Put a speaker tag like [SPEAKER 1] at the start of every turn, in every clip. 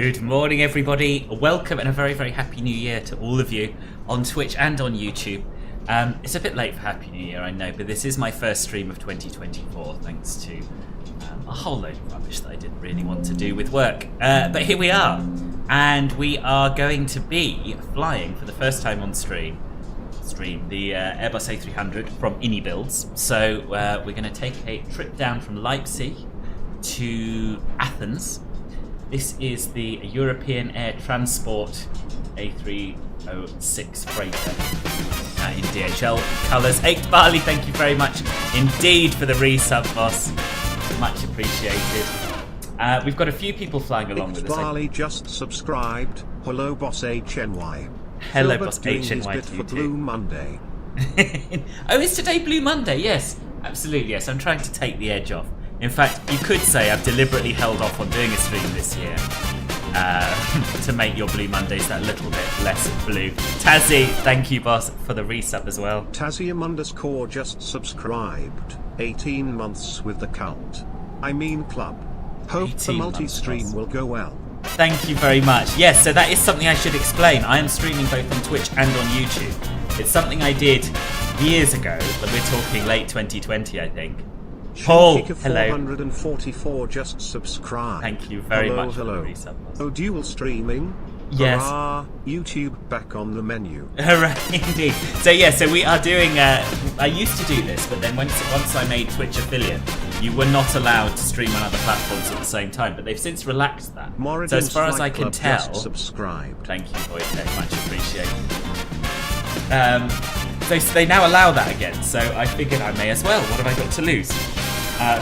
[SPEAKER 1] Good morning, everybody. Welcome and a very, very happy new year to all of you on Twitch and on YouTube. It's a bit late for Happy New Year, I know, but this is my first stream of 2024, thanks to a whole load of rubbish that I didn't really want to do with work. But here we are, and we are going to be flying for the first time on stream the Airbus A300 from iniBuilds. So we're going to take a trip down from Leipzig to Athens. This is the European Air Transport A306 freighter in DHL colours. Eight Barley, thank you very much indeed for the resub, boss. Much appreciated. We've got a few people flying along with us.
[SPEAKER 2] Barley just subscribed. Hello, boss HNY.
[SPEAKER 1] Hello, boss HNY.
[SPEAKER 2] For Blue Monday.
[SPEAKER 1] Oh, is today Blue Monday? Yes, absolutely. Yes, I'm trying to take the edge off. In fact, you could say I've deliberately held off on doing a stream this year to make your Blue Mondays that little bit less blue. Tazzy, thank you, boss, for the resub as well.
[SPEAKER 2] Tazium_ just subscribed. 18 months with the cult. I mean club. Hope the multi-stream will go well.
[SPEAKER 1] Thank you very much. Yes, so that is something I should explain. I am streaming both on Twitch and on YouTube. It's something I did years ago, but we're talking late 2020, I think. Paul, hello.
[SPEAKER 2] 444 just subscribed.
[SPEAKER 1] Thank you very much
[SPEAKER 2] hello.
[SPEAKER 1] For the resub.
[SPEAKER 2] Oh, dual streaming?
[SPEAKER 1] Yes.
[SPEAKER 2] Hurrah, YouTube back on the menu.
[SPEAKER 1] Hooray, indeed. So yeah, so we are doing, I used to do this, but then once I made Twitch affiliate, you were not allowed to stream on other platforms at the same time, but they've since relaxed that. So as far as I can tell,
[SPEAKER 2] subscribed.
[SPEAKER 1] Thank you, Wojtek, much appreciated. So they now allow that again, so I figured I may as well. What have I got to lose?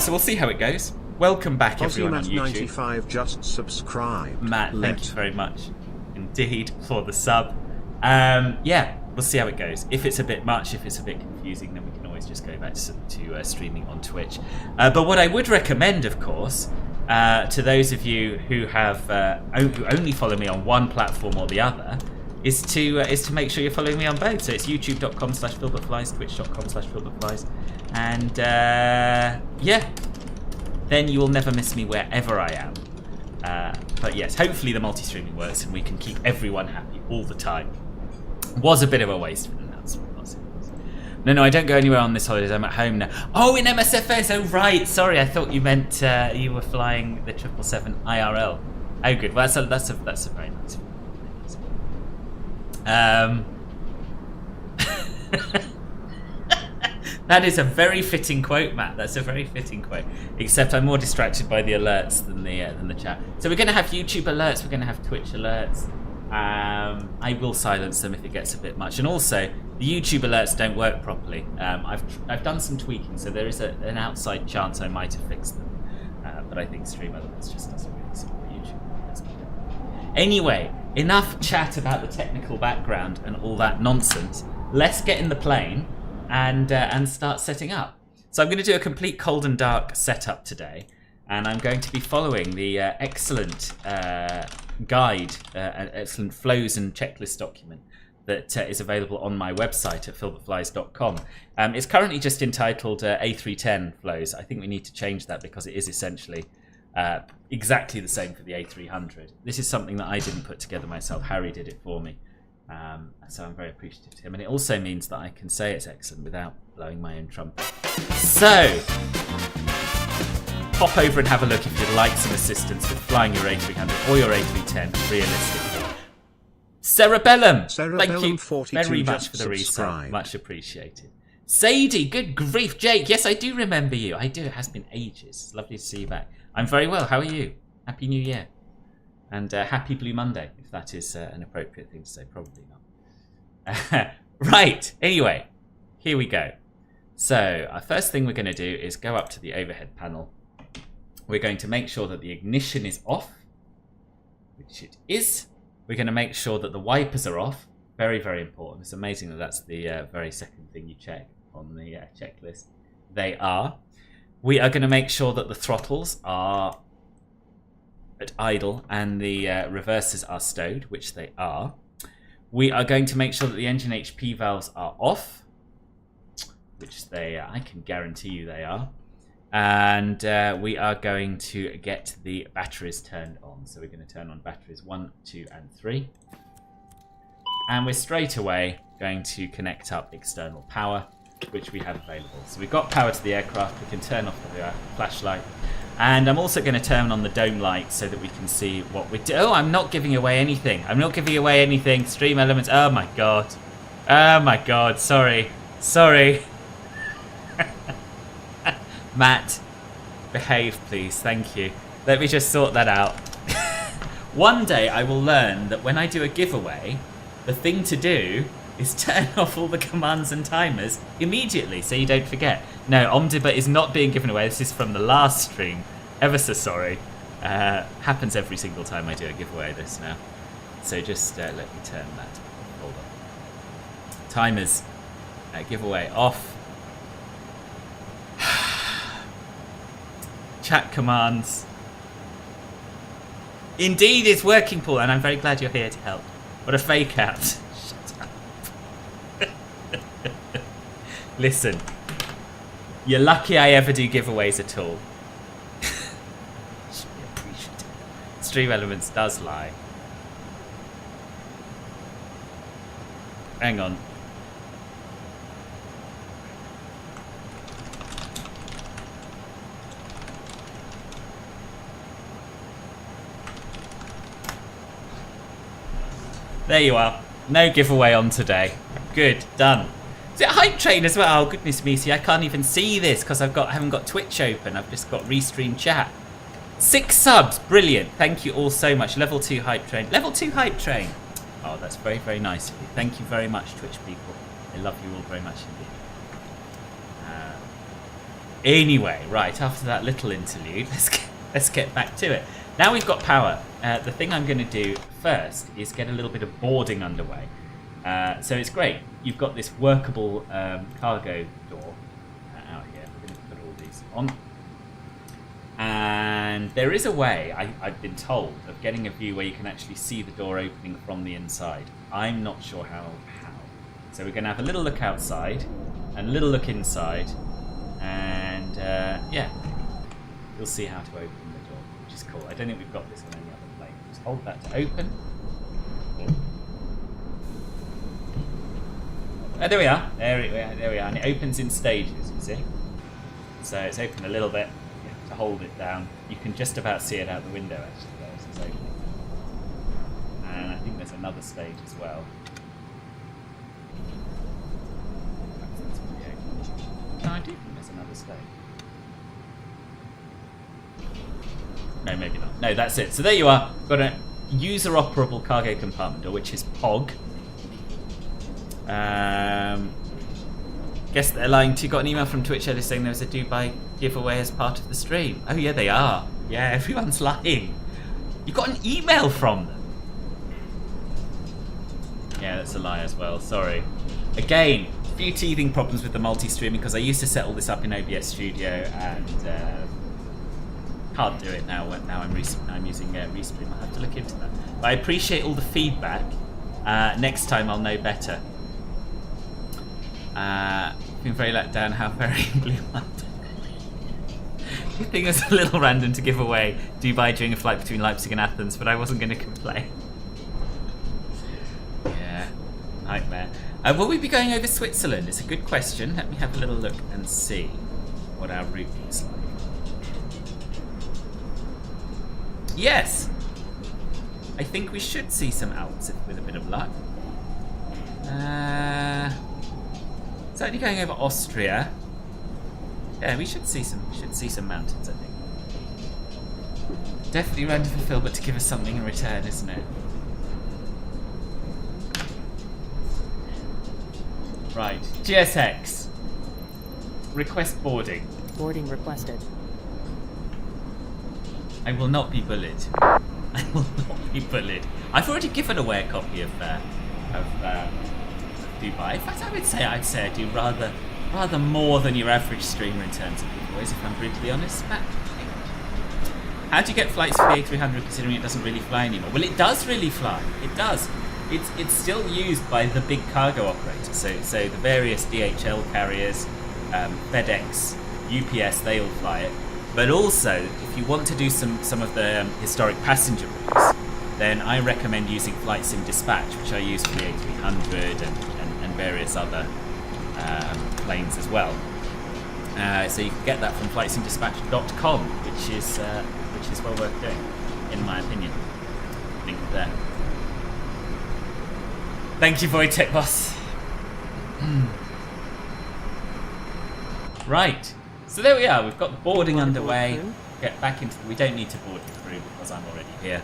[SPEAKER 1] So we'll see how it goes. Welcome back, everyone on YouTube.
[SPEAKER 2] 95 just subscribed.
[SPEAKER 1] Matt, thank you very much indeed for the sub. Yeah, we'll see how it goes. If it's a bit much, if it's a bit confusing, then we can always just go back to streaming on Twitch. But what I would recommend, of course, to those of you who have who only follow me on one platform or the other, is to make sure you're following me on both. So it's youtube.com/filbertflies, twitch.com/filbertflies, and yeah, then you will never miss me wherever I am. But yes, hopefully the multi-streaming works and we can keep everyone happy all the time. Was a bit of a waste of an announcement, was it? No, I don't go anywhere on this holidays. I'm at home now. Oh, in MSFS. Oh, right. Sorry, I thought you meant you were flying the 777 IRL. Oh, good. Well, that's a very nice one. That is a very fitting quote, Matt. That's a very fitting quote. Except I'm more distracted by the alerts than the chat. So we're going to have YouTube alerts. We're going to have Twitch alerts. I will silence them if it gets a bit much. And also, the YouTube alerts don't work properly. I've done some tweaking, so there is an outside chance I might have fixed them. But I think Stream Alerts just doesn't really support YouTube alerts. Anyway, enough chat about the technical background and all that nonsense. Let's get in the plane and start setting up. So I'm going to do a complete cold and dark setup today, and I'm going to be following the excellent guide, excellent flows and checklist document that is available on my website at filbertflies.com. It's currently just entitled A310 flows. I think we need to change that because it is essentially exactly the same for the A300. This is something that I didn't put together myself. Harry did it for me. So I'm very appreciative to him. And it also means that I can say it's excellent without blowing my own trumpet. So, pop over and have a look if you'd like some assistance with flying your A300 or your A310 realistically. Cerebellum, thank you very much for the resub. Much appreciated. Sadie, good grief. Jake, yes, I do remember you. I do. It has been ages. It's lovely to see you back. I'm very well. How are you? Happy New Year. And happy Blue Monday, if that is an appropriate thing to say. Probably not. Right. Anyway, here we go. So our first thing we're going to do is go up to the overhead panel. We're going to make sure that the ignition is off, which it is. We're going to make sure that the wipers are off. Very, very important. It's amazing that that's the very second thing you check on the checklist. They are. We are going to make sure that the throttles are at idle and the reversers are stowed, which they are. We are going to make sure that the engine HP valves are off, which they I can guarantee you they are. And we are going to get the batteries turned on. So we're going to turn on batteries 1, 2, and 3. And we're straight away going to connect up external power, which we have available. So we've got power to the aircraft. We can turn off the flashlight. And I'm also going to turn on the dome light so that we can see what we're doing. Oh, I'm not giving away anything. I'm not giving away anything. Stream elements. Oh, my God. Oh, my God. Sorry. Sorry. Matt, behave, please. Thank you. Let me just sort that out. One day I will learn that when I do a giveaway, the thing to do is turn off all the commands and timers immediately so you don't forget. No, Omdiba is not being given away. This is from the last stream. Ever so sorry. Happens every single time I do a giveaway this now. So just let me turn that. Hold on. Timers. Giveaway off. Chat commands. Indeed, it's working, Paul, and I'm very glad you're here to help. What a fake out. Shut up. Listen, you're lucky I ever do giveaways at all. Should be appreciative. Stream Elements does lie. Hang on. There you are. No giveaway on today. Good, done. Is it Hype Train as well? Oh, goodness me, see, I can't even see this because I haven't got Twitch open. I've just got Restream Chat. 6 subs, brilliant. Thank you all so much. Level 2 Hype Train. Level 2 Hype Train. Oh, that's very, very nice of you. Thank you very much, Twitch people. I love you all very much indeed. Anyway, right, after that little interlude, let's get back to it. Now we've got power. The thing I'm going to do first is get a little bit of boarding underway. So it's great. You've got this workable cargo door out here. We're going to put all these on. And there is a way, I've been told, of getting a view where you can actually see the door opening from the inside. I'm not sure how. So we're going to have a little look outside and a little look inside. And yeah, you'll see how to open the door, which is cool. I don't think we've got this on any other plane. Just hold that to open. Oh, there we are. There we are. And it opens in stages, you see. So it's open a little bit. You have to hold it down. You can just about see it out the window, actually, though, as it's opening. And I think there's another stage as well. No, I do think there's another stage. No, maybe not. No, that's it. So there you are. Got a user-operable cargo compartment door, which is POG. Guess they're lying to you. Got an email from Twitch earlier saying there was a Dubai giveaway as part of the stream. Oh yeah, they are. Yeah, everyone's lying. You got an email from them. Yeah, that's a lie as well. Sorry. Again, a few teething problems with the multi-streaming because I used to set all this up in OBS Studio and can't do it now. Now I'm using Restream. I'll have to look into that. But I appreciate all the feedback. Next time I'll know better. Been very let down how very blue. I think it was a little random to give away Dubai during a flight between Leipzig and Athens, but I wasn't going to complain. Yeah, nightmare. Will we be going over Switzerland? It's a good question. Let me have a little look and see what our route looks like. Yes! I think we should see some Alps with a bit of luck. It's only going over Austria. Yeah, we should see some mountains, I think. Definitely random fulfill, but to give us something in return, isn't it? Right, GSX. Request boarding. Boarding requested. I will not be bullied. I will not be bullied. I've already given away a copy of Dubai. In fact, I'd say I do rather more than your average streamer in terms of giveaways, if I'm brutally honest. Matt, how do you get flights for the A300 considering it doesn't really fly anymore? Well, it does really fly. It does. It's still used by the big cargo operators. So the various DHL carriers, FedEx, UPS, they all fly it. But also, if you want to do some of the historic passenger routes, then I recommend using Flight Sim Dispatch, which I use for the A300 and various other planes as well. So you can get that from flightsimdispatch.com, which is well worth doing, in my opinion. Link there. Thank you, Wojtek boss. Right, so there we are. We've got the boarding underway. Get back into. We don't need to board the crew because I'm already here,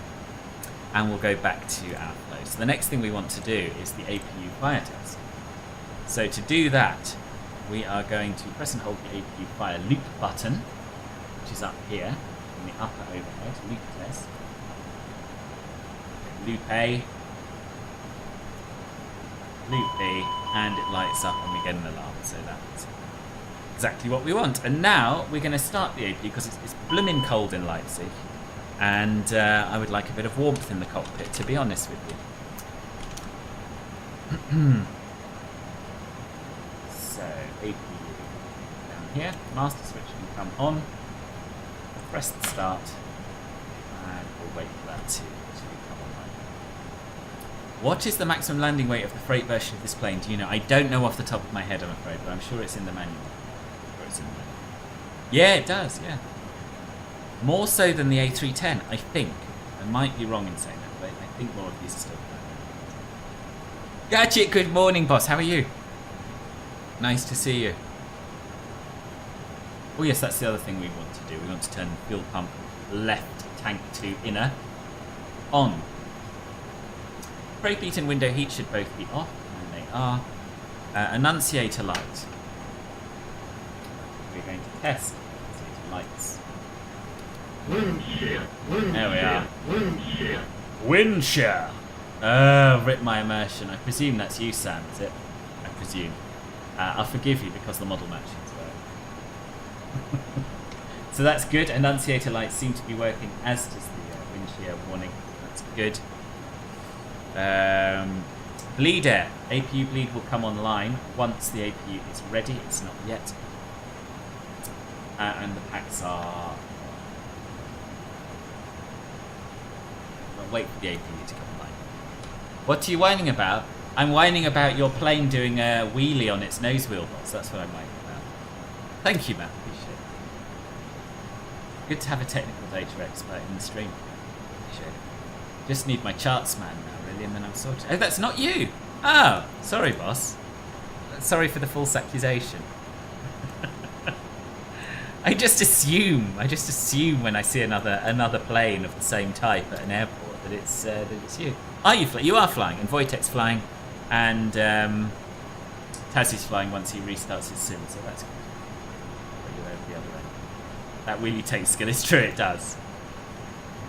[SPEAKER 1] and we'll go back to our flow. So the next thing we want to do is the APU fire test. So to do that, we are going to press and hold the APU fire loop button, which is up here in the upper overhead. Loop test. Loop A. Loop B, and it lights up and we get an alarm. So that's exactly what we want. And now we're going to start the APU because it's blooming cold in Leipzig, and I would like a bit of warmth in the cockpit, to be honest with you. So APU down here, master switch can come on. Press the start, and we'll wait for that to come online. What is the maximum landing weight of the freight version of this plane? Do you know? I don't know off the top of my head, I'm afraid, but I'm sure it's in the manual. Yeah, it does, yeah. More so than the A310, I think. I might be wrong in saying that, but I think more of these are still Gadget, good morning, boss. How are you? Nice to see you. Oh yes, that's the other thing we want to do. We want to turn the fuel pump left tank to inner on. Brake beat and window heat should both be off, and they are. Annunciator light. We're going to test annunciator lights.
[SPEAKER 3] Wind shear.
[SPEAKER 1] There we are.
[SPEAKER 3] Wind shear.
[SPEAKER 1] Wind shear. Oh, rip my immersion. I presume that's you, Sam, is it? I presume. I'll forgive you because the model matchings work. So that's good. Annunciator lights seem to be working, as does the wind shear warning. That's good. Bleed air. APU bleed will come online once the APU is ready. It's not yet. And the packs are... Well, wait for the APU to come online. What are you whining about? I'm whining about your plane doing a wheelie on its nose wheel box. That's what I'm whining about. Thank you, Matt. Appreciate it. Good to have a technical data expert in the stream. Appreciate it. Just need my charts man now, really, and then I'm sorted. Oh, that's not you! Oh, sorry, boss. Sorry for the false accusation. I just assume when I see another plane of the same type at an airport that it's you. Are you flying? You are flying, and Wojtek's flying, and Tazzy's flying once he restarts his sim, so that's good. Put you over the other way. That wheelie take skill is true, it does.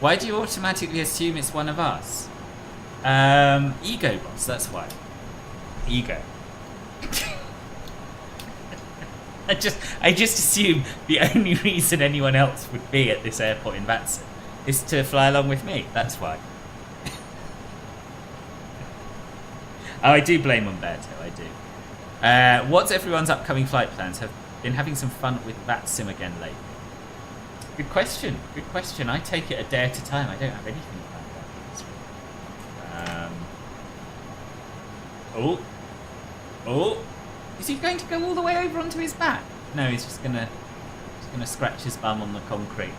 [SPEAKER 1] Why do you automatically assume it's one of us? Ego, boss, that's why. Ego. I just assume the only reason anyone else would be at this airport in VATSIM is to fly along with me. That's why. Oh, I do blame Umberto, I do. What's everyone's upcoming flight plans? Have been having some fun with VATSIM again lately. Good question. Good question. I take it a day at a time. I don't have anything planned out. Oh. Is he going to go all the way over onto his back? No, he's just gonna scratch his bum on the concrete.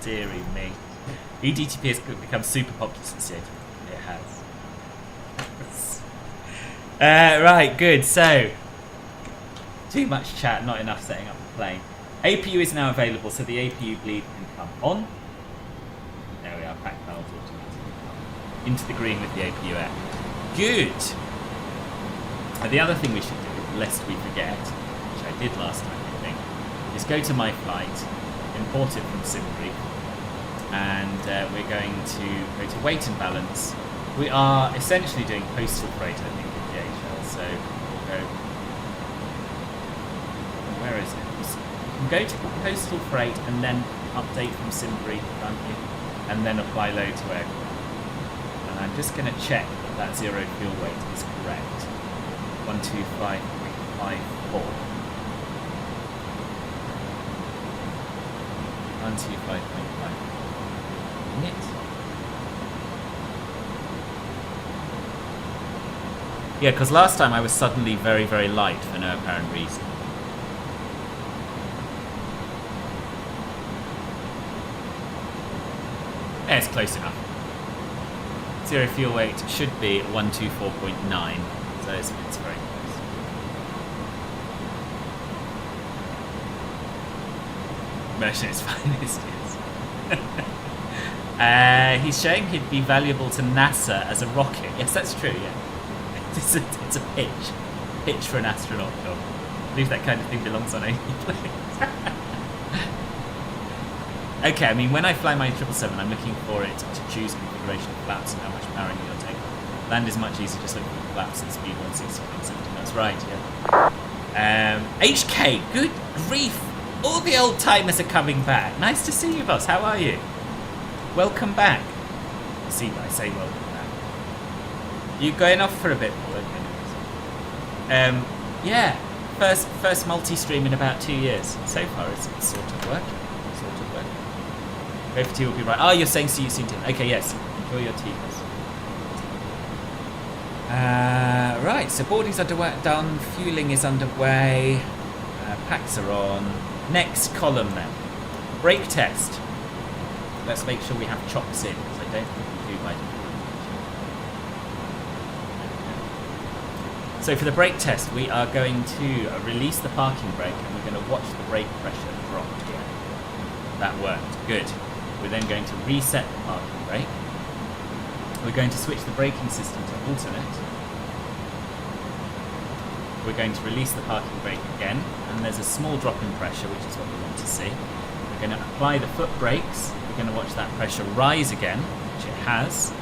[SPEAKER 1] Deary me. EDTP has become super popular since it has. Right, good. So, too much chat, not enough setting up the plane. APU is now available, so the APU bleed can come on. There we are, pack valves automatically into the green with the APU air. Good. And the other thing we should do, lest we forget, which I did last time I think, is go to my flight, import it from SimBrief, and we're going to go to weight and balance. We are essentially doing postal freight, I think, with DHL, so we'll go... Where is it? You can go to postal freight and then update from SimBrief, can't you? And then apply load to aircraft. And I'm just going to check that zero fuel weight is correct. 125354. 125.5. Knit. Yeah, because last time I was suddenly very, very light for no apparent reason. Yeah, it's close enough. Zero fuel weight should be 124.9, so it's very close. Merchant is finest, yes. He's showing he'd be valuable to NASA as a rocket. Yes, that's true, yeah. It's a pitch for an astronaut job. I believe that kind of thing belongs on any place. Okay, I mean, when I fly my 777, I'm looking for it to choose configuration of flaps and how much power you'll take. Land is much easier, just looking for flaps and speed 160.70. That's right, yeah. HK, good grief! All the old timers are coming back. Nice to see you, boss. How are you? Welcome back. See, I say welcome back. You going off for a bit, Paul? Yeah. First multi-stream in about 2 years. So far, it's sort of working. Go for tea will be right. Oh, you're saying see you soon, Tim. Okay, yes. Enjoy your tea, guys. Right, so boarding's done. Fueling is underway. Packs are on. Next column then. Brake test. Let's make sure we have chocks in, because I don't think we do by default. So for the brake test, we are going to release the parking brake, and we're going to watch the brake pressure drop here. That worked. Good. We're then going to reset the parking brake. We're going to switch the braking system to alternate. We're going to release the parking brake again, and there's a small drop in pressure, which is what we want to see. We're going to apply the foot brakes. We're going to watch that pressure rise again, which it has.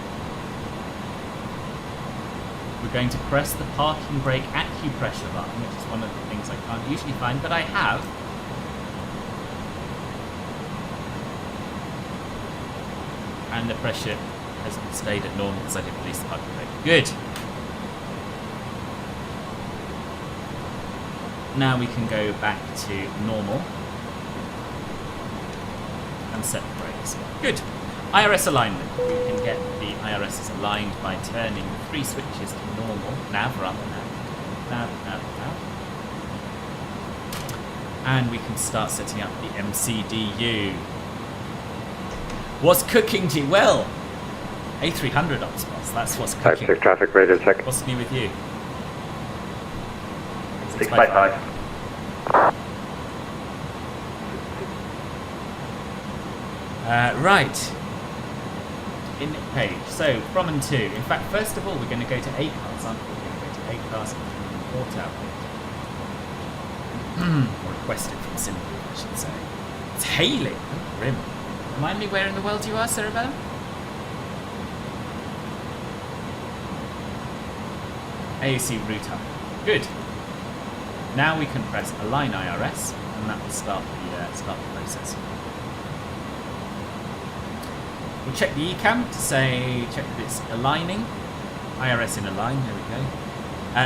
[SPEAKER 1] We're going to press the parking brake acupressure button, which is one of the things I can't usually find, but I have. And the pressure has stayed at normal because I didn't release the parking brake. Good. Now we can go back to normal and set the brakes. Good. IRS alignment. We can get the IRSs aligned by turning the 3 switches to normal. Nav, rather nav. Nav. And we can start setting up the MCDU. What's cooking, G? Well, A300 on spots. That's what's cooking.
[SPEAKER 4] 56 traffic radio check.
[SPEAKER 1] What's new with you?
[SPEAKER 4] 655.
[SPEAKER 1] Right. In page. So, from and to. In fact, first of all, we're going to go to A-cars, aren't we? We're going to go to A-cars and report out. Or request it from Simple, I should say. It's hailing. Oh, grim. Remind me where in the world you are, Cerebellum? AOC route up. Good. Now we can press Align IRS, and that will start the process. We'll check the ECAM to check that it's aligning. IRS in align, there we go.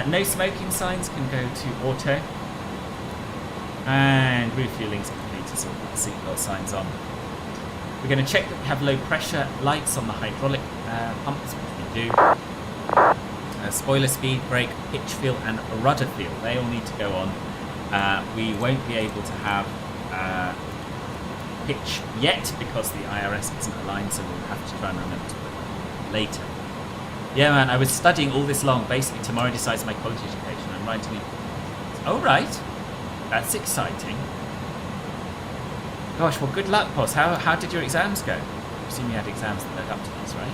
[SPEAKER 1] No smoking signs can go to auto. And refueling's complete, so we'll put the seatbelt signs on. We're going to check that we have low pressure lights on the hydraulic pumps, which we do. Spoiler speed, brake, pitch feel, and rudder feel. They all need to go on. We won't be able to have pitch yet because the IRS isn't aligned, so we'll have to try and remember to put it later. Yeah, man, I was studying all this long. Basically, tomorrow decides my college education. I'm writing it. Oh, right. That's exciting. Gosh, well, good luck, Pos. How did your exams go? I assume you had exams that led up to this, right?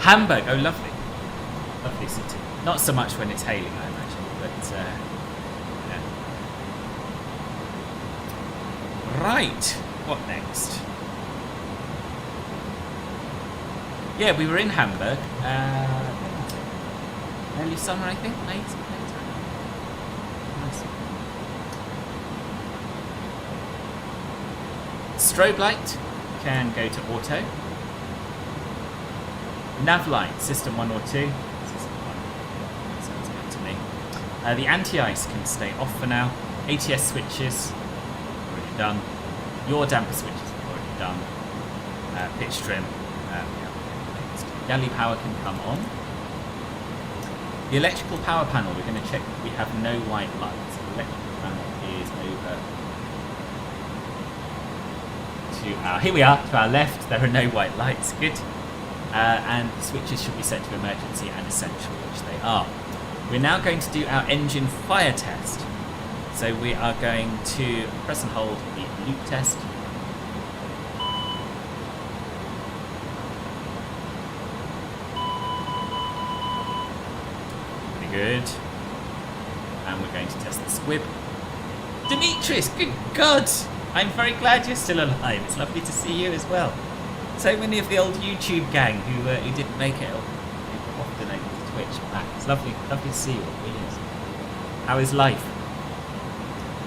[SPEAKER 1] Hamburg. Oh, lovely. Lovely city. Not so much when it's hailing, I imagine, but yeah. Right. What next? Yeah, we were in Hamburg. Early summer, I think. Late. Nice. Strobe light can go to auto. Nav light, system 1 or 2. System 1. Sounds good to me. The anti-ice can stay off for now. ATS switches, already done. Your damper switches are already done. Pitch trim. Galley power can come on. The electrical power panel, we're going to check that we have no white lights. The electrical panel is over to our... Here we are, to our left. There are no white lights. Good. And the switches should be set to emergency and essential, which they are. We're now going to do our engine fire test. So we are going to press and hold the loop test. Pretty good. And we're going to test the squib. Demetrius, good God! I'm very glad you're still alive. It's lovely to see you as well. So many of the old YouTube gang who didn't make it often able to Twitch back. It's lovely to see you. It really is. How is life?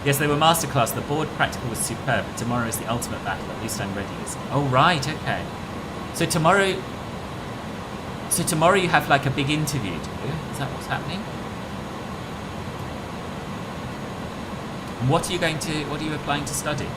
[SPEAKER 1] Yes, they were masterclass. The board practical was superb, but tomorrow is the ultimate battle. At least I'm ready. Oh right, okay. So tomorrow you have like a big interview, do you? Is that what's happening? And what are you applying to study?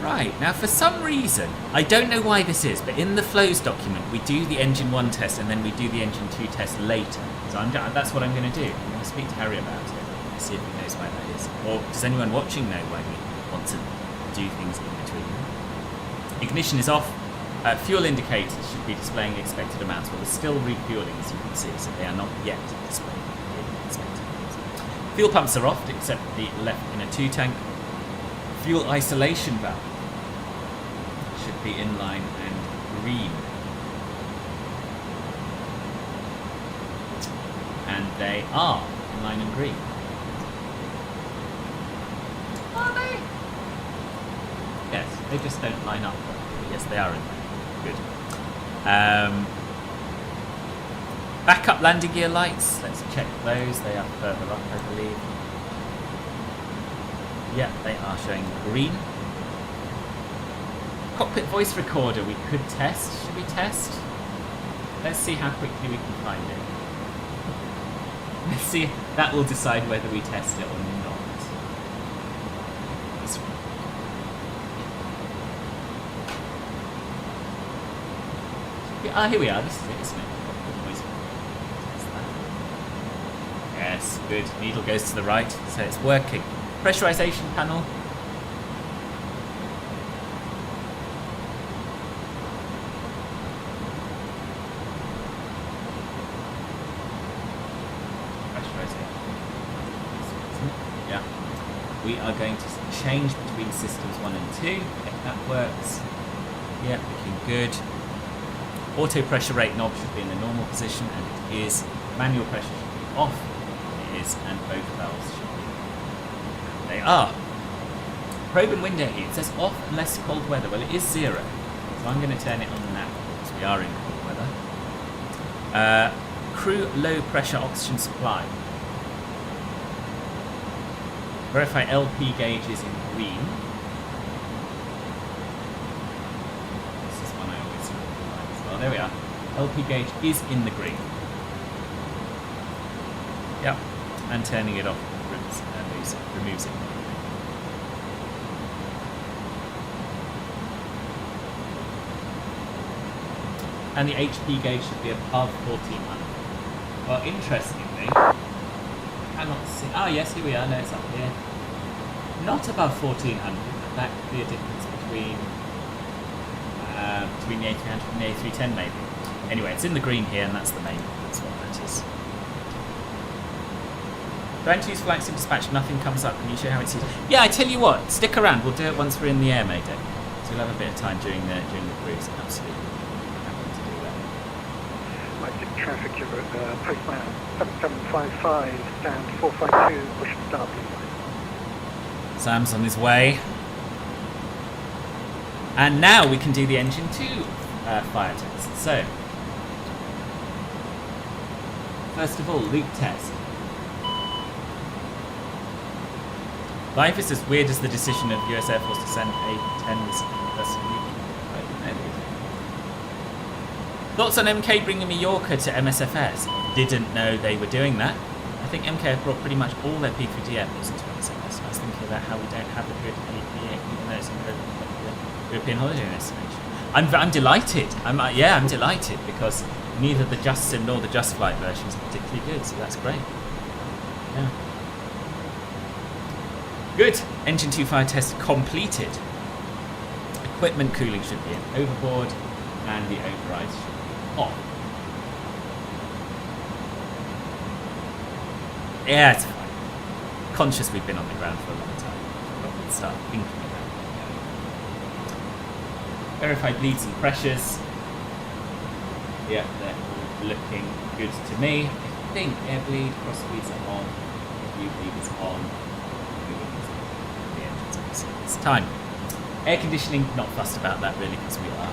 [SPEAKER 1] Right, now for some reason, I don't know why this is, but in the flows document we do the engine 1 test and then we do the engine 2 test later. So that's what I'm going to do. I'm going to speak to Harry about it and see if he knows why that is. Or does anyone watching know why we want to do things in between? Ignition is off. Fuel indicators should be displaying the expected amounts. Well, they're still refueling, as you can see, so they are not yet displaying the expected amounts. Fuel pumps are off, except the left inner 2 tank. Fuel isolation valve should be in line and green. And they are in line and green. Are they? Yes, they just don't line up. Yes, they are in line. Good. Backup landing gear lights. Let's check those. They are further up, I believe. Yeah, they are showing green. Cockpit voice recorder we could test. Should we test? Let's see how quickly we can find it. Let's see. That will decide whether we test it or not. This one. Yeah, here we are. This is it, isn't it? Voice recorder. Yes, good. Needle goes to the right, so it's working. Pressurization panel. Yeah. We are going to change between systems 1 and 2. If that works. Yeah, looking good. Auto pressure rate knob should be in the normal position, and it is. Manual pressure should be off. It is, and both valves should be. They are. Probe and window heat. It says off unless cold weather. Well, it is 0. So I'm going to turn it on now because we are in cold weather. Crew low pressure oxygen supply. Verify LP gauge is in green. This is one I always like as well. There we are. LP gauge is in the green. Yep. And turning it off removes it. And the HP gauge should be above 1400. Well, interestingly, I cannot see. Oh, yes, here we are. No, it's up here. Not above 1400, but that could be a difference between the A300 and the A310, maybe. Anyway, it's in the green here, and that's the main. That's what that is. Trying to use flight sim dispatch, nothing comes up. Can you show how it's used? Yeah, I tell you what, stick around. We'll do it once we're in the air, Mayday. So we'll have a bit of time during the cruise. Absolutely. Happy to do that.
[SPEAKER 4] Leipzig traffic, postman 7755, stand 452, push and start, please.
[SPEAKER 1] Sam's on his way. And now we can do the engine 2 fire test. So, first of all, loop test. Life is as weird as the decision of US Air Force to send A-10s. Thoughts on MK bringing Mallorca to MSFS? Didn't know they were doing that. I think MK have brought pretty much all their P3D airports into MSFS. I was thinking about how we don't have a good APA, even though it's a European holiday destination. I'm delighted. I'm delighted because neither the Just Sim nor the Just Flight versions are particularly good, so that's great. Yeah. Good. Engine 2 fire test completed. Equipment cooling should be in overboard, and the overrides should be off. Yeah, it's fine. Conscious we've been on the ground for a long time. Probably start thinking about it. Verified leads and pressures. Yeah, they're all looking good to me. I think air bleed, cross bleeds are on, view bleed is on. The engine's obviously it's time. Air conditioning, not fussed about that really because we are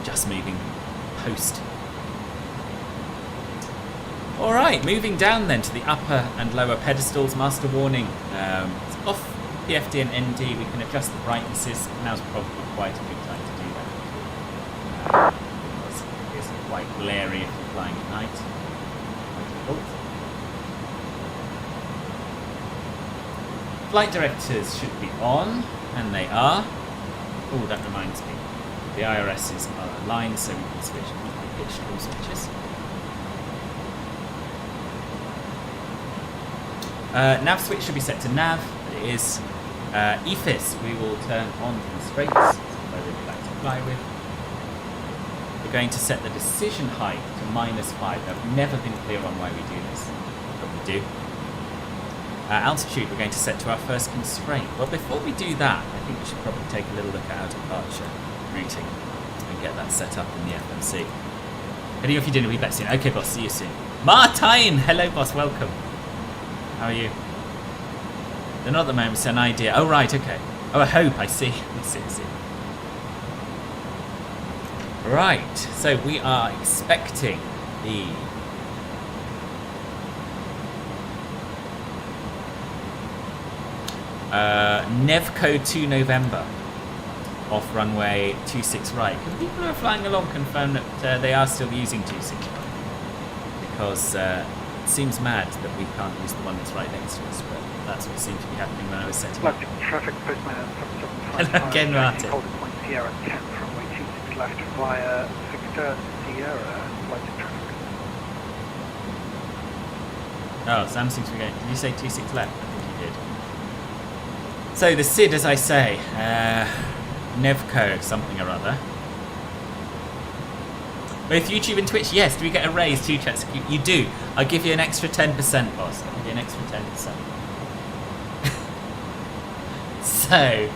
[SPEAKER 1] just moving post. Alright, moving down then to the upper and lower pedestals. Master warning. It's off PFD and ND. We can adjust the brightnesses. Now's probably quite a good time to do that. Because it is quite glary if you're flying at night. Flight directors should be on, and they are. Oh, that reminds me. The IRSs are aligned, so we can switch the pitch tool switches. Nav switch should be set to nav. It is EFIS. We will turn on constraints. That's what I really like to fly with. We're going to set the decision height to -5. I've never been clear on why we do this, but we do. Altitude we're going to set to our first constraint. Well, before we do that, I think we should probably take a little look at our departure routing and get that set up in the FMC. Heading off your dinner, we bet soon. Okay, boss, see you soon. Martine! Hello, boss, welcome. How are you? They're not at the moment, it's an idea. Oh, right, okay. Oh, I hope, I see. I see. Right, so we are expecting the Nevco 2 November off runway 26 right. Can people who are flying along confirm that they are still using 26 right? Because it seems mad that we can't use the one that's right next to us, but that's what seemed to be happening when I was setting up.
[SPEAKER 4] Traffic postman
[SPEAKER 1] Hello again, Martin.
[SPEAKER 4] Holding point Sierra 10 from way 26 left via Victor Sierra, flight to traffic.
[SPEAKER 1] Oh, Sam seems to be going. Did you say 26 left? I think you did. So the SID, as I say, Nevco something or other. Both YouTube and Twitch, yes. Do we get a raise? 2 chats. You do. I'll give you an extra 10%, boss. I'll give you an extra 10%. So.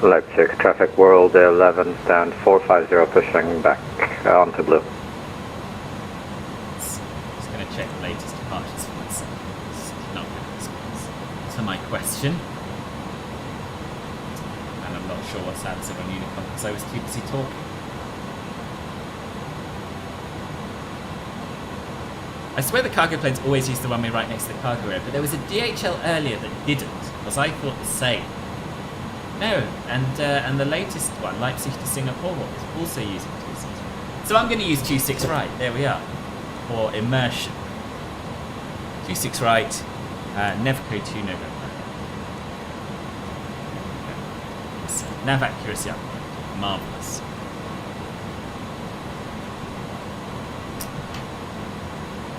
[SPEAKER 5] Leipzig, traffic world 11, stand 450, pushing back onto blue.
[SPEAKER 1] Just going to check the latest departures for myself. It's not good response to my question. And I'm not sure what's answered on Unicom because I was too busy talking. I swear the cargo planes always use the runway right next to the cargo area, but there was a DHL earlier that didn't, because I thought the same. No, and the latest one, Leipzig to Singapore, is also using 26 right. So I'm going to use 26 right, there we are, for immersion. 26 right, Nevco 2 November. So, nav accuracy upgrade, marvellous.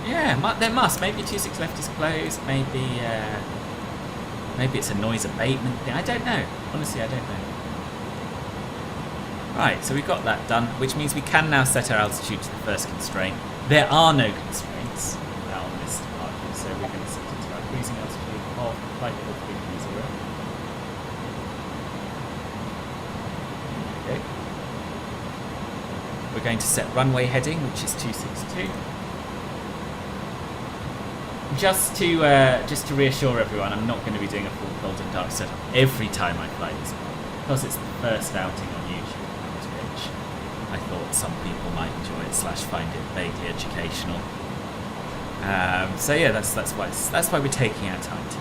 [SPEAKER 1] Yeah, there must. Maybe 26 left is closed. Maybe it's a noise abatement thing. I don't know. Honestly, I don't know. Right, so we've got that done, which means we can now set our altitude to the first constraint. There are no constraints on this departure, so we're going to set it to our cruising altitude of flight level 330. Okay. We're going to set runway heading, which is 262. Just to reassure everyone, I'm not going to be doing a full cold and dark setup every time I fly this one, because it's the first outing on YouTube, which I thought some people might enjoy it / find it vaguely educational. So yeah, that's why we're taking our time to.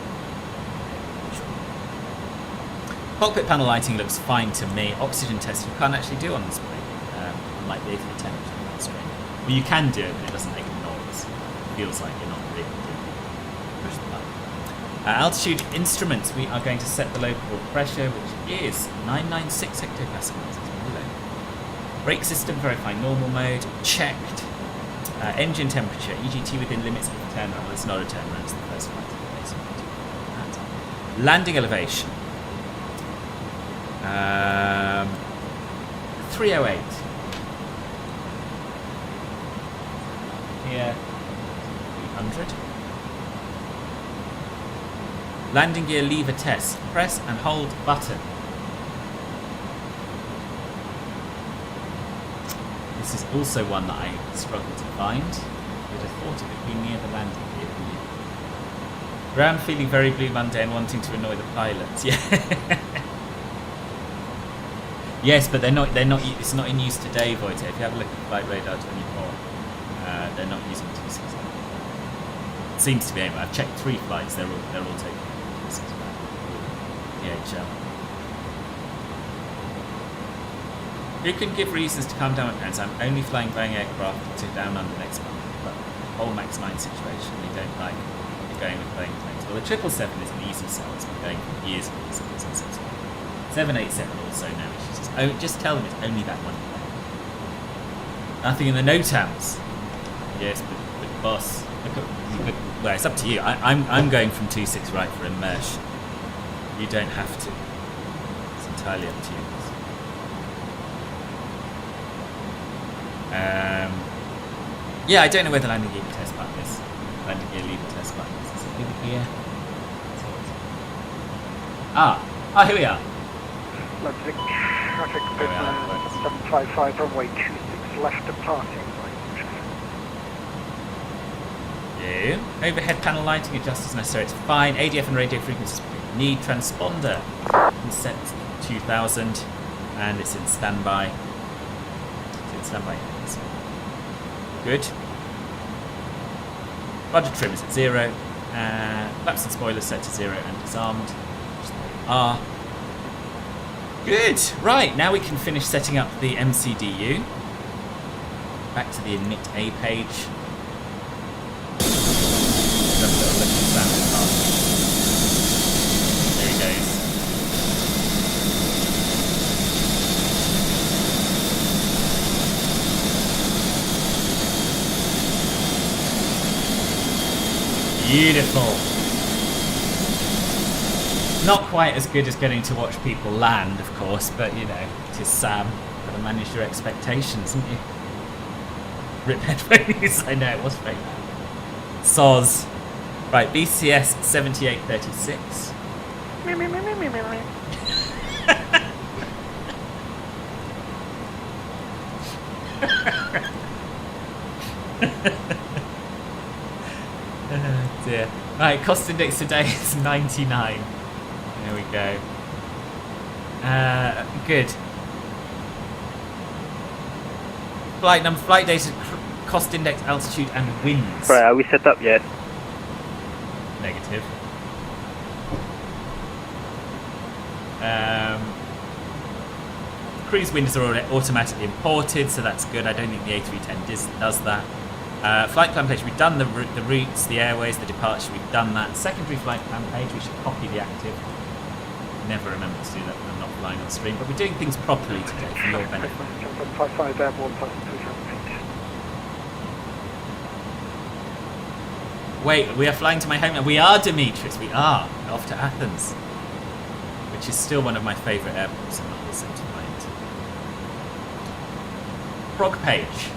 [SPEAKER 1] Cockpit panel lighting looks fine to me. Oxygen test you can't actually do on this plane, unlike the A300. constrained. Well, you can do it, but it doesn't make a noise. It feels like you're not really doing it. Push the button. Altitude instruments, we are going to set the local pressure, which is 996 hectopascals. It's really low. Brake system, verify normal mode, checked. Engine temperature, EGT within limits of the turnaround. It's not a turnaround, it's the first flight. Landing elevation. 308. Here, 300. Landing gear lever test. Press and hold button. This is also one that I struggle to find. You'd have thought it would be near the landing gear. Ground feeling very blue Monday and wanting to annoy the pilots. Yeah. Yes, but they're not. It's not in use today, Voita. If you have a look at Flight Radar 24, they're not using 265. It seems to be anyway. I've checked 3 flights. They're all taking 265. DHL. Who can give reasons to calm down my parents? I'm only flying Boeing aircraft to down under next month. But whole MAX 9 situation, they don't like going with Boeing planes. Well, the 777 is an easy sell. It's been going for years and years and years and years. 787 also no issues. Just tell them it's only that one plane. Nothing in the NOTAMs. Yes, but boss. Well, it's up to you. I'm going from 26 right for immersion. You don't have to. It's entirely up to you. Yeah, I don't know where the landing gear test button is. Landing gear lever test button is. Is it over here? Here we are.
[SPEAKER 4] Leipzig traffic business 755 runway 26 left departing range.
[SPEAKER 1] Yeah. Overhead panel lighting adjust as necessary. It's fine. ADF and radio frequencies need transponder. It's set to 2000 and it's in standby. It's in standby. Good. Rudder trim is at 0. Flaps and spoilers set to 0 and disarmed. Which they are. Good. Right, now we can finish setting up the MCDU. Back to the init A page. There he goes. Beautiful. Not quite as good as getting to watch people land, of course, but you know, it is Sam. Gotta manage your expectations, haven't you? Rip headphones. I know, it was fake. Soz. Right, BCS 7836. Oh dear. Right, cost index today is 99. There we go. Good. Flight data, cost index, altitude, and winds.
[SPEAKER 5] Right, are we set up yet?
[SPEAKER 1] Negative. Cruise windows are already automatically imported, so that's good. I don't think the A310 does that. Flight plan page, we've done the routes, the airways, the departure, we've done that. Secondary flight plan page, we should copy the active. Never remember to do that when I'm not flying on stream, but we're doing things properly today for your benefit.
[SPEAKER 4] 755 airborne plus 300 feet.
[SPEAKER 1] Wait, we are flying to my home. We are, Demetrius, we are. Off to Athens. Which is still one of my favourite airports in the whole centre mind. Prog page.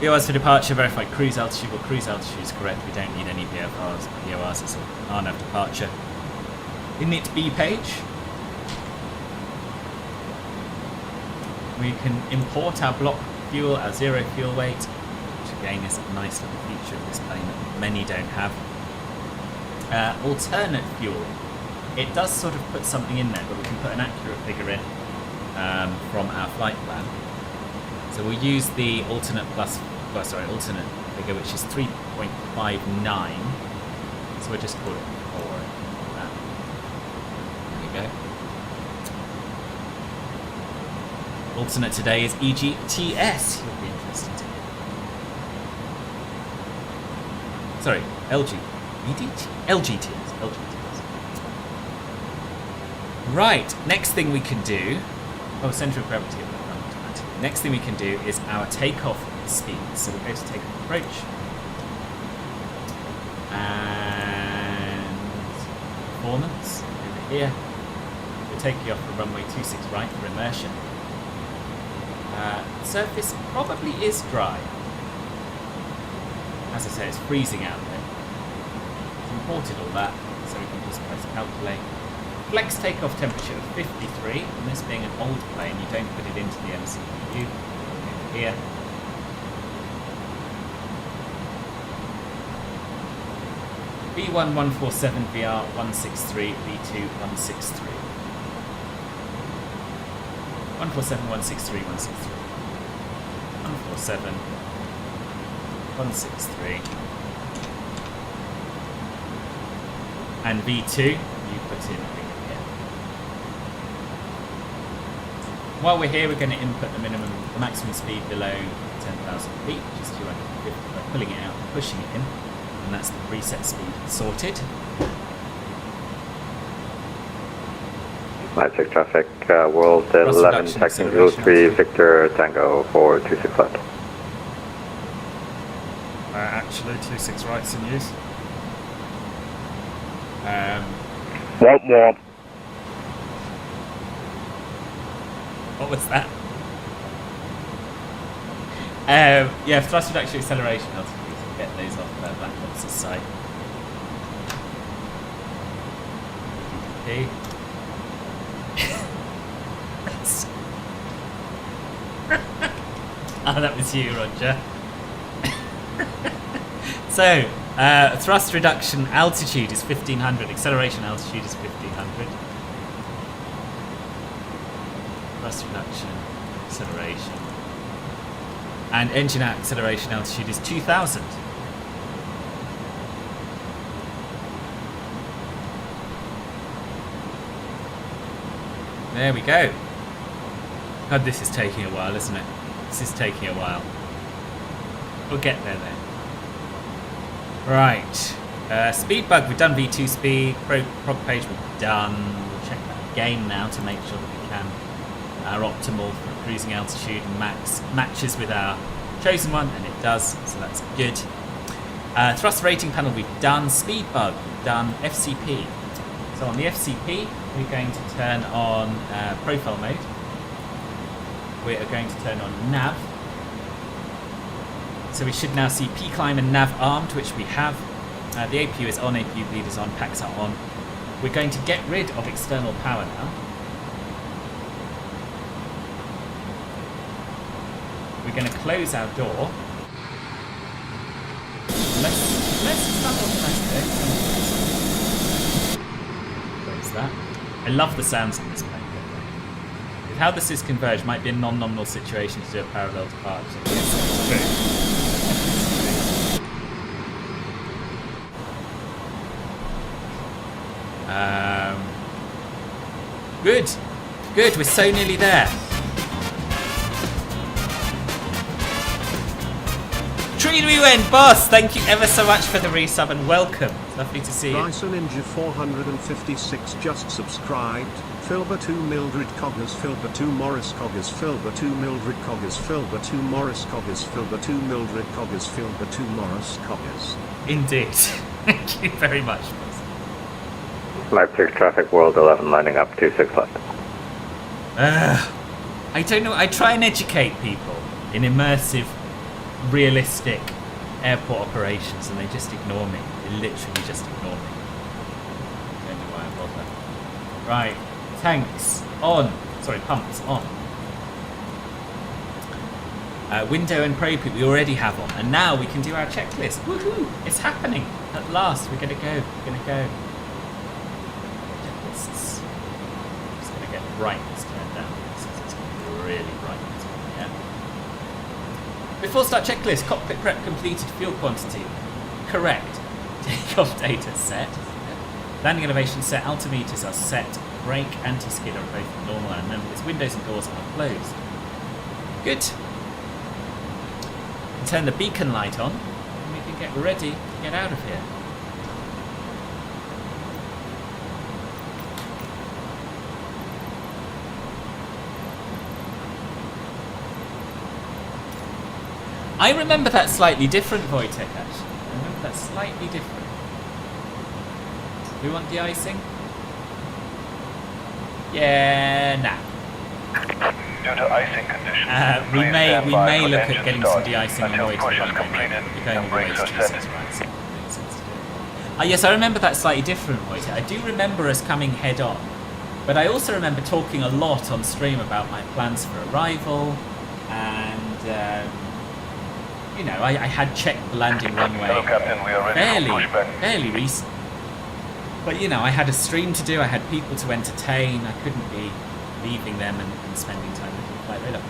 [SPEAKER 1] VORs for departure, verify cruise altitude. Well, cruise altitude is correct. We don't need any VORs. It's an RNAV departure. Init B page. We can import our block fuel, our 0 fuel weight, which again is a nice little feature of this plane that many don't have. Alternate fuel. It does sort of put something in there, but we can put an accurate figure in from our flight plan. So we'll use the alternate figure, which is 3.59. So we'll just call it 4. There we go. Alternate today is EGTS. You'll be interested to hear. Sorry, LG. EDT? LGTS. LGTS. Right, next thing we can do... Oh, centre of gravity. Next thing we can do is our takeoff speed. So we'll go to takeoff approach. And performance over here. We'll take you off the runway 26 right for immersion. Surface probably is dry. As I say, it's freezing out there. I've imported all that, so we can just press calculate. Flex takeoff temperature of 53, and this being an old plane, you don't put it into the MCU. Over here. V1147 VR 163 V2 163. 147 163 163. 147 163. And V2 you put in here. While we're here, we're going to input the maximum speed below 10,000 feet, which is 250, by pulling it out and pushing it in. And that's the preset speed sorted.
[SPEAKER 5] Leipzig traffic, World 11, taxing 03, Victor Tango 426 left.
[SPEAKER 1] Actually, 26 right's in use.
[SPEAKER 5] Womp.
[SPEAKER 1] What was that? Yeah, thrust reduction acceleration altitude. We'll get those off Black Box's side. Okay. Oh, that was you, Roger. So, thrust reduction altitude is 1500, acceleration altitude is 1500. Thrust reduction, acceleration. And engine acceleration altitude is 2000. There we go. God, this is taking a while, isn't it? This is taking a while. We'll get there then. Right. Speed bug, we've done V2 speed. Prog page, we've done. We'll check that again now to make sure that we can. Our optimal for cruising altitude and matches with our chosen one, and it does, so that's good. Thrust rating panel, we've done. Speed bug, we've done. FCP. So on the FCP, we're going to turn on profile mode. We are going to turn on nav. So we should now see P-climb and nav armed, which we have. The APU is on, APU bleed is on, packs are on. We're going to get rid of external power now. We're going to close our door. Let's start automatic. Close that. I love the sounds in this plane. With how this is converged, might be a non-nominal situation to do a parallel departure. Yes, that's true. Good. Good, we're so nearly there. Tree we win, boss! Thank you ever so much for the resub and welcome. It's lovely to see you.
[SPEAKER 2] Bryson Ninja 456 just subscribed. Filber 2 Mildred Coggers, Filber 2 Morris Coggers, Filber 2 Mildred Coggers, Filber 2 Morris Coggers, Filber 2 Mildred Coggers, Filber 2 Morris Coggers.
[SPEAKER 1] Indeed. Thank you very much.
[SPEAKER 5] Leipzig traffic, World 11, lining up 26 left.
[SPEAKER 1] I don't know. I try and educate people in immersive, realistic airport operations, and they just ignore me. They literally just ignore me. I don't know why I bother. Right, tanks on. Sorry, pumps on. Window and probe we already have on, and now we can do our checklist. Woohoo! It's happening at last. We're gonna go. We're gonna go. Checklists. I'm just gonna get brightness turned down since it's gonna be really bright. Yeah. Before start checklist, cockpit prep completed, fuel quantity correct, takeoff data set, landing elevation set, altimeters are set, brake, anti-skid are both normal, and remember this windows and doors are closed. Good. Turn the beacon light on and we can get ready to get out of here. I remember that slightly different, Wojtek, actually. I remember that slightly different. We want de-icing? Yeah, nah.
[SPEAKER 6] Due to icing conditions,
[SPEAKER 1] We
[SPEAKER 6] please
[SPEAKER 1] may
[SPEAKER 6] stand by for
[SPEAKER 1] look at
[SPEAKER 6] engine
[SPEAKER 1] getting
[SPEAKER 6] start
[SPEAKER 1] some de-icing on the
[SPEAKER 6] until
[SPEAKER 1] way to
[SPEAKER 6] push
[SPEAKER 1] the
[SPEAKER 6] is
[SPEAKER 1] runway.
[SPEAKER 6] completed
[SPEAKER 1] We're going
[SPEAKER 6] and
[SPEAKER 1] all the way
[SPEAKER 6] brakes
[SPEAKER 1] to
[SPEAKER 6] are
[SPEAKER 1] the
[SPEAKER 6] set.
[SPEAKER 1] right, so it makes sense to do it. Yes, I remember that slightly different, Wojtek. I do remember us coming head on. But I also remember talking a lot on stream about my plans for arrival, and you know, I had checked the landing runway
[SPEAKER 6] Hello, Captain. We are ready for pushback.
[SPEAKER 1] fairly recently. But you know, I had a stream to do, I had people to entertain, I couldn't be leaving them and spending time with the flight radar.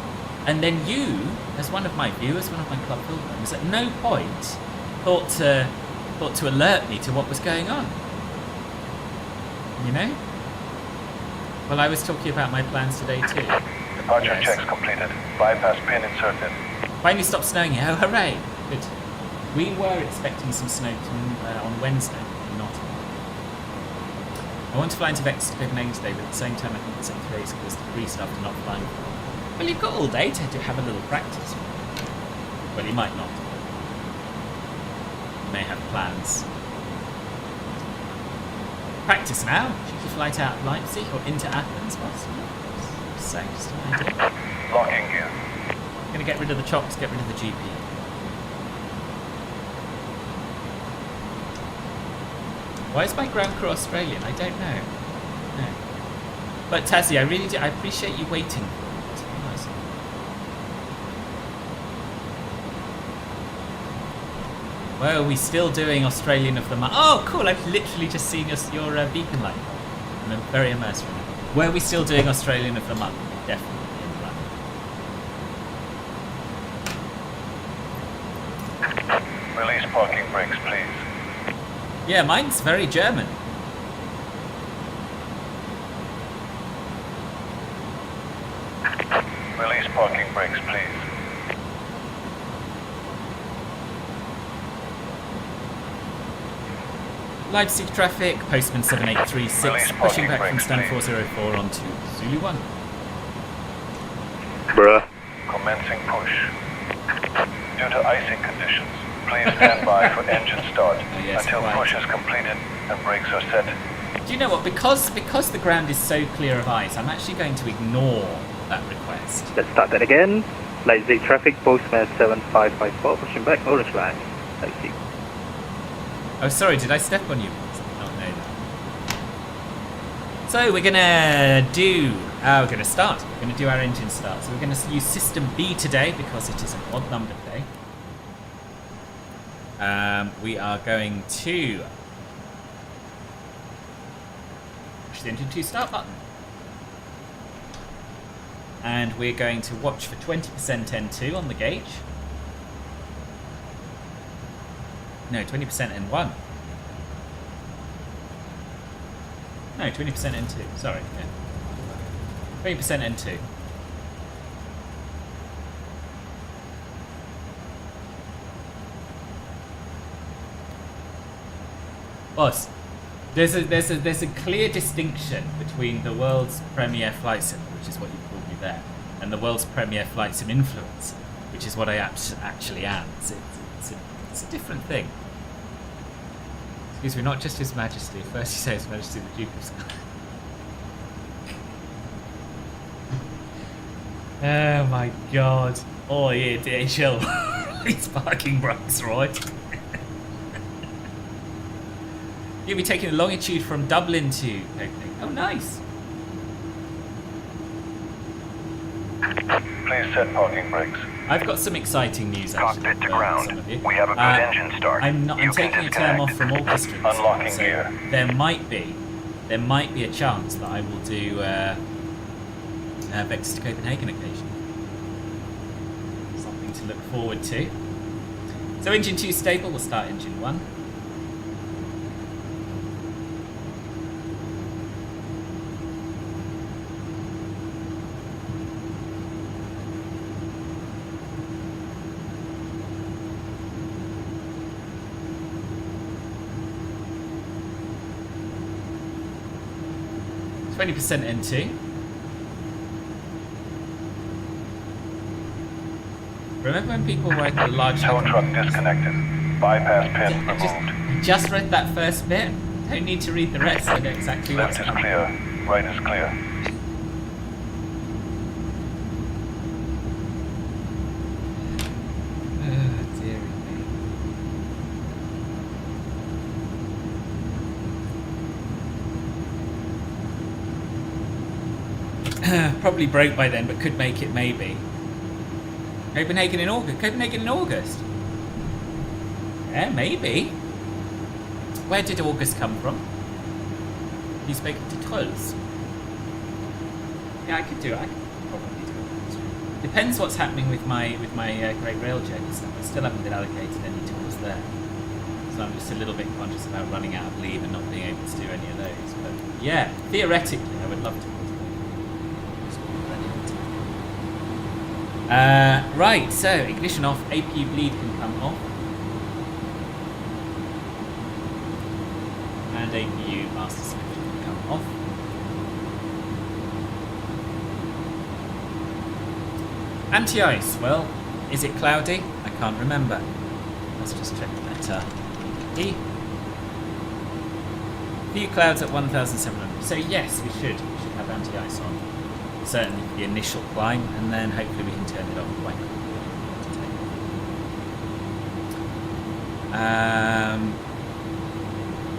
[SPEAKER 1] And then you, as one of my viewers, one of my club pilgrims, at no point thought to alert me to what was going on. You know? Well, I was talking about my plans today too.
[SPEAKER 6] Departure
[SPEAKER 1] Yes.
[SPEAKER 6] checks completed. Bypass pin inserted.
[SPEAKER 1] Finally stopped snowing here. Oh, hooray! Good. We were expecting some snow on Wednesday, not. I want to fly into Vex to Copenhagen today, but at the same time I think it's okay because the decreased after not flying. Well, you've got all day to have a little practice. Well, you might not. You may have plans. Practice now. Cheeky flight out of Leipzig or into Athens. Just an idea.
[SPEAKER 6] Locking gear.
[SPEAKER 1] I'm going to get rid of the chops, get rid of the GP. Why is my ground crew Australian? I don't know. No. But Tazzy, I really do. I appreciate you waiting for it. It's very nice. Well, are we still doing Australian of the month? Oh, cool! I've literally just seen your beacon light. I'm very immersed right now. Were we still doing Australian of the month? Definitely.
[SPEAKER 6] Release parking brakes, please.
[SPEAKER 1] Yeah, mine's very German.
[SPEAKER 6] Release parking brakes, please.
[SPEAKER 1] Leipzig traffic, postman 7836,
[SPEAKER 6] Release
[SPEAKER 1] pushing back
[SPEAKER 6] parking
[SPEAKER 1] from stand
[SPEAKER 6] brakes,
[SPEAKER 1] 404 onto Zulu 1.
[SPEAKER 5] Bruh.
[SPEAKER 6] Commencing push. Due to icing conditions, please stand by for engine start
[SPEAKER 1] yes,
[SPEAKER 6] until
[SPEAKER 1] quite.
[SPEAKER 6] push is completed and brakes are set.
[SPEAKER 1] Do you know what? Because the ground is so clear of ice, I'm actually going to ignore that request.
[SPEAKER 5] Let's start that again. Leipzig traffic, postman 7554, pushing back, orange line. Leipzig.
[SPEAKER 1] Oh, sorry, did I step on you? I did not know that. So we're gonna do. We're gonna start. We're gonna do our engine start. So we're gonna use System B today because it is an odd number day. We are going to push the engine 2 start button. And we're going to watch for 20% N2 on the gauge. No, 20% N1. No, 20% N2. Sorry. Yeah. 20% N2. Boss, there's a clear distinction between the world's premier flight sim, which is what you called me there, and the world's premier flight sim influencer, which is what I actually am. It's a different thing. Excuse me, not just His Majesty. First you say His Majesty the Duke of Scotland. Oh my god. Oh yeah, dear chill. These parking brakes, right? You'll be taking the longitude from Dublin to Copenhagen. Oh, nice.
[SPEAKER 6] Please set parking brakes.
[SPEAKER 1] I've got some exciting news actually.
[SPEAKER 6] Cockpit to
[SPEAKER 1] for
[SPEAKER 6] ground.
[SPEAKER 1] some of you.
[SPEAKER 6] We have a good engine start.
[SPEAKER 1] I'm
[SPEAKER 6] You can
[SPEAKER 1] taking a term off from
[SPEAKER 6] disconnect.
[SPEAKER 1] orchestras.
[SPEAKER 6] Unlocking
[SPEAKER 1] so
[SPEAKER 6] gear.
[SPEAKER 1] there might be a chance that I will do Vector to Copenhagen occasionally. Something to look forward to. So engine 2 stable. We'll start engine 1. 20% N2. Remember when people work a large
[SPEAKER 6] Tow
[SPEAKER 1] chunk
[SPEAKER 6] truck
[SPEAKER 1] of-
[SPEAKER 6] disconnected. Bypass pin
[SPEAKER 1] I
[SPEAKER 6] removed.
[SPEAKER 1] just read that first bit. Don't need to read the rest. I know exactly what's
[SPEAKER 6] Left is
[SPEAKER 1] coming.
[SPEAKER 6] clear. Right is clear.
[SPEAKER 1] Oh, dearie me. Probably broke by then, but could make it maybe. Copenhagen in August. Copenhagen in August. Yeah, maybe. Where did August come from? He's spoken to Trolls. Yeah, I could do it. I could probably do it. Depends what's happening with my Great Rail journey stuff. I still haven't been allocated any tours there, so I'm just a little bit conscious about running out of leave and not being able to do any of those. But yeah, theoretically, I would love to. Right, so ignition off, APU bleed can come off. And APU master switch can come off. Anti-ice, well, is it cloudy? I can't remember. Let's just check that. E. Few clouds at 1,700. So yes, we should have anti-ice on. Certainly for the initial climb, and then hopefully we can turn it off quite quickly.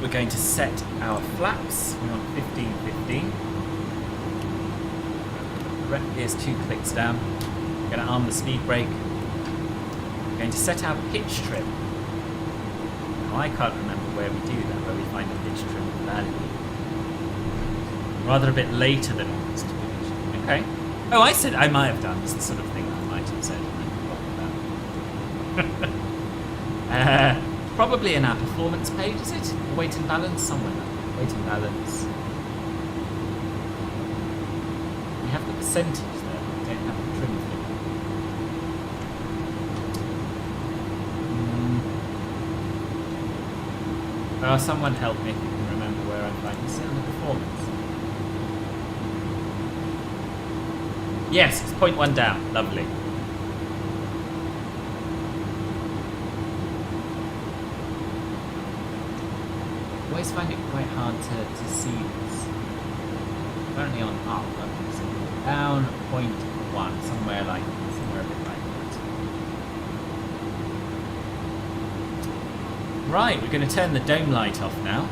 [SPEAKER 1] We're going to set our flaps. We want 15-15. Correct gears 2 clicks down. We're going to arm the speed brake. We're going to set our pitch trim. Now I can't remember where we do that, where we find the pitch trim value. Rather a bit later than August. Okay. Oh, I said I might have done. It's the sort of thing I might have said. Probably in our performance page, is it? Or weight and balance somewhere. Weight and balance. We have the percentage there. We don't have the trim figure. Oh, someone help me if you can remember where I'm finding this on the performance. Yes, it's 0.1 down. Lovely. I always find it quite hard to see this. Currently on up, but it's down 0.1, somewhere a bit like that. Right, we're going to turn the dome light off now.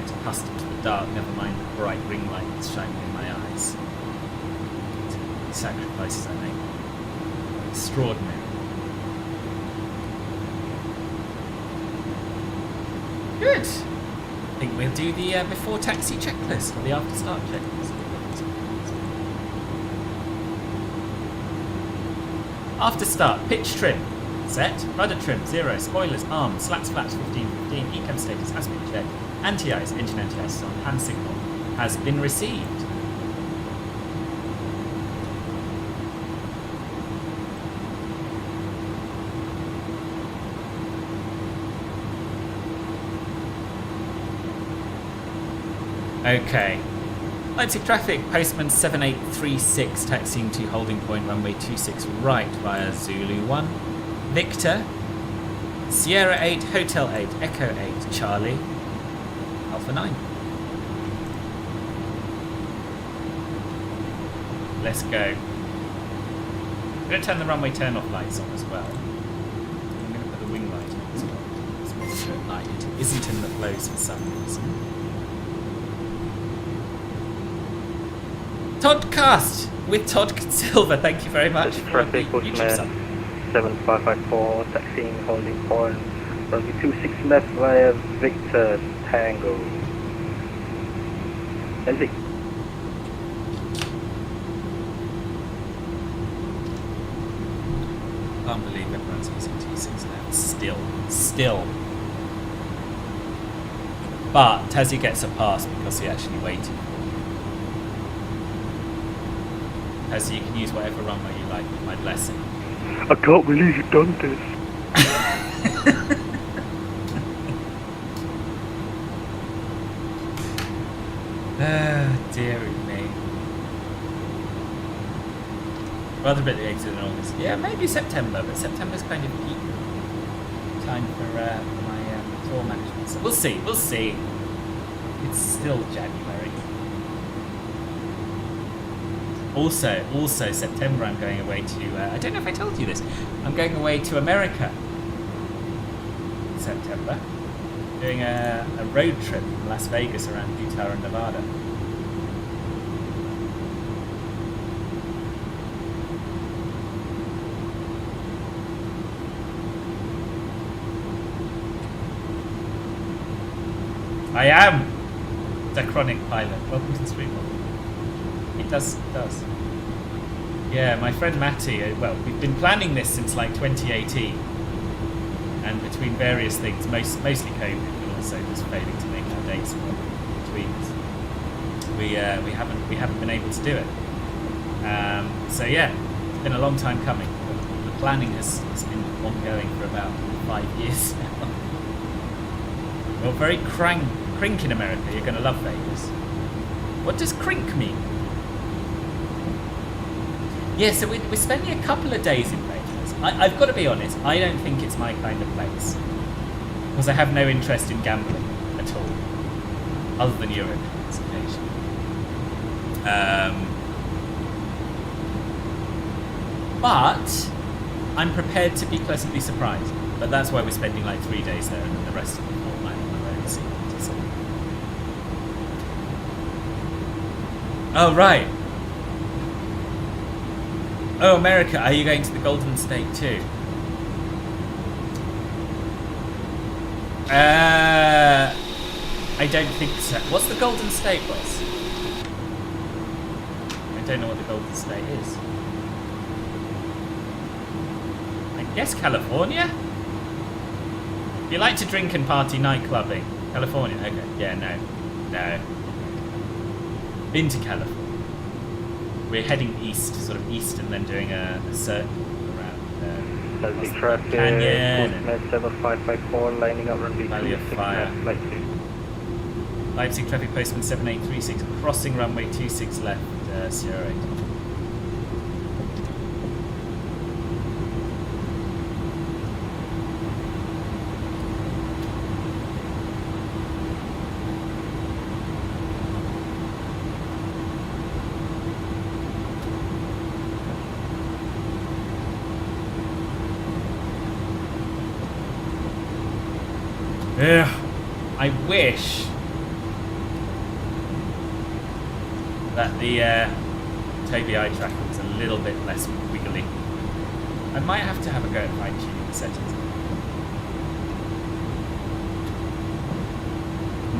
[SPEAKER 1] Get accustomed to the dark, never mind the bright ring light that's shining in my eyes. The sacrifices I make. Extraordinary. Good. I think we'll do the before taxi checklist, or the after start checklist. After start, pitch trim, set, rudder trim, 0, spoilers, arms, slats, flaps, 15-15, ecam status has been checked, anti-ice, engine anti-ice is on, hand signal has been received. Okay. Leipzig traffic, postman 7836 taxiing to holding point runway 26 right via Zulu 1. Victor, Sierra 8, Hotel 8, Echo 8, Charlie, Alpha 9. Let's go. I'm going to turn the runway turn off lights on as well. I'm going to put the wing light on as well. Let's make sure at night it isn't in the flows for some reason. Toddcast with Todd Silver, thank you very much.
[SPEAKER 5] Traffic Postman 7554, taxiing holding point, runway 26 left via Victor Tango. Leipzig.
[SPEAKER 1] Can't believe everyone's using T6 now. Still. But Tassie gets a pass because he actually waited for it. So you can use whatever runway you like with my blessing.
[SPEAKER 5] I can't believe you've done this.
[SPEAKER 1] Dearie me. Rather a bit later than August. Yeah, maybe September, but September's kind of peak time for my tour management. So we'll see, we'll see. It's still January. Also September I'm going away to, I don't know if I told you this, I'm going away to America in September. Doing a road trip from Las Vegas around Utah and Nevada. I am the chronic pilot. Welcome to the stream. It does. Yeah, my friend Matty, well, we've been planning this since like 2018. And between various things, mostly COVID, but also just failing to make our dates work between us, we haven't been able to do it. So yeah, it's been a long time coming. The planning has been ongoing for about 5 years now. Well, very crink in America. You're going to love Vegas. What does crink mean? Yeah, so we're spending a couple of days in Vegas. I've got to be honest, I don't think it's my kind of place. Because I have no interest in gambling at all. Other than EUREGIO occasionally. But I'm prepared to be pleasantly surprised. But that's why we're spending like 3 days there and then the rest of the fortnight on the road. So. Oh, right. Oh, America, are you going to the Golden State too? I don't think so. What's the Golden State, boss? I don't know what the Golden State is. I guess California? You like to drink and party night clubbing? California? Okay. Yeah, no. Been to California. We're heading east, sort of east, and then doing a circle around
[SPEAKER 5] Leipzig traffic,
[SPEAKER 1] Canyon,
[SPEAKER 5] Postman 7554, lining up runway
[SPEAKER 1] Valley of
[SPEAKER 5] 26
[SPEAKER 1] Fire.
[SPEAKER 5] left, Leipzig.
[SPEAKER 1] Leipzig traffic postman 7836, crossing runway 26 left, Sierra 8. Yeah, I wish that the Tobii eye tracker was a little bit less wiggly. I might have to have a go at fine-tuning the settings.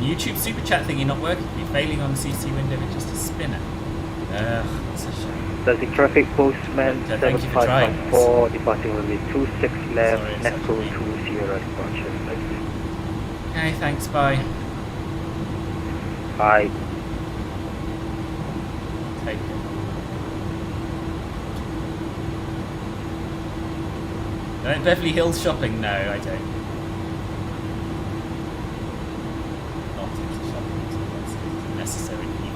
[SPEAKER 1] YouTube super chat thingy not working. Be failing on the CC window with just a spinner. That's a shame.
[SPEAKER 5] Leipzig traffic postman
[SPEAKER 1] Thank you for trying.
[SPEAKER 5] 7554, departing runway 26 left,
[SPEAKER 1] Sorry,
[SPEAKER 5] next
[SPEAKER 1] such
[SPEAKER 5] go
[SPEAKER 1] a
[SPEAKER 5] to Sierra departure, Leipzig.
[SPEAKER 1] Okay, thanks, bye.
[SPEAKER 5] Bye.
[SPEAKER 1] Take it. Beverly Hills shopping? No, I don't. Not into shopping, it's necessary evil.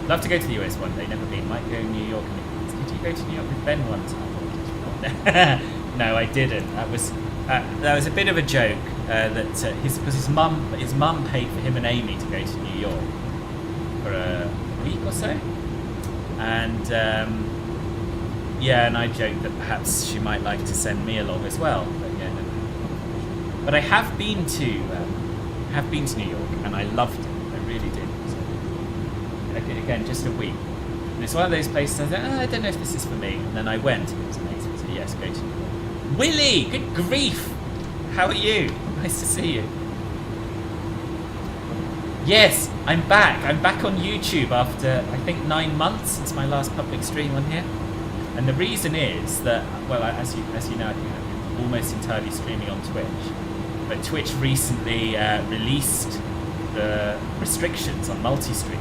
[SPEAKER 1] Love to go to the US one day, never been. Might go to New York. Did you go to New York with Ben one time? No, I didn't. That was a bit of a joke. Because his mum paid for him and Amy to go to New York for a week or so, and and I joked that perhaps she might like to send me along as well. But yeah, no. But I have been to New York and I loved it. I really did. So, again, just a week. And it's one of those places I thought, I don't know if this is for me. And then I went. And it was amazing. So yes, go to New York. Willie, good grief! How are you? Nice to see you. Yes, I'm back. I'm back on YouTube after, I think, 9 months since my last public stream on here. And the reason is that, well, as you know, I'm almost entirely streaming on Twitch. But Twitch recently released the restrictions on multi-stream.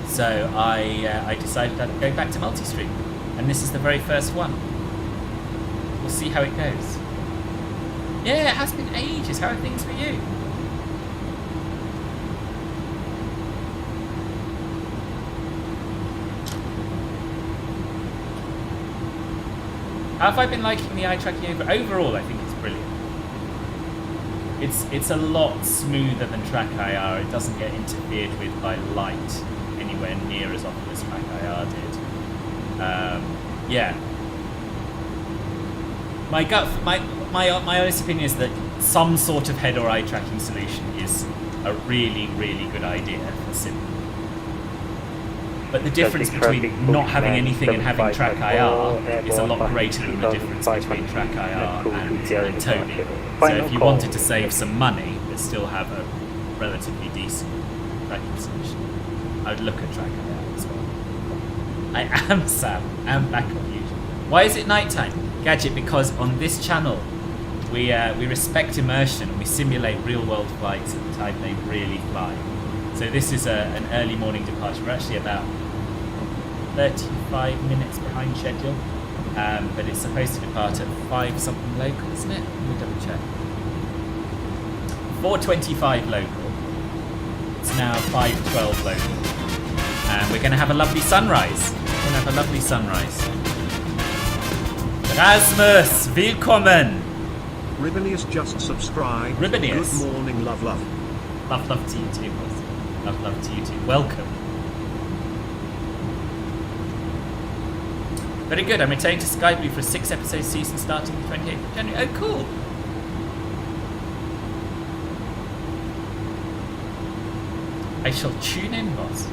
[SPEAKER 1] So I decided I'd go back to multi-stream. And this is the very first one. We'll see how it goes. Yeah, it has been ages. How are things for you? How have I been liking the eye tracking overall? I think it's brilliant. It's a lot smoother than Track IR. It doesn't get interfered with by light anywhere near as often as Track IR did. Yeah. My honest opinion is that some sort of head or eye tracking solution is a really, really good idea for sim. But the difference between not having anything and having Track IR is a lot greater than the difference between Track IR and Toby. So if you wanted to save some money but still have a relatively decent tracking solution, I would look at Track IR as well. I am Sam. I'm back on YouTube. Why is it nighttime? Gadget, because on this channel we respect immersion and we simulate real-world flights at the time they really fly. So this is an early morning departure. We're actually about 35 minutes behind schedule, but it's supposed to depart at 5 something local, isn't it? Let me double check. 4:25 local. It's now 5:12 local, and we're going to have a lovely sunrise. We're going to have a lovely sunrise. Rasmus, willkommen.
[SPEAKER 2] Ribbonius just subscribed.
[SPEAKER 1] Ribbonius.
[SPEAKER 2] Good morning, love.
[SPEAKER 1] Love to you too, boss. Love to you too. Welcome. Very good. I'm returning to Sky Blue for a 6-episode season starting the 28th of January. Oh, cool. I shall tune in, boss.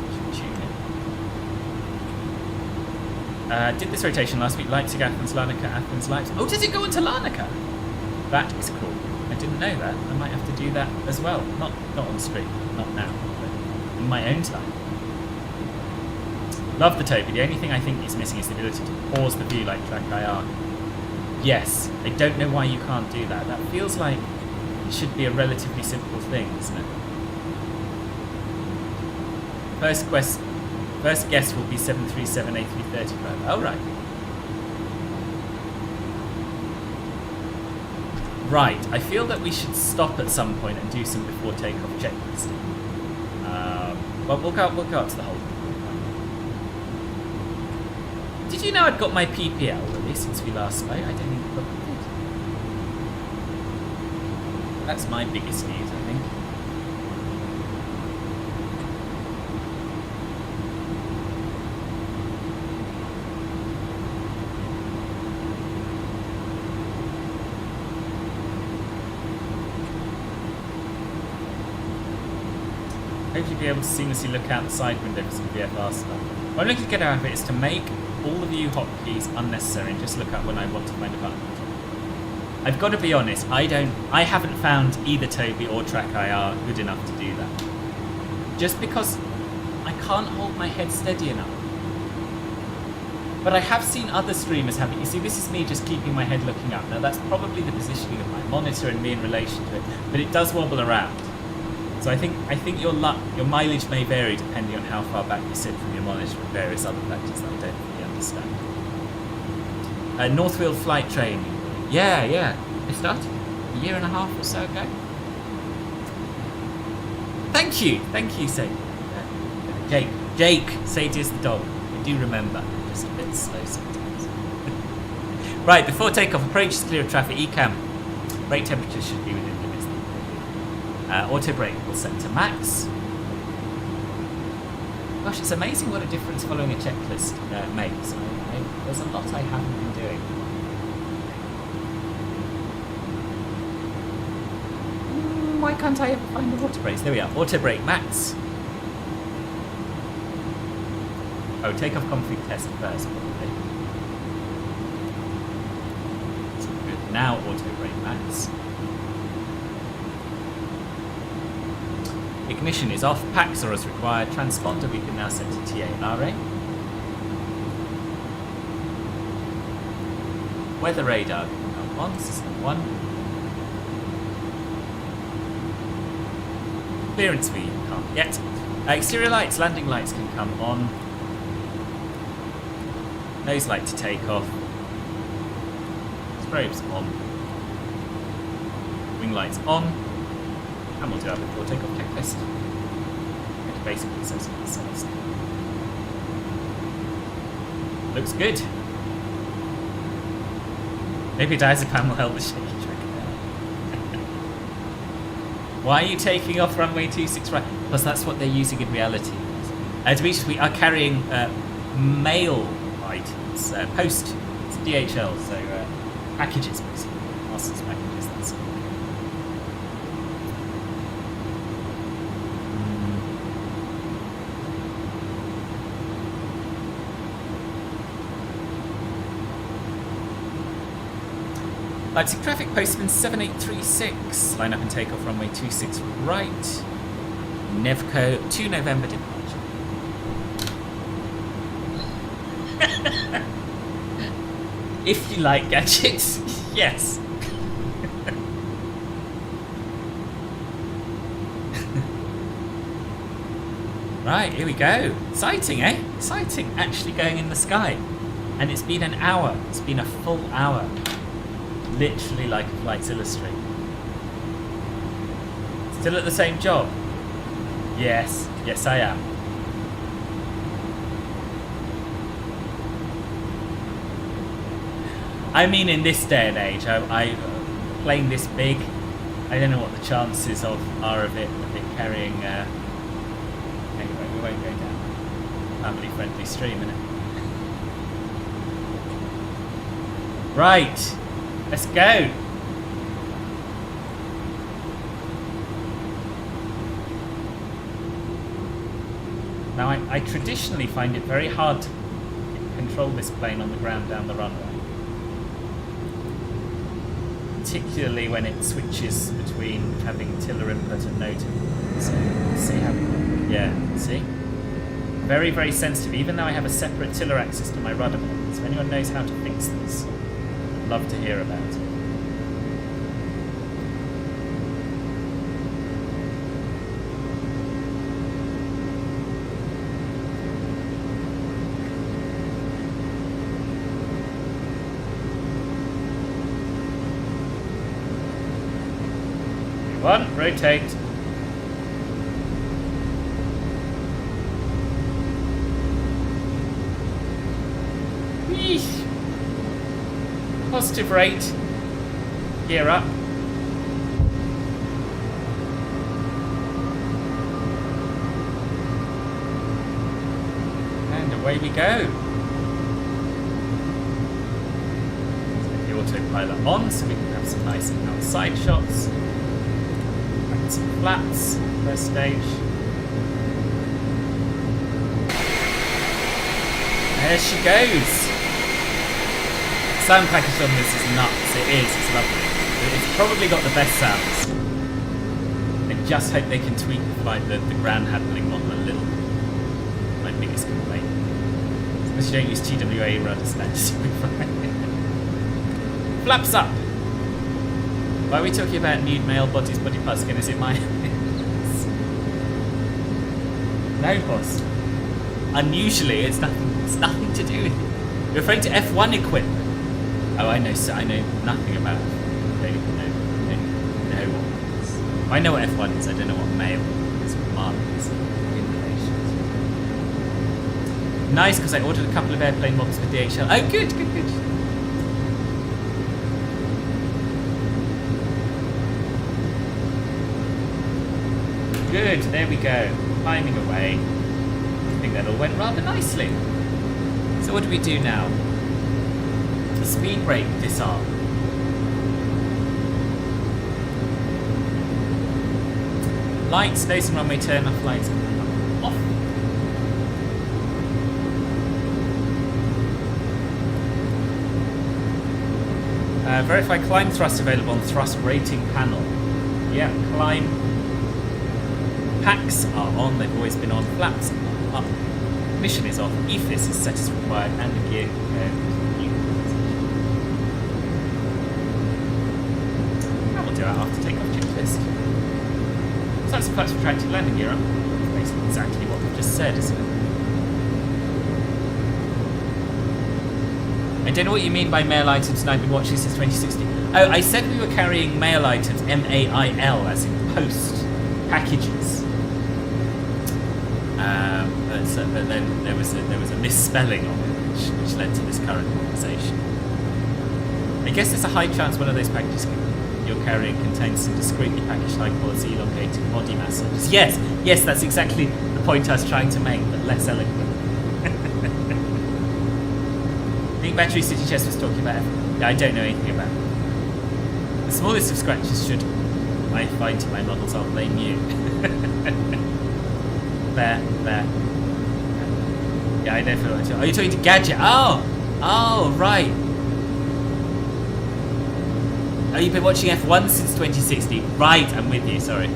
[SPEAKER 1] Did this rotation last week. Leipzig, Athens, Larnaca, Athens, Leipzig. Oh, does it go into Larnaca? That is cool. I didn't know that. I might have to do that as well. Not on stream. Not now. But in my own time. Love the Toby. The only thing I think is missing is the ability to pause the view like Track IR. Yes. I don't know why you can't do that. That feels like it should be a relatively simple thing, isn't it? First guest will be 737 A335. Oh, right. Right. I feel that we should stop at some point and do some before takeoff checklisting. Well, we'll go up to the whole. Did you know I'd got my PPL really since we last spoke? I don't think I probably did. That's my biggest news, I think. Hopefully be able to seamlessly look out the side window for some VFR stuff. What I'm looking to get out of it is to make all the view hotkeys unnecessary and just look up when I want to find a button. I've got to be honest, I haven't found either Toby or Track IR good enough to do that. Just because I can't hold my head steady enough. But I have seen other streamers have it. You see, this is me just keeping my head looking up. Now that's probably the positioning of my monitor and me in relation to it, but it does wobble around. So I think your mileage may vary depending on how far back you sit from your monitor and various other factors that I don't really understand. North Wheel flight training. Yeah. It started a year and a half or so ago. Thank you, say Jake, Sadie is the dog. I do remember. I'm just a bit slow sometimes. Right, before takeoff, approach is clear of traffic. ECAM. Brake temperature should be within limits. Auto brake will set to max. Gosh, it's amazing what a difference following a checklist makes. There's a lot I haven't been doing. Why can't I ever find the auto brakes? There we are. Auto brake max. Oh, takeoff config test first, probably. So good. Now auto brake max. Ignition is off, packs are as required, transponder we can now set to TA and RA. Weather radar can come on, system 1. Clearance V can't yet. Exterior lights, landing lights can come on. Nose light to take off. Strobes on. Wing lights on. And we'll do that before takeoff checklist. It basically says what it says. Looks good. Maybe diazepam will help the shaky track. Why are you taking off runway 26 right? Because that's what they're using in reality. Demetrius, we are carrying mail items, post, it's DHL, so packages basically, parcels packages, that's all. Leipzig traffic postman 7836. Line up and take off runway 26 right. Nevco 2 November departure. If you like gadgets, yes. Right, here we go. Exciting, eh? Exciting. Actually going in the sky. And it's been an hour. It's been a full hour. Literally like a Flights Illustrated. Still at the same job? Yes. Yes, I am. I mean, in this day and age, I playing this big, I don't know what the chances are of it carrying... anyway, we won't go down. Family-friendly stream, innit? Right. Let's go. Now, I traditionally find it very hard to control this plane on the ground down the runway. Particularly when it switches between having tiller input and no tiller. So, see how we go. Yeah, see? Very, very sensitive, even though I have a separate tiller axis to my rudder plane. So if anyone knows how to fix this, I'd love to hear about it. One, rotate. Eesh. Positive rate. Gear up. And away we go. Let's get the autopilot on so we can have some nice outside shots. Some flaps, first stage. There she goes. Sound package on this is nuts. It is, it's lovely. It's probably got the best sounds. I just hope they can tweak the ground handling model a little. My biggest complaint. Unless you don't use TWA rudder standards, you'll be fine. Flaps up. Why are we talking about nude male bodies, body parts again? Is it my... No, boss. Unusually, it's nothing to do with it. You're referring to F1 equipment. Oh, I know, so I know nothing about it. I don't even know what it is. I know what F1 is, I don't know what male is, what mark is in relation to. Nice, because I ordered a couple of airplane models for DHL. Oh, good. Good, there we go. Climbing away. I think that all went rather nicely. So what do we do now? Speed brake disarm. Lights, nose and runway turn off, lights off. Verify climb thrust available on thrust rating panel. Yeah, climb. Packs are on, they've always been on. Flaps are up. Mission is off. EFIS is set as required, and the gear and we'll do our after takeoff checklist. So that's the flaps retracted landing gear up. Basically exactly what we've just said, isn't it? I don't know what you mean by mail items, and I've been watching since 2016. Oh, I said we were carrying mail items, M-A-I-L, as in post packages. But then there was a misspelling of it, which led to this current conversation. I guess there's a high chance one of those packages you're carrying contains some discreetly packaged high-quality elongated body massages. Yes, yes, that's exactly the point I was trying to make, but less eloquent. I think Battery City Chess was talking about it. Yeah, I don't know anything about it. The smallest of scratches should I find to my models, I'll blame you. There. Yeah, I don't feel like it. Oh, you're talking to Gadget. Oh, right. Oh, you've been watching F1 since 2016. Right, I'm with you, sorry.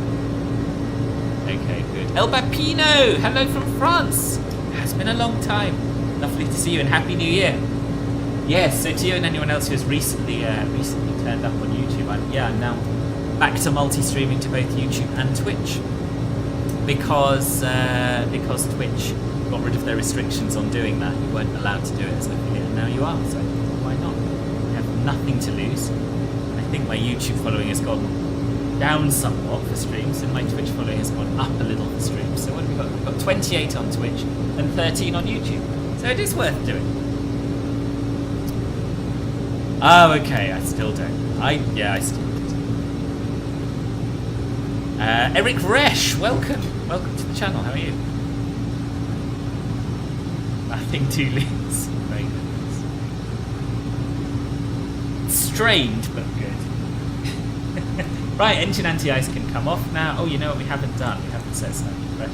[SPEAKER 1] Okay, good. El Bapino, hello from France. Has been a long time. Lovely to see you and Happy New Year. Yes, so to you and anyone else who has recently turned up on YouTube, I'm now back to multi-streaming to both YouTube and Twitch. Because Twitch got rid of their restrictions on doing that. You weren't allowed to do it as an affiliate, and now you are, so why not? You have nothing to lose. I think my YouTube following has gone down somewhat for streams, and my Twitch following has gone up a little for streams. So what have we got? We've got 28 on Twitch and 13 on YouTube. So it is worth doing. Oh, okay, I still don't. I still don't. Eric Resch, welcome. Welcome to the channel, how are you? Nothing too loose. Very good. Strained, but good. Right, engine anti-ice can come off now. Oh, you know what we haven't done? We haven't set standard pressure,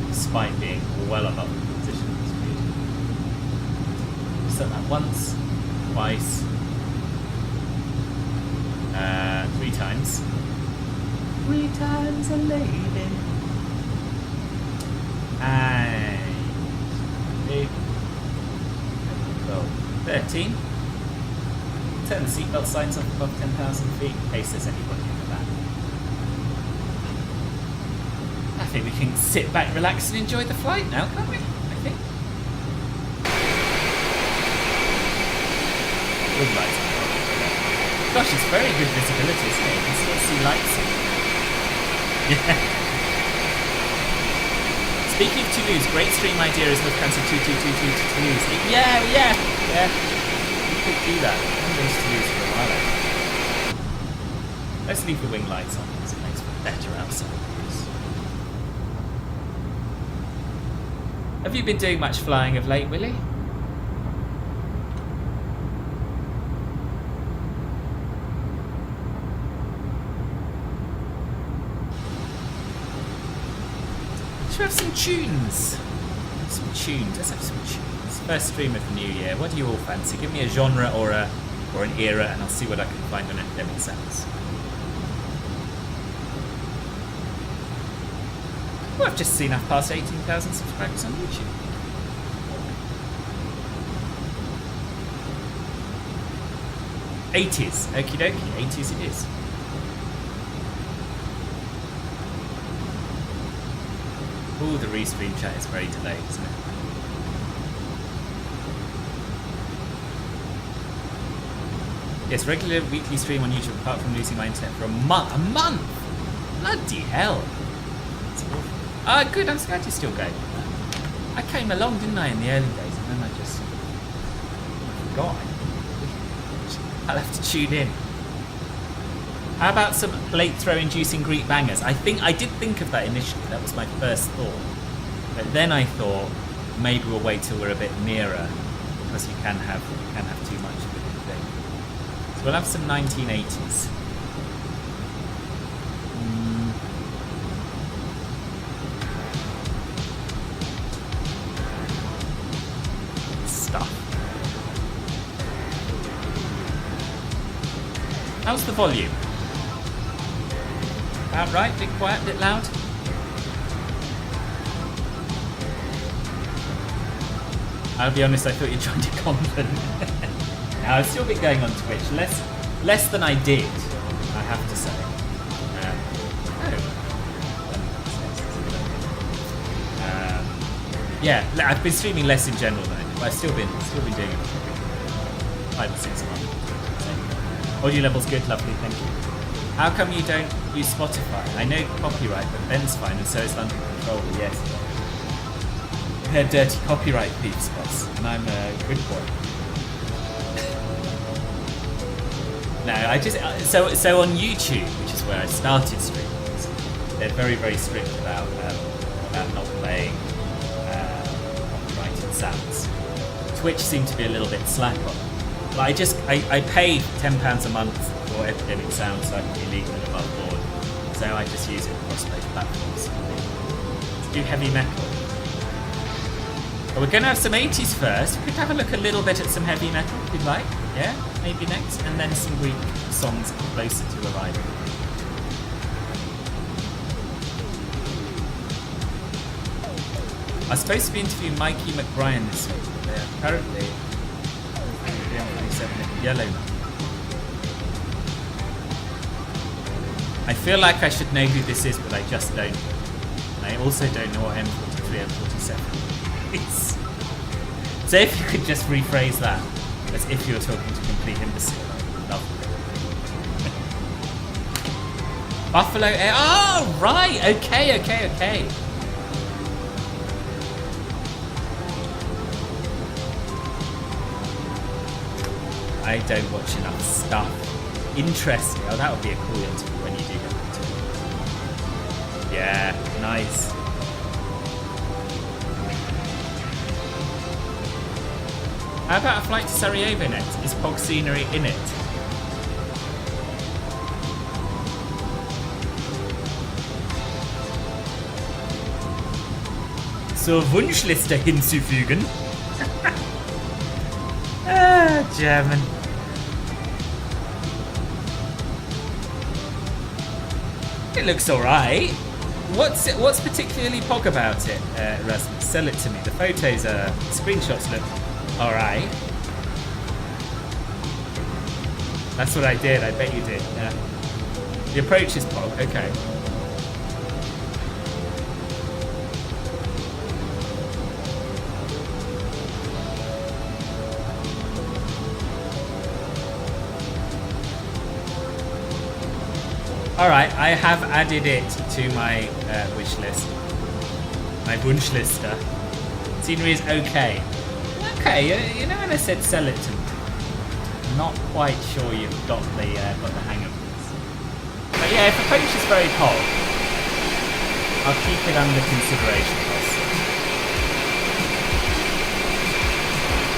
[SPEAKER 1] despite being well above the position of the speed. Set that once, twice, 3 times. 3 times a lady. And 13. Turn the seatbelt signs off above 10,000 feet in case there's anybody in the back. I think we can sit back, relax, and enjoy the flight now, can't we? I think. Good lights. Gosh, it's very good visibility, isn't it? You can still see Leipzig. Yeah. Speaking of Toulouse, great stream idea is Lufthansa 222 to Toulouse. Yeah. We could do that. I'm going to Toulouse for a while, actually. Let's leave the wing lights on because it makes it better outside. Have you been doing much flying of late, Willie? Should we have some tunes? Let's have some tunes. First stream of the new year. What do you all fancy? Give me a genre or an era, and I'll see what I can find on Epidemic Sounds. Well, I've just seen I've passed 18,000 subscribers on YouTube. '80s, okie dokie, '80s it is. Ooh, the restream chat is very delayed, isn't it? Yes, regular weekly stream on YouTube apart from losing my internet for a month. A month? Bloody hell. That's awful. Ah, good, I'm glad you're still going. I came along, didn't I, in the early days, and then I just forgot. I'll have to tune in. How about some plate throw inducing Greek bangers? I did think of that initially. That was my first thought. But then I thought maybe we'll wait till we're a bit nearer because you can have too much of a good thing. So we'll have some 1980s. Stuff. How's the volume? About right, bit quiet, bit loud. I'll be honest, I thought you joined a convent. Now I've still been going on Twitch, less than I did, I have to say. Yeah, I've been streaming less in general though, but I've still been doing it for 5 or 6 months. Audio level's good, lovely, thank you. How come you don't use Spotify? I know copyright, but Ben's fine, and so is London Control, yes. They're dirty copyright thieves, boss, and I'm a good boy. No, I just so on YouTube, which is where I started streaming, they're very, very strict about not playing copyrighted sounds. Twitch seemed to be a little bit slack on it. But I pay £10 a month for Epidemic Sound, so I can be legal and above board. So I just use it across those platforms to do heavy metal. But we're going to have some 80s first. We could have a look a little bit at some heavy metal if you'd like. Yeah, maybe next. And then some Greek songs closer to arrival. I was supposed to be interviewing Mikey McBrien this week, but they're apparently the M27 in yellow now. I feel like I should know who this is, but I just don't. I also don't know what M43, M47 is. So if you could just rephrase that, as if you were talking to a complete imbecile, I would love it. Buffalo Air. Oh, right. Okay. I don't watch enough stuff. Interesting. Oh, that would be a cool interview when you do get into it. Yeah, nice. How about a flight to Sarajevo next? Is Pog scenery in it? Zur Wunschliste hinzufügen. German. It looks alright. What's particularly Pog about it, Rasmus? Sell it to me. The photos are... screenshots look alright. That's what I did. I bet you did. Yeah. The approach is Pog. Okay. Alright, I have added it to my wish list. My Wunschliste. Scenery is okay. Okay, you know when I said sell it to me? I'm not quite sure you've got the hang of this. But yeah, if approach is very cold, I'll keep it under consideration.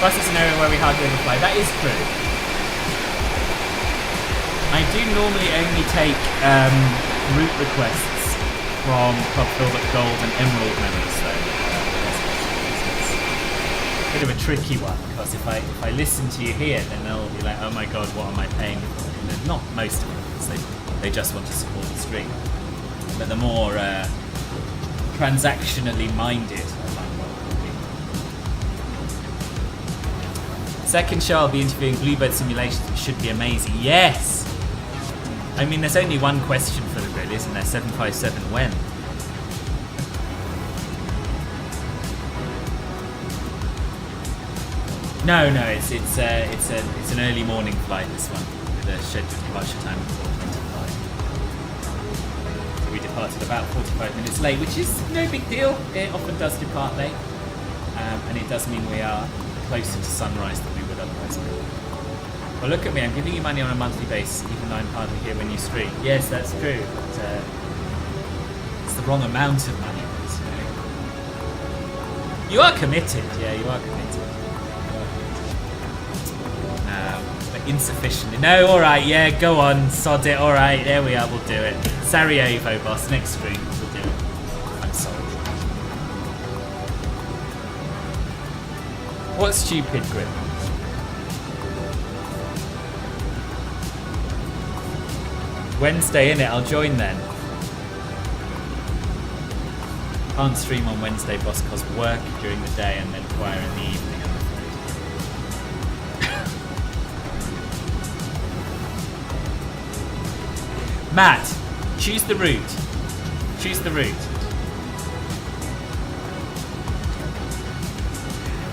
[SPEAKER 1] Plus it's an area where we hardly ever fly. That is true. I do normally only take route requests from Club Filbert Gold and Emerald members, though. It's a bit of a tricky one, because if I listen to you here, then they'll be like, oh my god, what am I paying for? And not most of them, because they just want to support the stream. But the more transactionally minded, I find well. Second show, I'll be interviewing Bluebird Simulations, which should be amazing. Yes! I mean, there's only one question for the grid, isn't there? 757 when? No, it's an early morning flight. This one with a scheduled departure time of 4:25. So we departed about 45 minutes late, which is no big deal. It often does depart late, and it does mean we are closer to sunrise than we would otherwise be. Well, look at me, I'm giving you money on a monthly basis, even though I'm hardly here when you stream. Yes, that's true, but it's the wrong amount of money. You are committed, yeah, you are committed. But insufficiently. No, alright, yeah, go on, sod it, alright, there we are, we'll do it. Sarajevo, boss, next stream, we'll do it. I'm sorry. What's stupid, Grim? Wednesday, innit? I'll join then. Can't stream on Wednesday, boss, cause work during the day and then choir in the evening, I'm afraid. Matt, choose the route. Choose the route.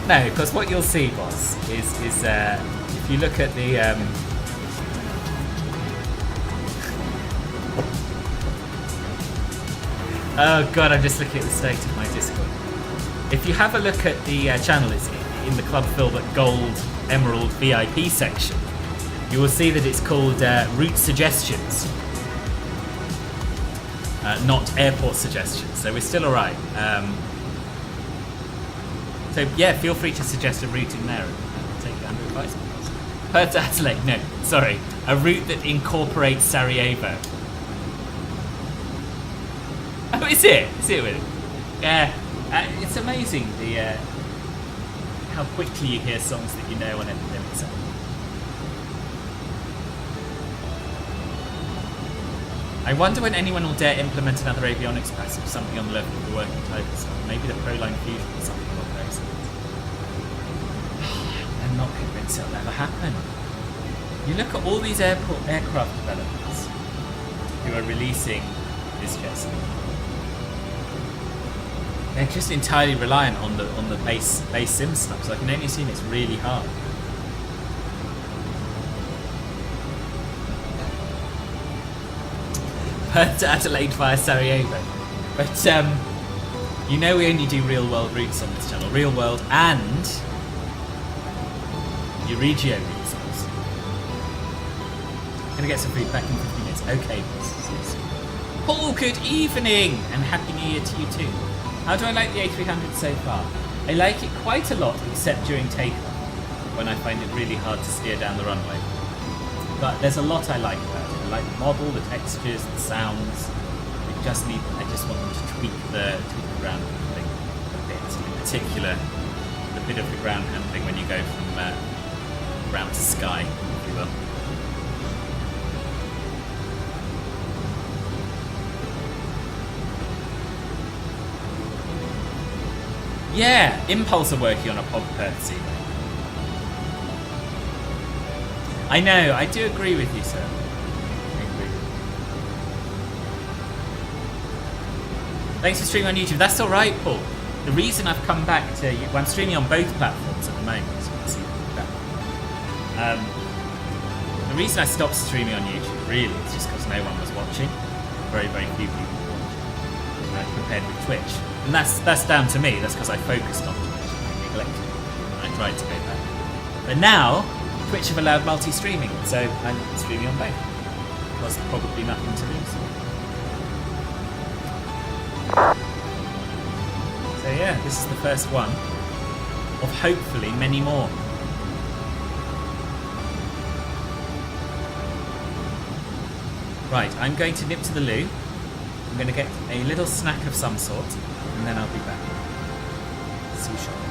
[SPEAKER 1] No, because what you'll see, boss, is if you look at the oh god, I'm just looking at the state of my Discord. If you have a look at the channel, it's in the Club Filbert Gold Emerald VIP section. you will see that it's called route suggestions, not airport suggestions. So we're still alright. So yeah, feel free to suggest a route in there. I'll take it under advice. Perth to Adelaide, no, sorry. A route that incorporates Sarajevo. Oh, is it? Is it with it? Yeah. It's amazing how quickly you hear songs that you know on Epidemic Sound. I wonder when anyone will dare implement another avionics passive, something on the level of the working type of stuff. Maybe the Proline Fusion or something along those lines. I'm not convinced it'll ever happen. You look at all these aircraft developers who are releasing this jet ski. They're just entirely reliant on the base sim stuff, so I can only assume it's really hard. Perth to Adelaide via Sarajevo. But you know we only do real world routes on this channel. Real world and EUREGIO routes. I'm gonna get some food back in 15 minutes. Okay, boss. Paul, good evening and happy new year to you too. How do I like the A300 so far? I like it quite a lot, except during takeoff, when I find it really hard to steer down the runway. But there's a lot I like about it. I like the model, the textures, the sounds. I just want them to tweak the ground handling a bit. In particular, the bit of the ground handling when you go from ground to sky, if you will. Yeah, Impulse are working on a pod Perth. I know, I do agree with you, sir. I agree. Thanks for streaming on YouTube. That's alright, Paul. The reason I've come back to you, well, I'm streaming on both platforms at the moment, as you can see that. The reason I stopped streaming on YouTube, really, is just because no one was watching. Very, very few people watching. Compared with Twitch. And that's down to me. That's because I focused on Twitch. I neglected it. And I tried to go back. But now, Twitch have allowed multi-streaming, so I'm streaming on both. Because probably nothing to lose. So yeah, this is the first one of hopefully many more. Right, I'm going to nip to the loo. I'm going to get a little snack of some sort, and then I'll be back. See you shortly.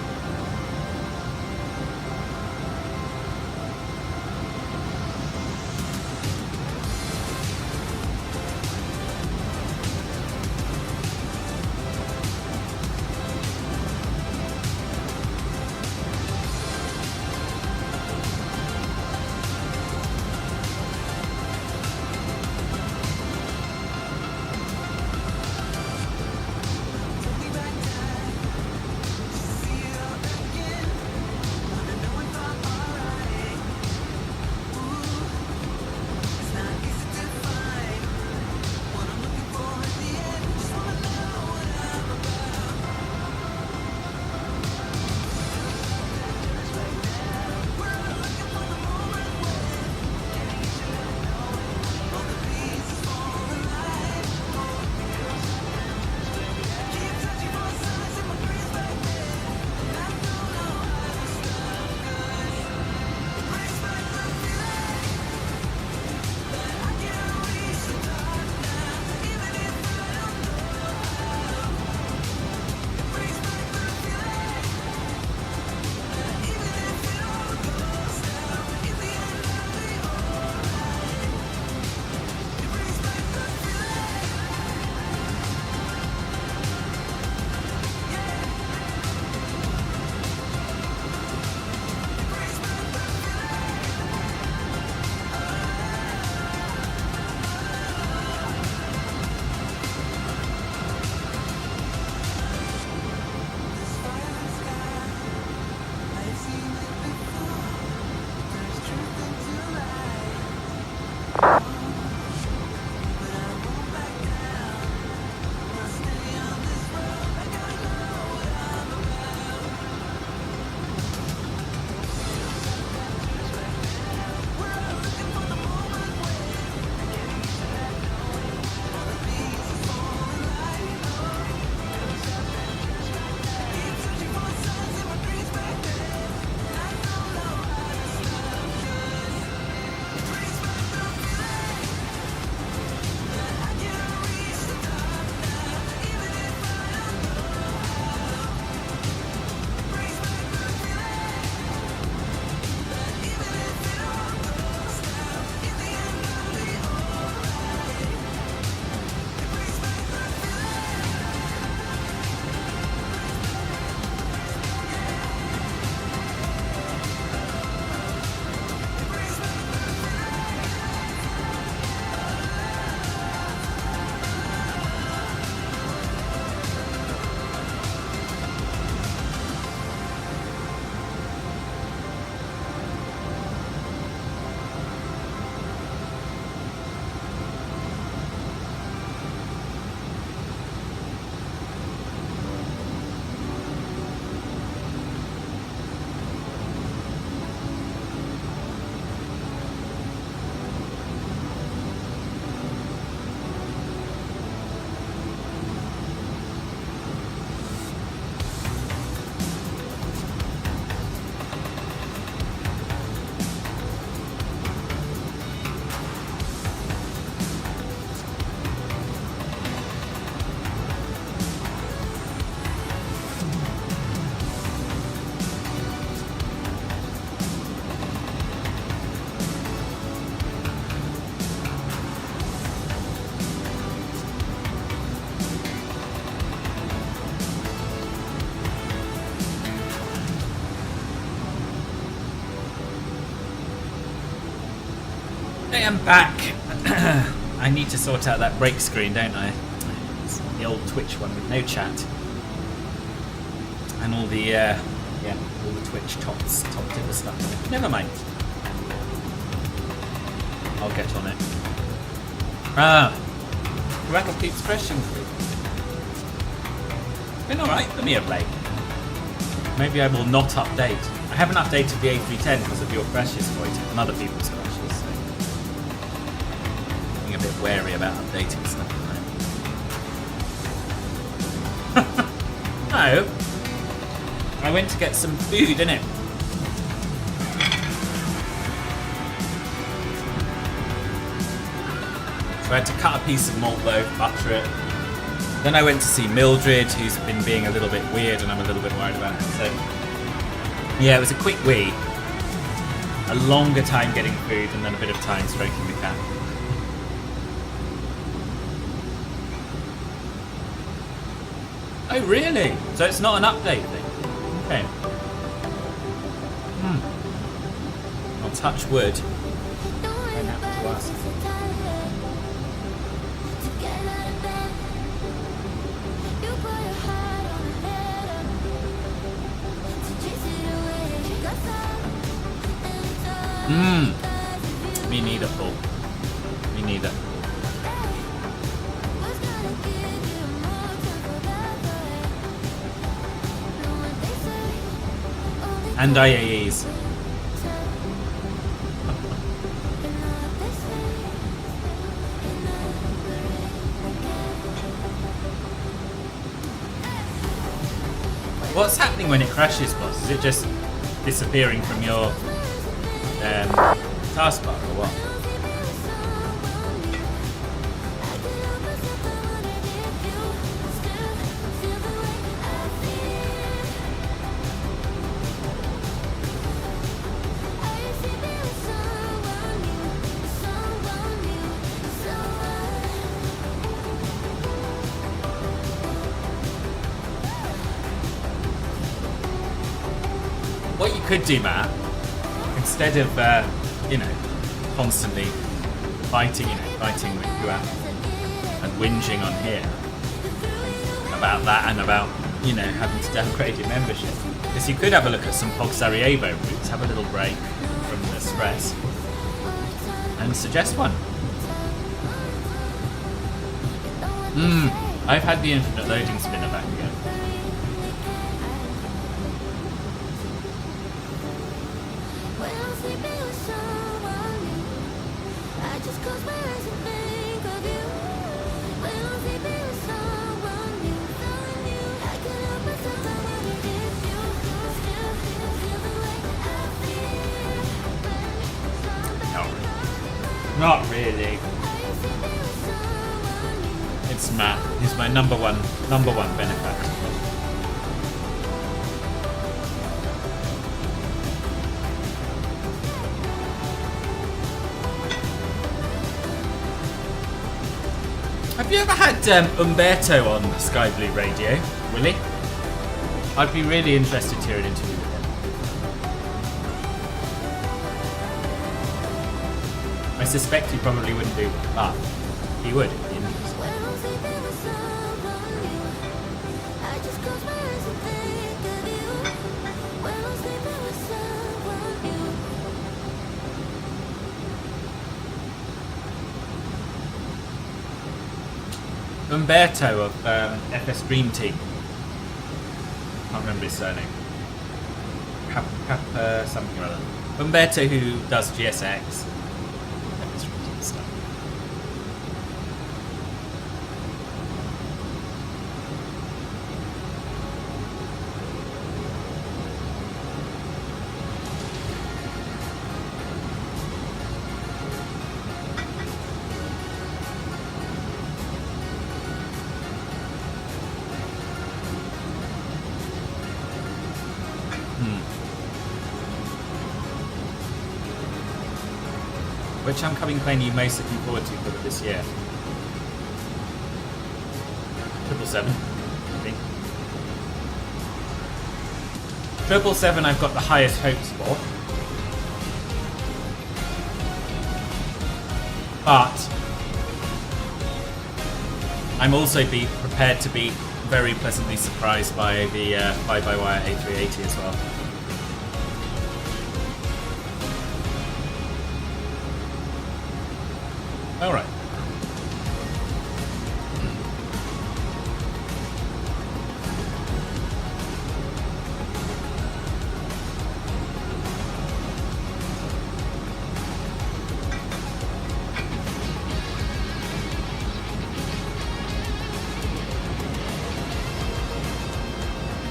[SPEAKER 1] I am back. I need to sort out that break screen, don't I? It's the old Twitch one with no chat. And all the, all the Twitch top tipper stuff. Never mind. I'll get on it. Rattle keeps crashing through. Been alright, let me update. Maybe I will not update. I haven't updated the A310 because of your crashes, Void, and other people's crashes, so I'm being a bit wary about updating stuff at the moment. No. I went to get some food, innit? So I had to cut a piece of malt loaf, butter it. Then I went to see Mildred, who's been being a little bit weird, and I'm a little bit worried about it. So, yeah, it was a quick wee. A longer time getting food, and then a bit of time stroking the cat. Oh, really? So it's not an update thing? Okay. I'll touch wood. Don't have to ask. Me neither, Paul. Me neither. And IAEs. What's happening when it crashes, boss? Is it just disappearing from your taskbar or what? What you could do, Matt, instead of constantly fighting with QY and whinging on here about that and about having to downgrade your membership, is you could have a look at some Pog Sarajevo routes, have a little break from the stress, and suggest one. I've had the infinite loading spinner back again. Not really. It's Matt. He's my number one benefactor. Have you ever had Umberto on Sky Blue Radio, Willie? I'd be really interested to hear an interview with him. I suspect he probably wouldn't do, but he would if he interested. Umberto of FS Dream Team. Can't remember his surname. Something or other. Umberto, who does GSX. FS Dream Team stuff. Which upcoming plane are you most looking forward to for this year? 777, I think. 777 I've got the highest hopes for. But I'm also prepared to be very pleasantly surprised by the fly-by-wire A380 as well. All right.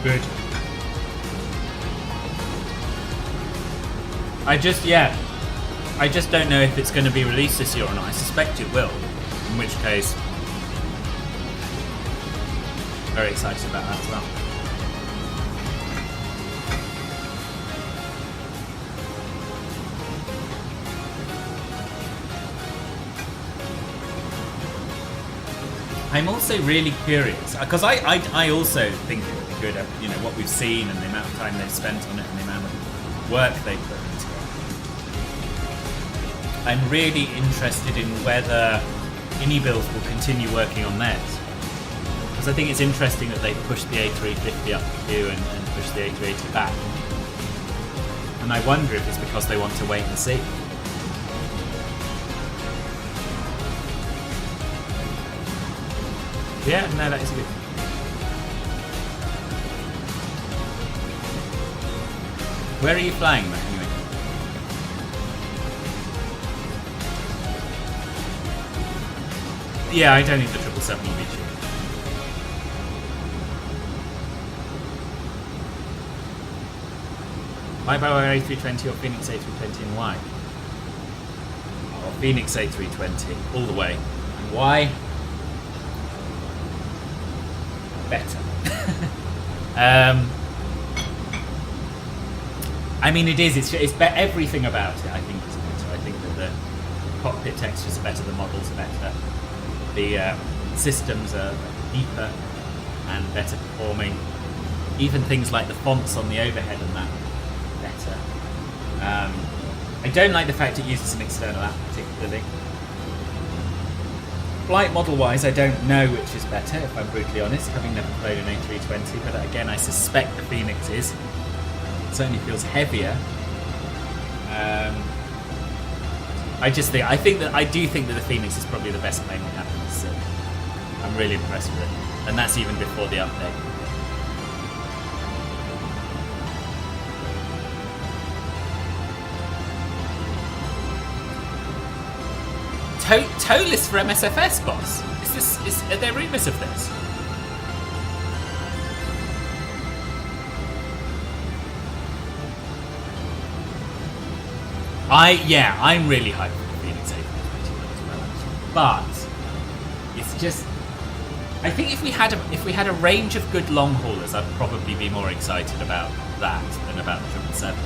[SPEAKER 1] Good. I just don't know if it's going to be released this year or not. I suspect it will, in which case, very excited about that as well. I'm also really curious because I also think it would be good, you know, what we've seen and the amount of time they've spent on it and the amount of work they've put into it. I'm really interested in whether iniBuilds will continue working on theirs, because I think it's interesting that they pushed the A350 up the queue and pushed the A380 back, and I wonder if it's because they want to wait and see. Yeah, no, that is good. Where are you flying, Matt, anyway? Yeah, I don't need the 777 on beach. Fly-by-wire A320 or Phoenix A320 and why? Oh, Phoenix A320, all the way. And why? Better. I mean, it is. It's everything about it. I think is better. I think that the cockpit textures are better. The models are better. The systems are deeper and better performing. Even things like the fonts on the overhead and that better. I don't like the fact it uses an external app particularly. Flight model-wise, I don't know which is better, if I'm brutally honest, having never flown an A320, but again, I suspect the Phoenix is. It certainly feels heavier. I do think that the Phoenix is probably the best plane we have in this sim. I'm really impressed with it, and that's even before the update. Tow list for MSFS, boss. Are there rumours of this? I'm really hyped for the Phoenix A320 as well, but it's just, I think if we had a range of good long haulers, I'd probably be more excited about that than about the 777.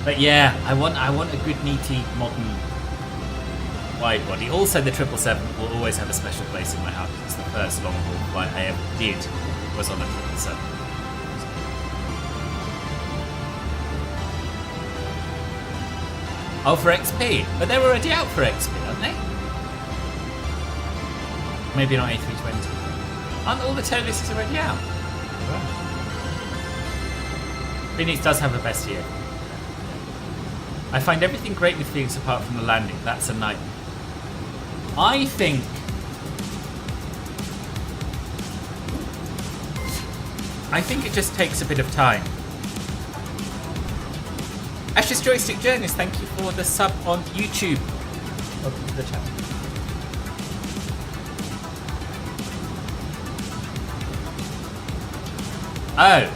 [SPEAKER 1] But yeah, I want a good, meaty, modern wide body. Also, the 777 will always have a special place in my heart. It's the first long haul flight I ever did was on a 777. Oh, for XP, but they're already out for XP, aren't they? Maybe not A320. Aren't all the tow lists already out? Phoenix does have a best year. I find everything great with Phoenix apart from the landing. That's a nightmare. I think it just takes a bit of time. Ash's Joystick Journalist, thank you for the sub on YouTube. Welcome to the channel. Oh.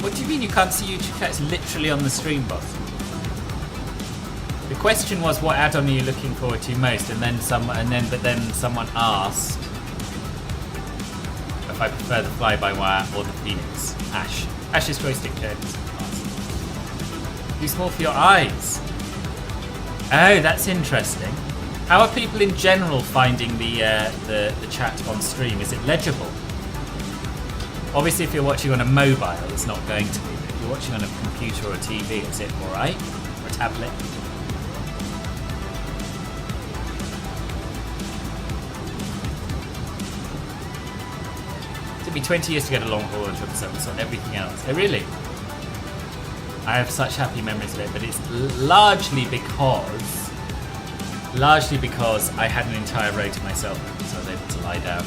[SPEAKER 1] What do you mean you can't see YouTube chat? It's literally on the stream, boss. The question was, what add-on are you looking forward to most? And then someone asked if I prefer the fly-by-wire or the Phoenix. Ash's Joystick Journalist. Too small for your eyes. Oh, that's interesting. How are people in general finding the chat on stream? Is it legible? Obviously, if you're watching on a mobile, it's not going to be. But if you're watching on a computer or a TV, is it alright? Or a tablet? It took me 20 years to get a long haul trip, so everything else. Oh, really? I have such happy memories of it, but it's largely because I had an entire row to myself, so I was able to lie down.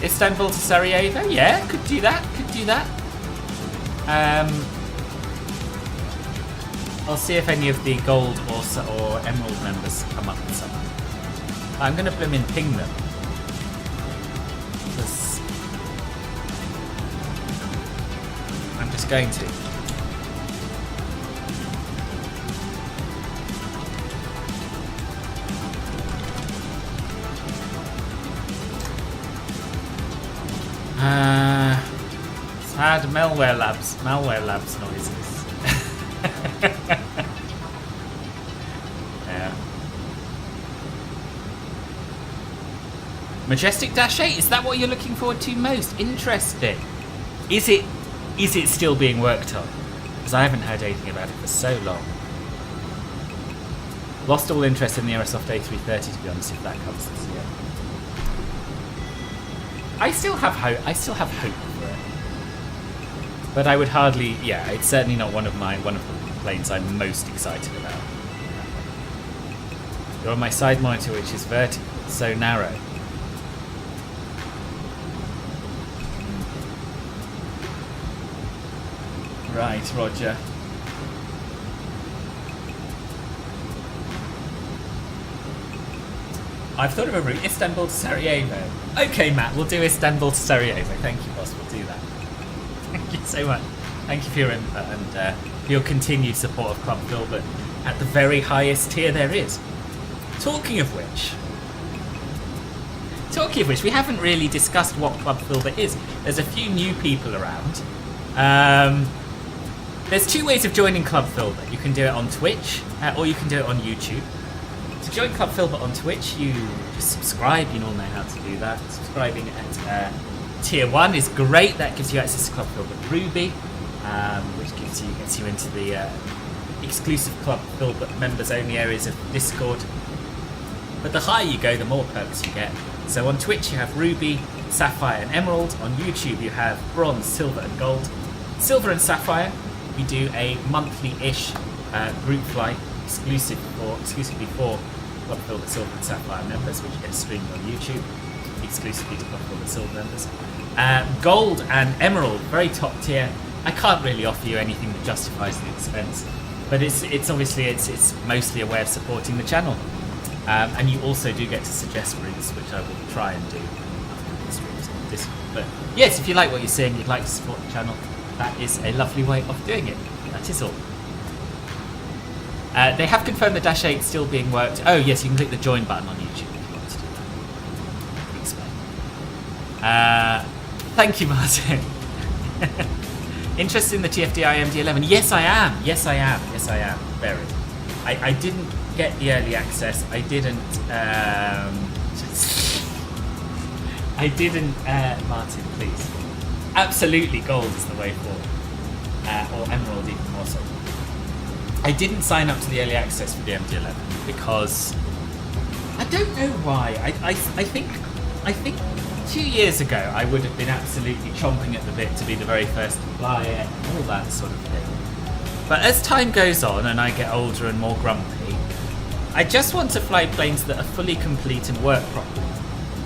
[SPEAKER 1] Istanbul to Sarajevo? Yeah, could do that. I'll see if any of the gold or emerald members come up in summer. I'm gonna bloom in ping them. I'm just going to. Sad malware labs noises. Yeah. Majestic Dash 8, is that what you're looking forward to most? Interesting. Is it still being worked on? Because I haven't heard anything about it for so long. Lost all interest in the Aerosoft A330, to be honest, if that comes this year. I still have hope for it. But I would hardly, yeah, it's certainly not one of the planes I'm most excited about. You're on my side monitor, which is vertical, so narrow. Right, Roger. I've thought of a route, Istanbul to Sarajevo. Okay, Matt, we'll do Istanbul to Sarajevo. Thank you, boss, we'll do that. Thank you so much. Thank you for your input and your continued support of Club Filbert at the very highest tier there is. Talking of which, we haven't really discussed what Club Filbert is. There's a few new people around. There's two ways of joining Club Filbert. You can do it on Twitch, or you can do it on YouTube. To join Club Filbert on Twitch, you just subscribe. You all know how to do that. Subscribing at Tier 1 is great. That gives you access to Club Filbert Ruby, which gets you into the exclusive Club Filbert members-only areas of Discord. But the higher you go, the more perks you get. So on Twitch, you have Ruby, Sapphire, and Emerald. On YouTube, you have Bronze, Silver, and Gold. Silver and Sapphire, we do a monthly-ish group flight exclusively for Club Filbert Silver and Sapphire members, which get streamed on YouTube exclusively to Club Filbert Silver members. Gold and Emerald, very top tier. I can't really offer you anything that justifies the expense, but it's obviously it's mostly a way of supporting the channel. And you also do get to suggest routes, which I will try and do after the streams on Discord. But yes, if you like what you're seeing, you'd like to support the channel, that is a lovely way of doing it. That is all. They have confirmed the Dash 8 still being worked. Oh yes, you can click the join button on YouTube if you want to do that. Explain. Thank you, Martin. Interested in the TFDI MD-11? Yes, I am. Yes, I am. Very. I didn't get the early access. I didn't. Martin, please. Absolutely, gold is the way forward, or emerald even more so. I didn't sign up to the early access for the MD-11 because I don't know why. I think 2 years ago I would have been absolutely chomping at the bit to be the very first to fly it, all that sort of thing. But as time goes on and I get older and more grumpy, I just want to fly planes that are fully complete and work properly.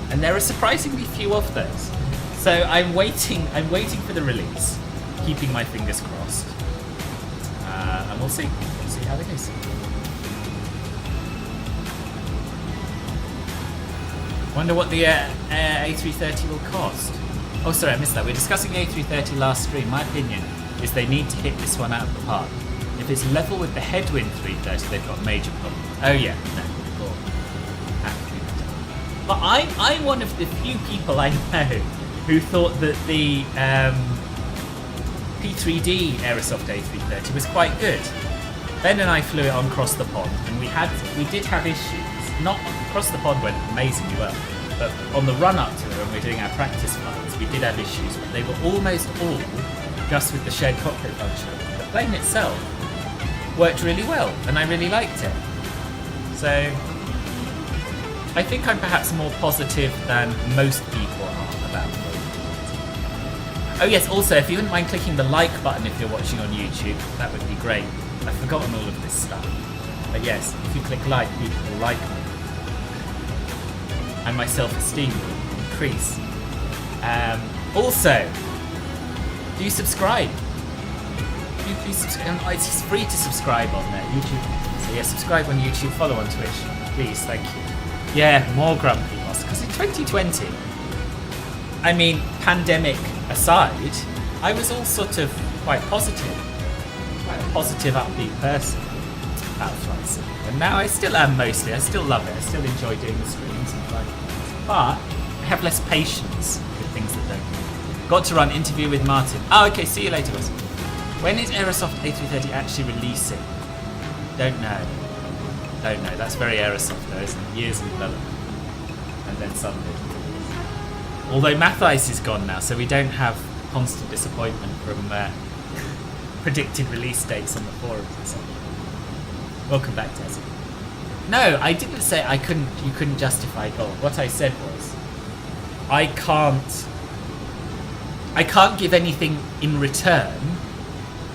[SPEAKER 1] And there are surprisingly few of those. So I'm waiting for the release, keeping my fingers crossed. And we'll see how it goes. Wonder what the A330 will cost. Oh, sorry, I missed that. We were discussing the A330 last stream. My opinion is they need to hit this one out of the park. If it's level with the headwind 330, they've got major problems. Oh yeah, no, but I'm one of the few people I know who thought that the P3D Aerosoft A330 was quite good. Ben and I flew it on across the pond, and we did have issues. Not across the pond went amazingly well, but on the run up to it when we were doing our practice flights, we did have issues. But they were almost all just with the shared cockpit function. The plane itself worked really well, and I really liked it. So I think I'm perhaps more positive than most people are about it. Oh yes, also, if you wouldn't mind clicking the like button if you're watching on YouTube, that would be great. I've forgotten all of this stuff. But yes, if you click like, people will like me. And my self-esteem will increase. Also, do you subscribe? Do you please subscribe? It's free to subscribe on YouTube. So yeah, subscribe on YouTube, follow on Twitch. Please, thank you. Yeah, more grumpy boss. Because in 2020, I mean, pandemic aside, I was all sort of quite positive. Quite a positive, upbeat person about flight sim. And now I still am mostly. I still love it. I still enjoy doing the streams and flight. But I have less patience with things that don't. Got to run interview with Martin. Oh, okay, see you later, boss. When is Aerosoft A330 actually releasing? Don't know. Don't know. That's very Aerosoft though, isn't it? Years of development. And then suddenly. Although Mathice is gone now, so we don't have constant disappointment from predicted release dates on the forums and so on. Welcome back, Desi. No, I didn't say you couldn't justify gold. What I said was, I can't give anything in return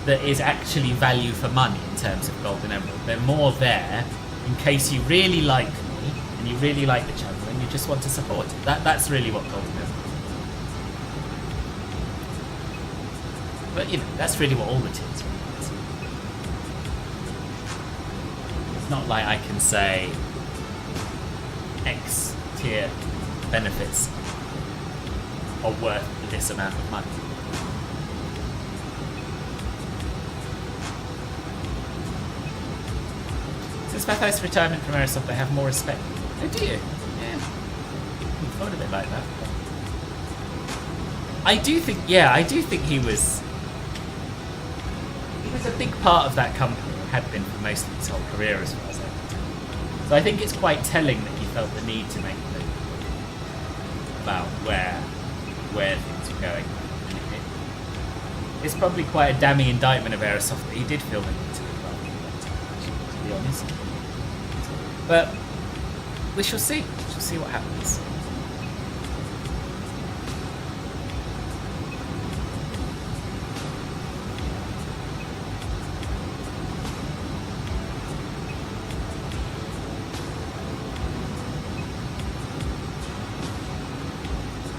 [SPEAKER 1] that is actually value for money in terms of gold and emerald. They're more there in case you really like me and you really like the channel and you just want to support it. That's really what gold and emerald is. But you know, that's really what all the tiers are. It's not like I can say X tier benefits are worth this amount of money. Since Mathice's retirement from Aerosoft, I have more respect. Oh, do you? Yeah. I thought of it like that. I do think he was a big part of that company, and had been for most of his whole career as far as I can tell. So I think it's quite telling that he felt the need to make a move about where things were going. It's probably quite a damning indictment of Aerosoft that he did feel the need to move up, to be honest. But we shall see. We shall see what happens.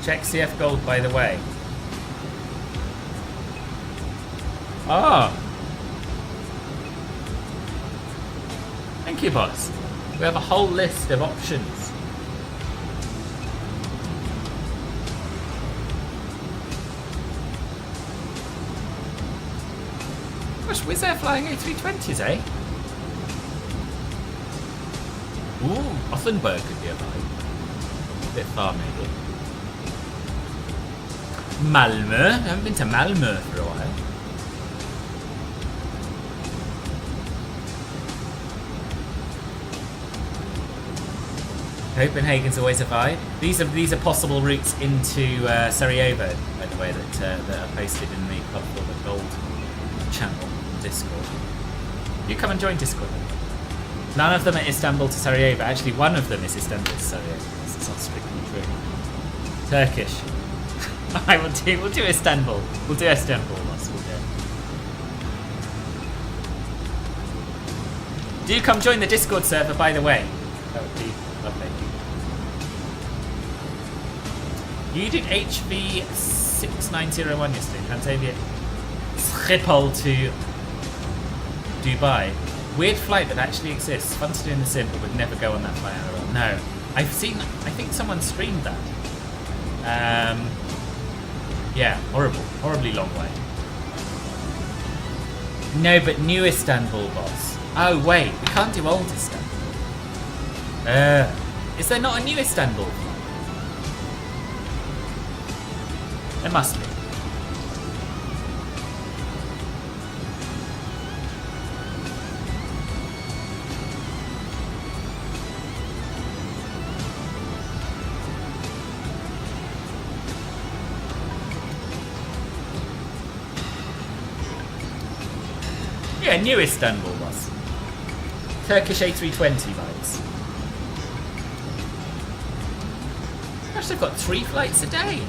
[SPEAKER 1] Check CF Gold, by the way. Ah. Thank you, boss. We have a whole list of options. Gosh, Wizz Air flying A320s, eh? Ooh, Gothenburg could be a vibe. A bit far, maybe. Malmö? I haven't been to Malmö for a while. Copenhagen's always a vibe. These are possible routes into Sarajevo, by the way, that are posted in the Club for the Gold channel on Discord. You come and join Discord. None of them are Istanbul to Sarajevo. Actually, one of them is Istanbul to Sarajevo. It's not strictly true. Turkish. Alright, we'll do Istanbul. We'll do Istanbul, Ross. We'll do. Do come join the Discord server, by the way. That would be lovely. You did HV6901 yesterday. Transavia Schiphol to Dubai. Weird flight that actually exists. Fun to do in the sim, but would never go on that flight at all. No. I think someone streamed that. Yeah, horrible. Horribly long way. No, but new Istanbul, boss. Oh, wait. We can't do old Istanbul. Is there not a new Istanbul? There must be. Yeah, new Istanbul was. Turkish A320 vibes. Gosh, they've got 3 flights a day.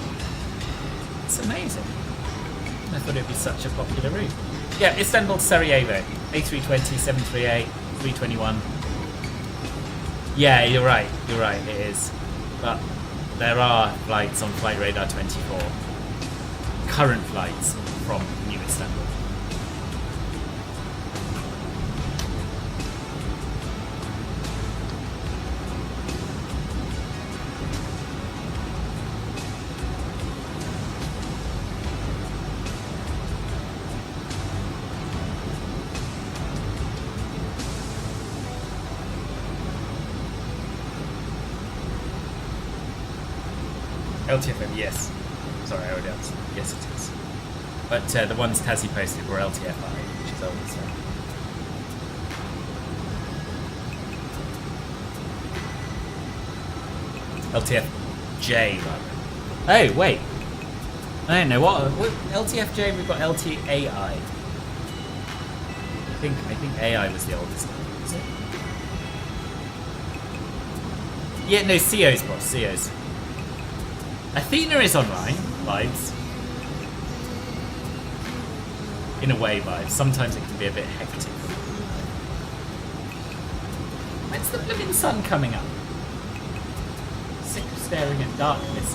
[SPEAKER 1] It's amazing. I thought it'd be such a popular route. Yeah, Istanbul to Sarajevo. A320, 738, 321. Yeah, you're right, it is. But there are flights on Flight Radar 24. Current flights from New Istanbul. LTFM, yes. Sorry, I already answered. Yes, it is. But the ones Tassie posted were LTFI, which is old, so. LTFJ, rather. Oh, wait. I don't know what LTFJ. We've got LTAI. I think AI was the oldest one, is it? Yeah, no, CO's boss. CO's. Athena is online, vibes. In a way, vibes. Sometimes it can be a bit hectic. When's the blooming sun coming up? Sick of staring at darkness.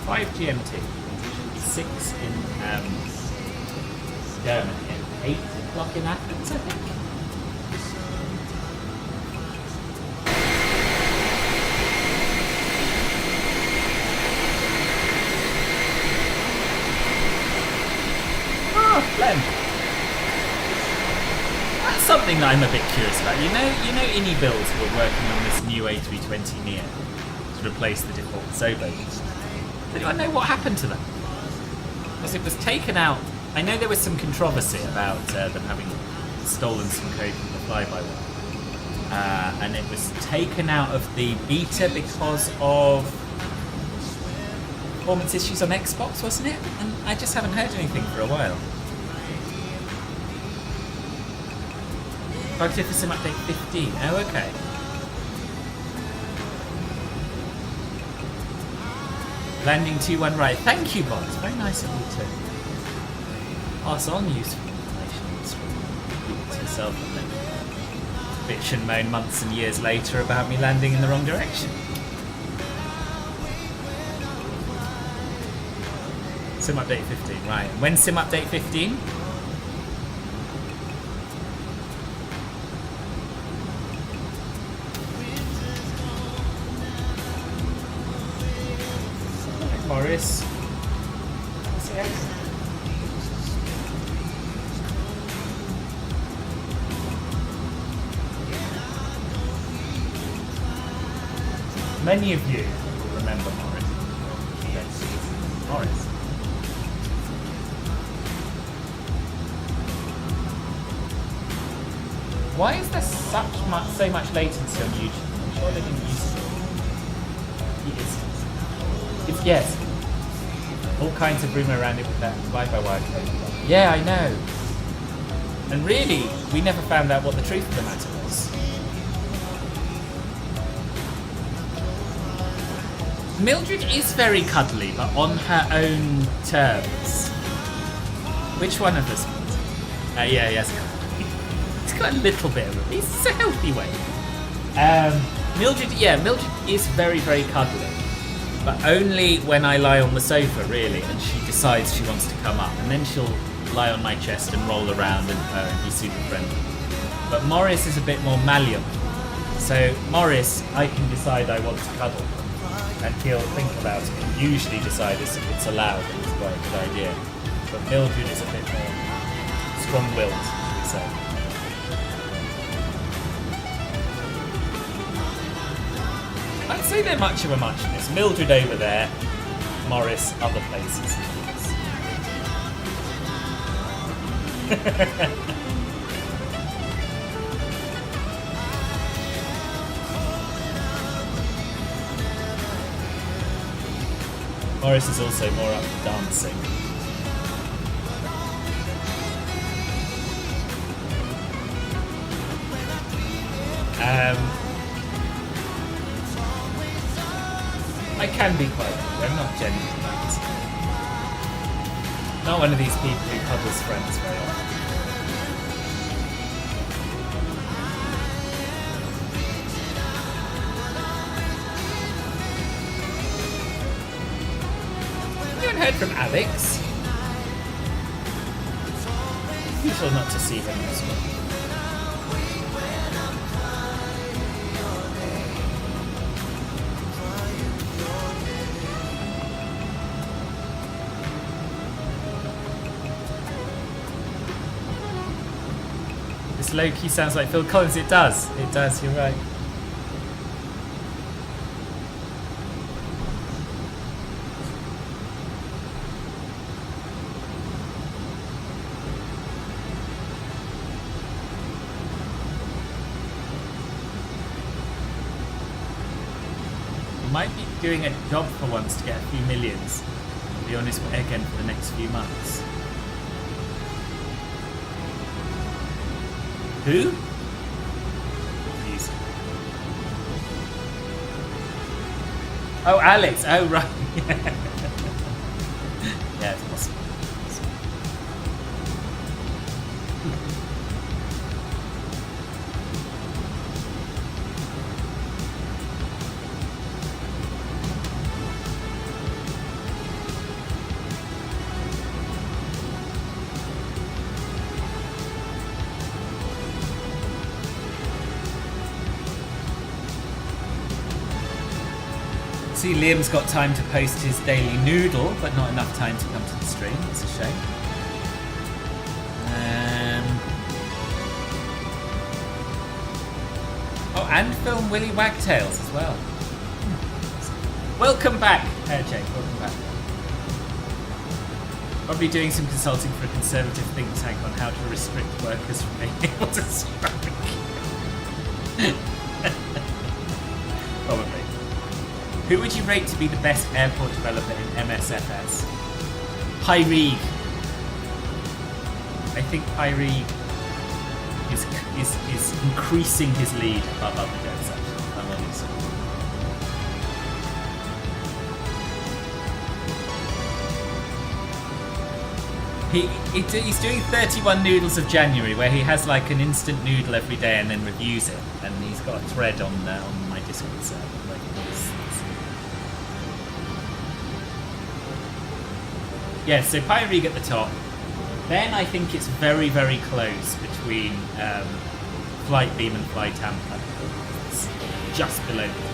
[SPEAKER 1] 5 GMT, 6 in Germany, and 8 o'clock in Athens, I think. Ah, Glenn. That's something that I'm a bit curious about. You know, iniBuilds were working on this new A320 Neo to replace the default Zobo. Does anyone know what happened to them? Because it was taken out. I know there was some controversy about them having stolen some code from the fly-by-wire, and it was taken out of the beta because of performance issues on Xbox, wasn't it? And I just haven't heard anything for a while. Bug for Sim Update 15. Oh, okay. Landing 2-1 right. Thank you, Bob. It's very nice of you to pass on useful information to yourself and then bitch and moan months and years later about me landing in the wrong direction. Sim Update 15, right. When's Sim Update 15? Morris. Many of you will remember Morris. Yes. Morris. Why is there so much latency on YouTube? I'm sure they didn't use it. It's yes. All kinds of rumour around it with that fly-by-wire code. Yeah, I know. And really, we never found out what the truth of the matter was. Mildred is very cuddly, but on her own terms. Which one of us? Yeah, yes. He's got a little bit of it. It's a healthy way. Mildred is very, very cuddly. But only when I lie on the sofa, really, and she decides she wants to come up. And then she'll lie on my chest and roll around and be super friendly. But Morris is a bit more malleable. So Morris, I can decide I want to cuddle. And he'll think about it and usually decide it's allowed and it's quite a good idea. But Mildred is a bit more strong-willed, should we say. I'd say they're much of a muchness. Mildred over there, Morris other places. Morris is also more up for dancing. I can be quite rude. I'm not genuinely nice. Not one of these people who cuddles friends very often. You haven't heard from Alex? Usual not to see him as well. Low-key sounds like Phil Collins. It does. It does. You're right. You might be doing a job for once to get a few millions. To be honest, again for the next few months. Who? Please. Oh, Alex. Oh, right. Yeah, it's possible. See, Liam's got time to post his daily noodle, but not enough time to come to the stream. It's a shame. Oh, and film Willy Wagtails as well. Welcome back, Jake. Welcome back. Probably doing some consulting for a conservative think tank on how to restrict workers from being able to strike. Probably. Who would you rate to be the best airport developer in MSFS? Pyreeg. I think Pyreeg is increasing his lead above other devs, actually. I'm honest. He's doing 31 noodles of January, where he has like an instant noodle every day and then reviews it. And he's got a thread on my Discord server. Yeah, so Pyreeg at the top. Then I think it's very, very close between Flightbeam and Flytampa. It's just below them.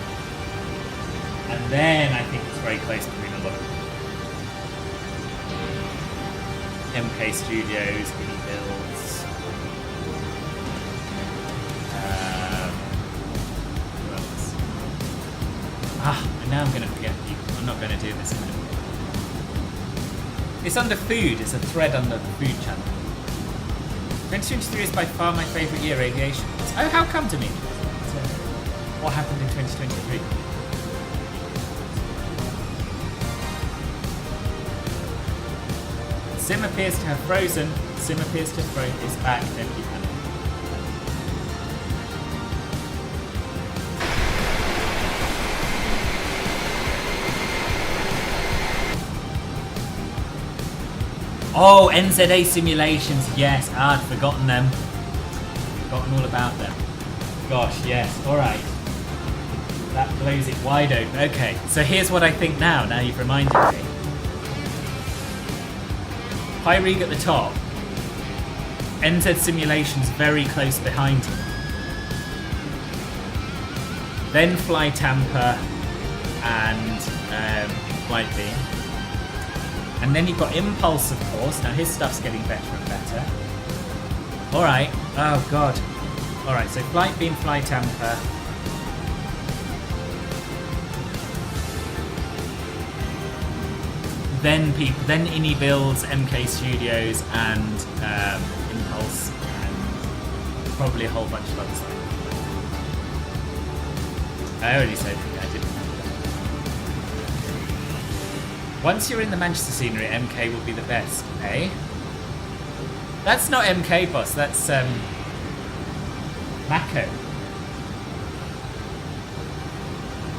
[SPEAKER 1] And then I think it's very close between a lot of MK Studios, iniBuilds. Who else? Now I'm going to forget people. I'm not going to do this. It's under food. It's a thread under the food channel. 2023 is by far my favourite year, aviation. Oh, how come to me? What happened in 2023? Sim appears to have frozen. Sim appears to have frozen. It's back. Don't be panicked. Oh, NZA simulations, yes. I'd forgotten them. Forgotten all about them. Gosh, yes. Alright. That blows it wide open. Okay, so here's what I think now you've reminded me. Pyreeg at the top. NZ simulations very close behind him. Then Flytampa and Flightbeam. And then you've got Impulse, of course. Now his stuff's getting better and better. Alright. Oh, God. Alright, so Flightbeam, Flytampa. Then iniBuilds, MK Studios, and Impulse, and probably a whole bunch of other stuff. I already said I didn't know Once you're in the Manchester scenery, MK will be the best, eh? That's not MK, boss. That's Mako.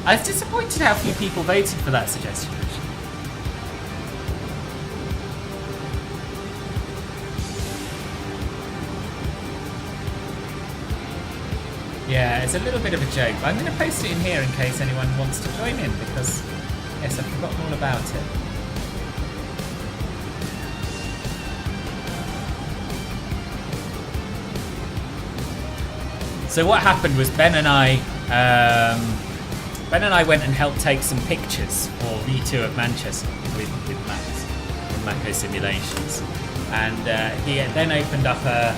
[SPEAKER 1] I was disappointed how few people voted for that suggestion. Yeah, it's a little bit of a joke, but I'm going to post it in here in case anyone wants to join in, because, yes, I've forgotten all about it. So what happened was Ben and I went and helped take some pictures for V2 of Manchester with Max from Mako Simulations, and he then opened up a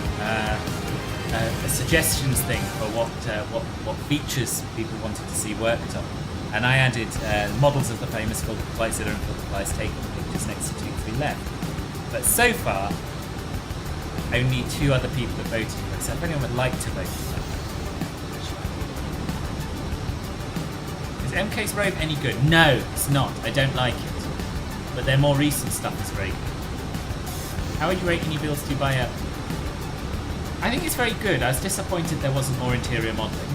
[SPEAKER 1] suggestions thing for what features people wanted to see worked on, and I added models of the famous flight zero and filter flies taking pictures next to 2-3 left. But so far, only 2 other people have voted for it. So if anyone would like to vote for that. Is MK's robe any good? No, it's not. I don't like it. But their more recent stuff is very good. How are you rating iniBuilds to buy up? I think it's very good. I was disappointed there wasn't more interior modelling.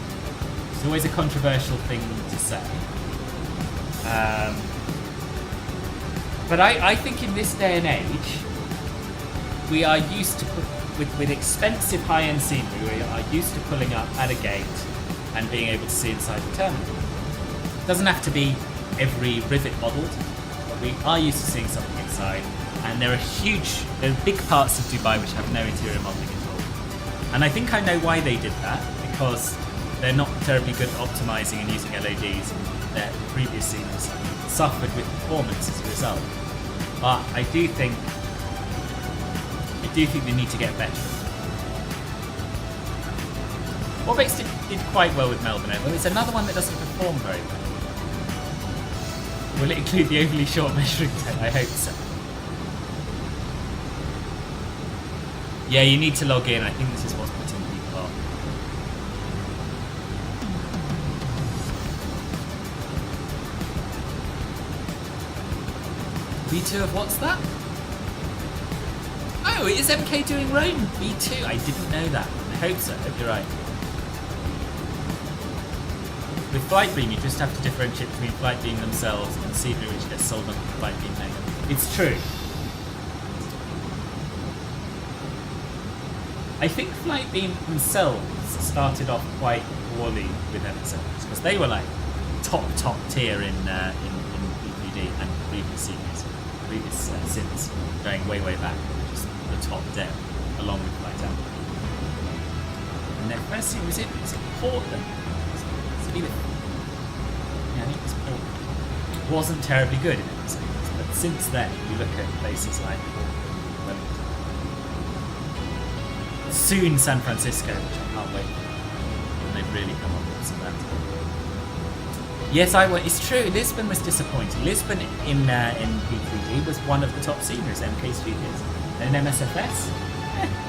[SPEAKER 1] It's always a controversial thing to say. But I think in this day and age, we are used to, with expensive high-end scenery, we are used to pulling up at a gate and being able to see inside the terminal. It doesn't have to be every rivet modelled, but we are used to seeing something inside. And there are big parts of Dubai which have no interior modelling at all. And I think I know why they did that, because they're not terribly good at optimising and using LODs, and their previous scenes suffered with performance as a result. But I do think they need to get better. Warbex did quite well with Melbourne Air. Well, it's another one that doesn't perform very well. Will it include the overly short measuring tape? I hope so. Yeah, you need to log in. I think this is what's putting people off. V2 of what's that? Oh, is MK doing Rome V2? I didn't know that. I hope so. I hope you're right. With Flightbeam, you just have to differentiate between Flightbeam themselves and scenery which gets sold on the Flightbeam name. It's true. I think Flightbeam themselves started off quite poorly with MSFS, because they were like top tier in P3D and previous series, previous sims, going way back, just the top dev, along with Flight Out. And their first scene was in Portland. Yeah, I think it was Portland. It wasn't terribly good in MSFS, but since then, you look at places like Portland, Wellington. Soon San Francisco, which I can't wait for. And they've really come up with some of that. Yes, it's true. Lisbon was disappointing. Lisbon in P3D was one of the top sceneries, MK Studios. And in MSFS,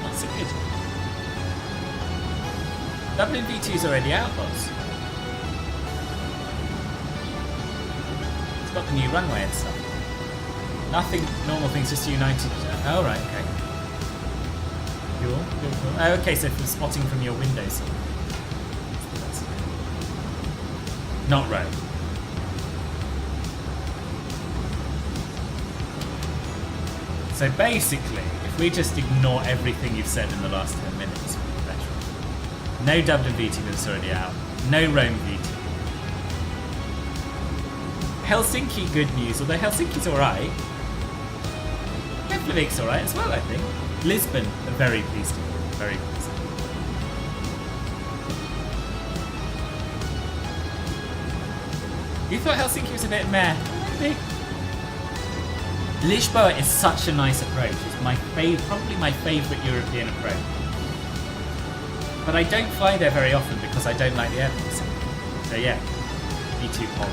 [SPEAKER 1] not so good. Dublin V2's already out, boss. It's got the new runway and stuff. Nothing normal things, just United. Oh, right, okay. Cool. Oh, okay, so from spotting from your windows. Not right. So basically, if we just ignore everything you've said in the last 10 minutes, better. No Dublin V2 that's already out. No Rome V2. Helsinki, good news, although Helsinki's alright. Keflavik's alright as well, I think. Lisbon, I'm very pleased. Very pleased. You thought Helsinki was a bit meh? Maybe. Lisboa is such a nice approach. It's probably my favourite European approach. But I don't fly there very often because I don't like the airport. So yeah, V2 pole.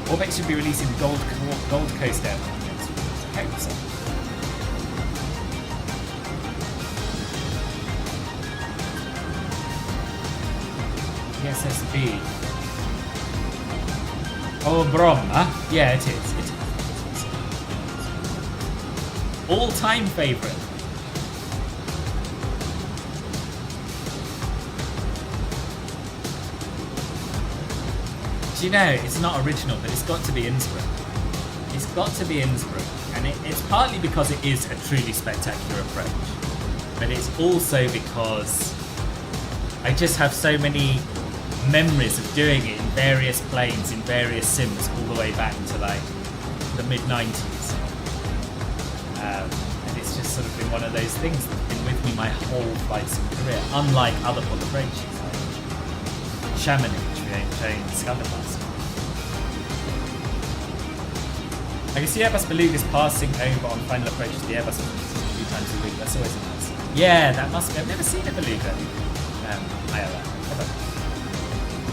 [SPEAKER 1] Orbex should be releasing Gold Coast Airport next week. hope so. The SSB. Oh, Bromma? Yeah, it is. It is. All-time favourite. Do you know, it's not original, but it's got to be Innsbruck. It's got to be Innsbruck. And it's partly because it is a truly spectacular approach. But it's also because I just have so many memories of doing it in various planes, in various sims, all the way back to like the mid-90s. And it's just sort of been one of those things that's been with me my whole flight sim career, unlike other pod approaches like Chamonix, which we ain't playing discovered last time. I can see Airbus Belugas passing over on final approach to the Airbus a few times a week. That's always nice. Yeah, that must be. I've never seen a Beluga. ILR.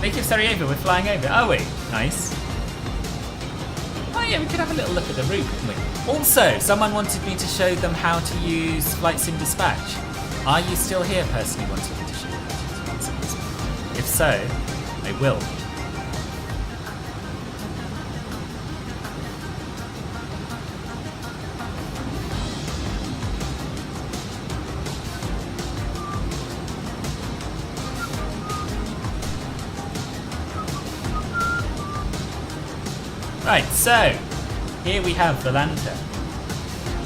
[SPEAKER 1] Native Sarajevo, we're flying over. Are we? Nice. Oh yeah, we could have a little look at the route, couldn't we? Also, someone wanted me to show them how to use Flight Sim Dispatch. Are you still here, person who wanted me to show you how to use Flight Sim Dispatch? If so, I will. Right, so here we have the lantern.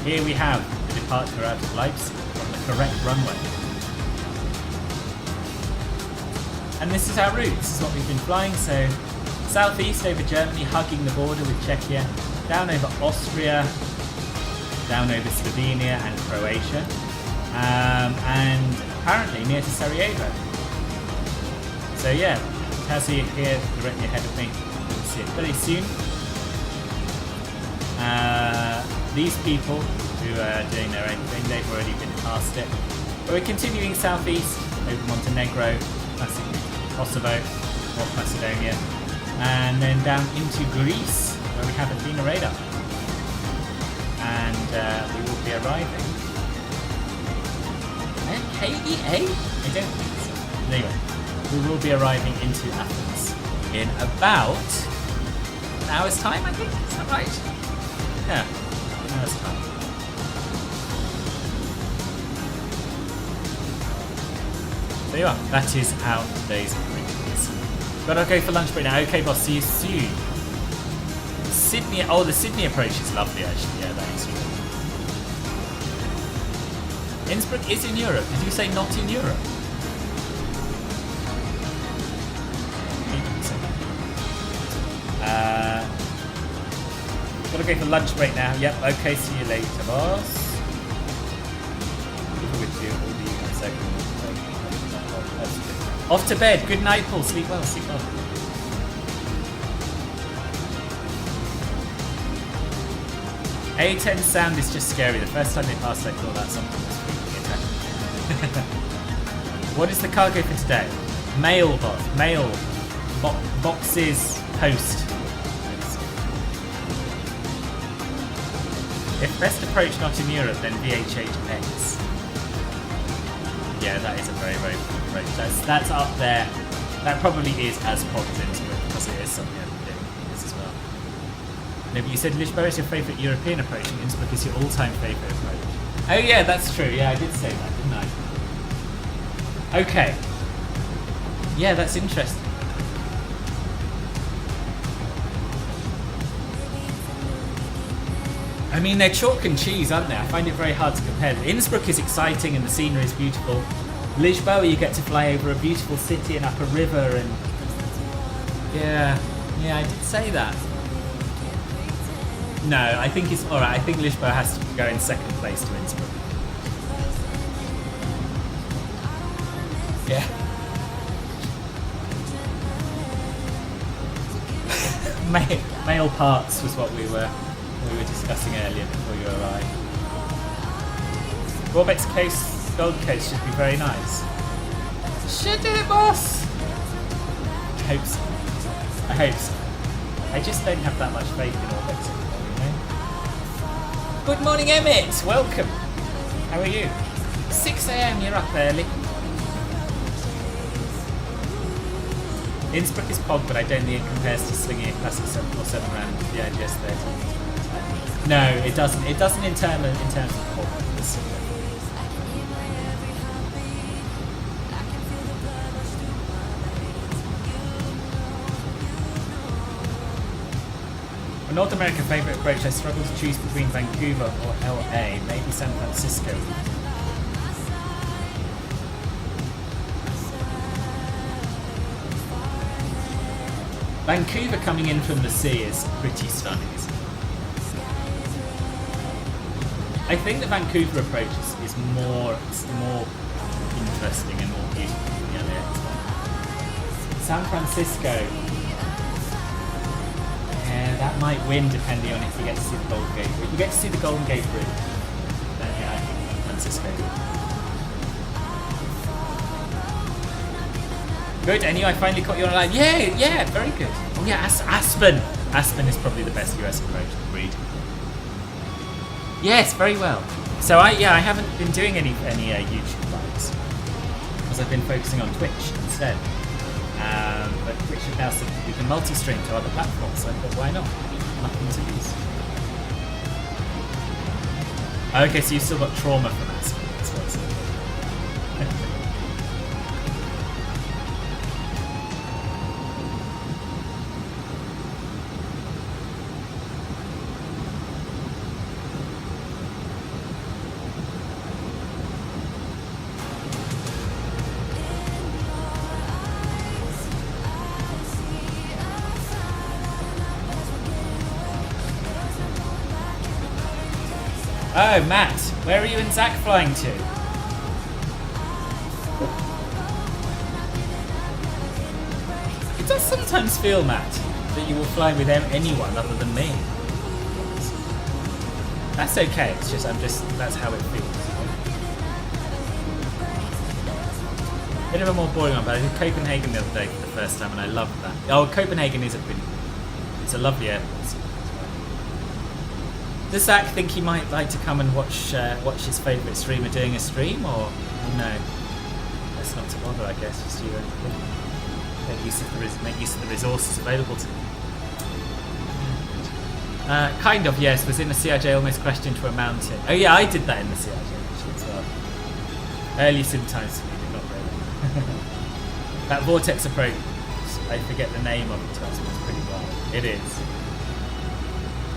[SPEAKER 1] Here we have the departure out of Leipzig on the correct runway. And this is our route. This is what we've been flying. So southeast over Germany, hugging the border with Czechia, down over Austria, down over Slovenia and Croatia, and apparently near to Sarajevo. So yeah, Tassie here directly ahead of me. We'll see it very soon. These people who are doing their own thing, they've already been past it. But we're continuing southeast over Montenegro, classic Kosovo, North Macedonia, and then down into Greece, where we have Athena radar. And we will be arriving at KEA? I don't think so. Anyway, we will be arriving into Athens in about an hour's time, I think. Is that right? Yeah, an hour's time. There you are. That is how today's break is. Gotta go for lunch break now. Okay, boss. See you soon. Sydney. Oh, the Sydney approach is lovely, actually. Yeah, that is really. Innsbruck is in Europe. Did you say not in Europe? Gotta go for lunch break now. Yep. Okay. See you later, boss. With you, will be in a second. Off to bed. Good night, Paul. Sleep well. Sleep well. A10 sound is just scary. The first time they passed, I thought that something was freaking attack. What is the cargo for today? Mail, boss. Mail. Boxes. Post. If best approach not in Europe, then VHHX. Yeah, that is a very, very good approach. That's up there. That probably is as popular because it is something I've been doing this as well. No, but you said Lisboa is your favourite European approach and Innsbruck is your all-time favourite approach. Oh yeah, that's true. Yeah, I did say that, didn't I? Okay. Yeah, that's interesting. I mean, they're chalk and cheese, aren't they? I find it very hard to compare. Innsbruck is exciting and the scenery is beautiful. Lisboa, you get to fly over a beautiful city and up a river and... Yeah, I did say that. No, I think it's alright. I think Lisboa has to go in second place to Innsbruck. Yeah. Male parts was what we were discussing earlier before you arrived. Warbeck's gold case should be very nice. Should it, boss? I hope so. I just don't have that much faith in Warbeck's anymore, you know? Good morning, Emmett. Welcome. How are you? 6 a.m. You're up early. Innsbruck is pog, but I don't think it compares to slinging a classic 747 around the IGS 30. No, it doesn't. It doesn't in terms of pog. A North American favourite approach, I struggle to choose between Vancouver or LA, maybe San Francisco. Vancouver coming in from the sea is pretty stunning, isn't it? I think the Vancouver approach is more interesting and more beautiful than the LAX one. San Francisco, yeah, that might win depending on if you get to see the Golden Gate Bridge. If you get to see the Golden Gate Bridge, then yeah, I think San Francisco. Good, and I finally caught you on a line. Yeah, very good. Oh yeah, Aspen. Aspen is probably the best US approach. Agreed. Yes, very well. So I haven't been doing any YouTube lives because I've been focusing on Twitch instead. But Twitch is now something you can multi-stream to other platforms. So I thought, why not? Nothing to lose. Okay, so you've still got trauma from Aspen. That's what it's like. Oh, Matt, where are you and Zach flying to? It does sometimes feel, Matt, that you will fly with anyone other than me. That's okay, it's just, that's how it feels. Bit of a more boring one, but I did Copenhagen the other day for the first time and I loved that. Oh, Copenhagen is it's a lovely airport. Does Zach think he might like to come and watch his favourite streamer doing a stream, or no? That's not to bother, I guess. Just you make use of the resources available to him. Kind of, yes. Was in the CRJ, almost crashed into a mountain. Oh yeah, I did that in the CRJ actually as well. Early sim times for me, not really. That vortex approach, I forget the name of it. It's pretty wild. It is.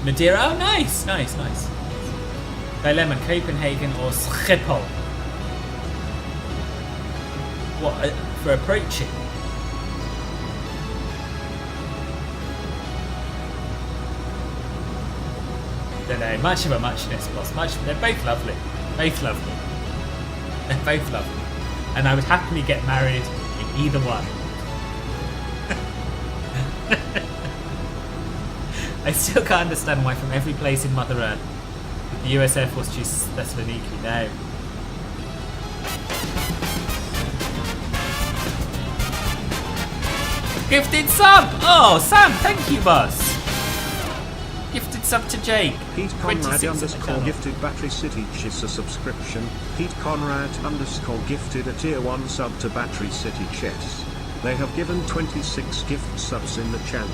[SPEAKER 1] Madeira, oh nice. Dilemma, Copenhagen or Schiphol? What, for approaching? Don't know, much of a muchness, boss. They're both lovely. They're both lovely. And I would happily get married in either one. I still can't understand why from every place in Mother Earth the US Air Force chooses Thessaloniki now. Gifted sub! Oh, Sam, thank you, boss! Gifted sub to Jake.
[SPEAKER 2] Pete Conrad _ gifted Battery City Chess a subscription. Pete Conrad _ gifted a tier 1 sub to Battery City Chess. They have given 26 gift subs in the channel.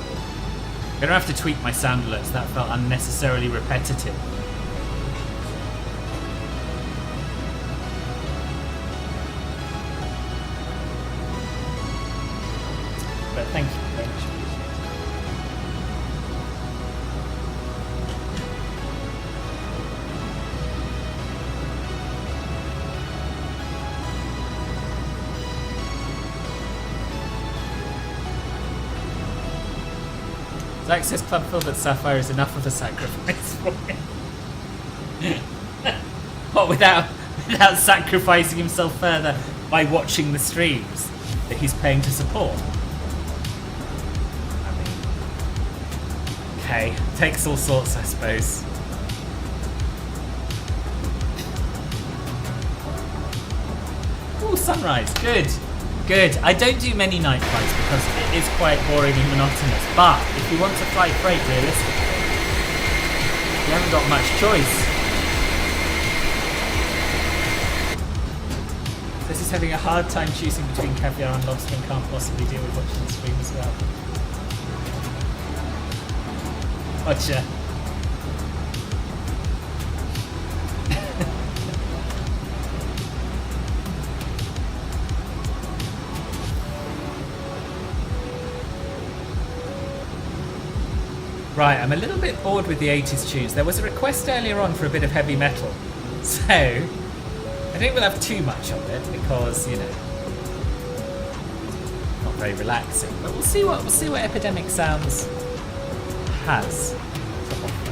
[SPEAKER 1] I'm gonna have to tweak my sound alerts, that felt unnecessarily repetitive. But thank you very much. Zach says Club filled at Sapphire is enough of a sacrifice for him. What, without sacrificing himself further by watching the streams that he's paying to support? I mean, okay, takes all sorts, I suppose. Ooh, sunrise, good. Good. I don't do many night flights because it is quite boring and monotonous. But if you want to fly freight realistically, you haven't got much choice. just having a hard time choosing between caviar and lobster and can't possibly deal with watching the stream as well. Gotcha. Right, I'm a little bit bored with the 80s tunes. There was a request earlier on for a bit of heavy metal. So, I think we'll have too much of it because, you know, not very relaxing. But we'll see what Epidemic Sounds has to offer.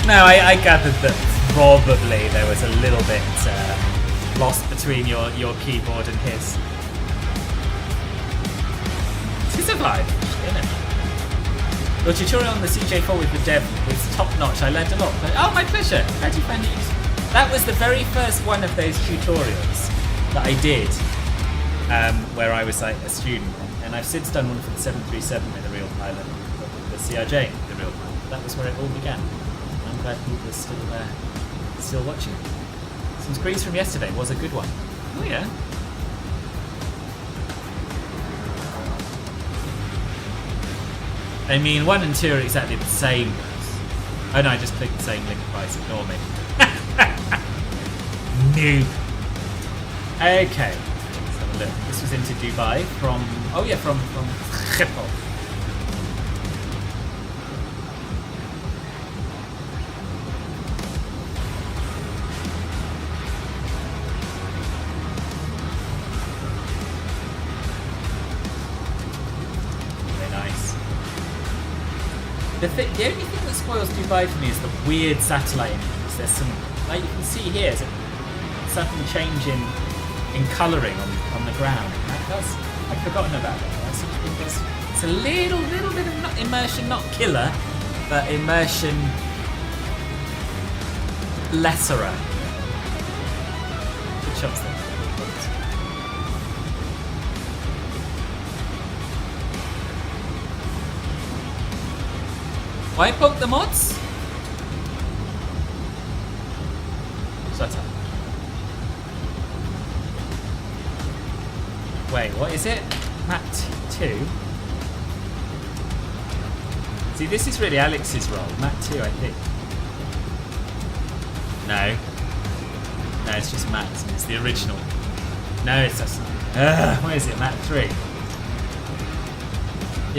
[SPEAKER 1] No, I gathered that probably there was a little bit lost between your keyboard and his. He survived, didn't it? Your tutorial on the CJ4 with the dev was top notch. I learned a lot. But, oh, my pleasure. Glad you found it useful. That was the very first one of those tutorials that I did, where I was like a student, and I've since done one for the 737 with a real pilot, the CRJ with a real pilot. That was where it all began. I'm glad people are still watching. Some screens from yesterday was a good one. Oh yeah. I mean, 1 and 2 are exactly the same. Oh no, I just clicked the same link twice. Ignore me. Noob. Okay. Let's have a look. This was into Dubai from. Oh yeah, from Schiphol. The only thing that spoils Dubai for me is the weird satellite images. There's some, like you can see here, there's a sudden change in colouring on the ground. I've forgotten about that. I seem to think it's a little bit of immersion, not killer, but immersion lesserer. Good shots there. Why poke the mods? Shut up. Wait, what is it? Map 2? See, this is really Alex's role. Map 2, I think. No. No, it's just Matt's, and it's the original. No, it's just... what is it? Map 3.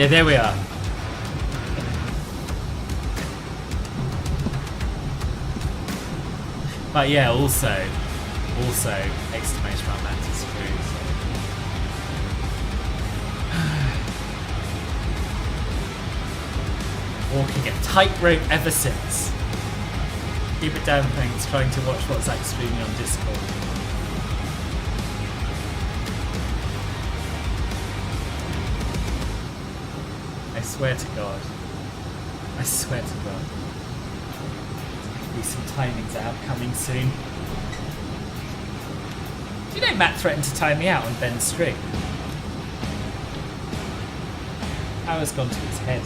[SPEAKER 1] Yeah, there we are. But yeah, also exclamation mark Mantis Cruise. Walking a tightrope ever since. Keep it down, thanks. Trying to watch what's like streaming on Discord. I swear to God. I swear to God. Some timings out coming soon. Do you know Matt threatened to time me out on Ben's stream? Power's gone to his head.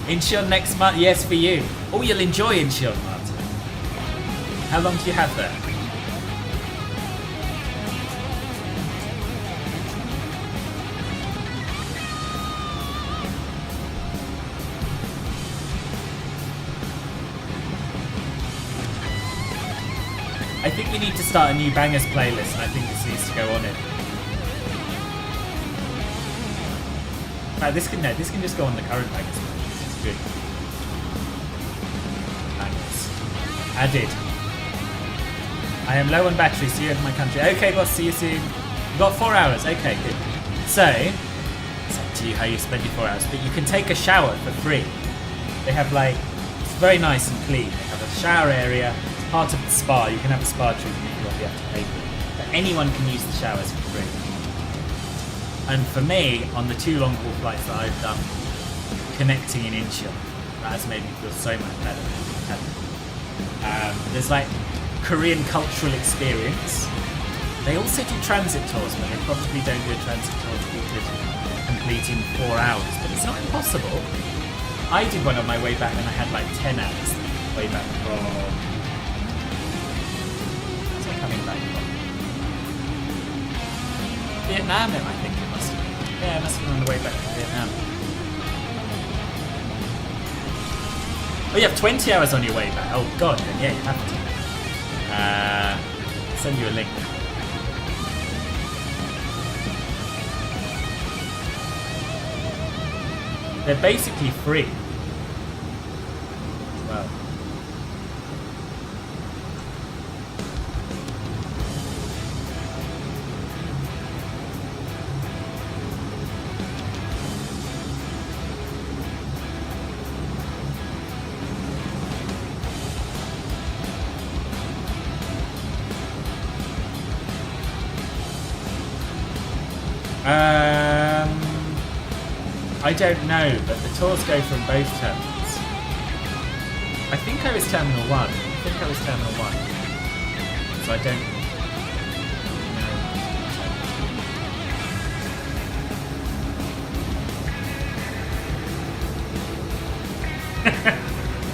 [SPEAKER 1] Incheon next month? Yes, for you. Oh, you'll enjoy Incheon, Martin. How long do you have there? I think we need to start a new bangers playlist, and I think this needs to go on it. This can just go on the current bangers playlist. It's good. Bangers. Added. I am low on battery, see you in my country. Okay, boss, see you soon. You've got 4 hours. Okay, good. So, It's up to you how you spend your 4 hours. But you can take a shower for free. They have like, it's very nice and clean. They have a shower area. It's part of the spa. You can have a spa treatment if you want, you have to pay for it. But anyone can use the showers for free. And for me, on the 2 long-haul flights that I've done, connecting in Incheon, that has made me feel so much better. There's like Korean cultural experience. They also do transit tours, but they probably don't do a transit tour that you could complete in 4 hours. But it's not impossible. I did one on my way back and I had like 10 hours way back from... Where's I coming back from? Vietnam, I think it must have been. Yeah, it must have been on the way back from Vietnam. Oh, you have 20 hours on your way back. Oh god, then yeah, you have to. Send you a link. They're basically free. Wow. I don't know, but the tours go from both terminals. I think I was Terminal 1. So I don't know.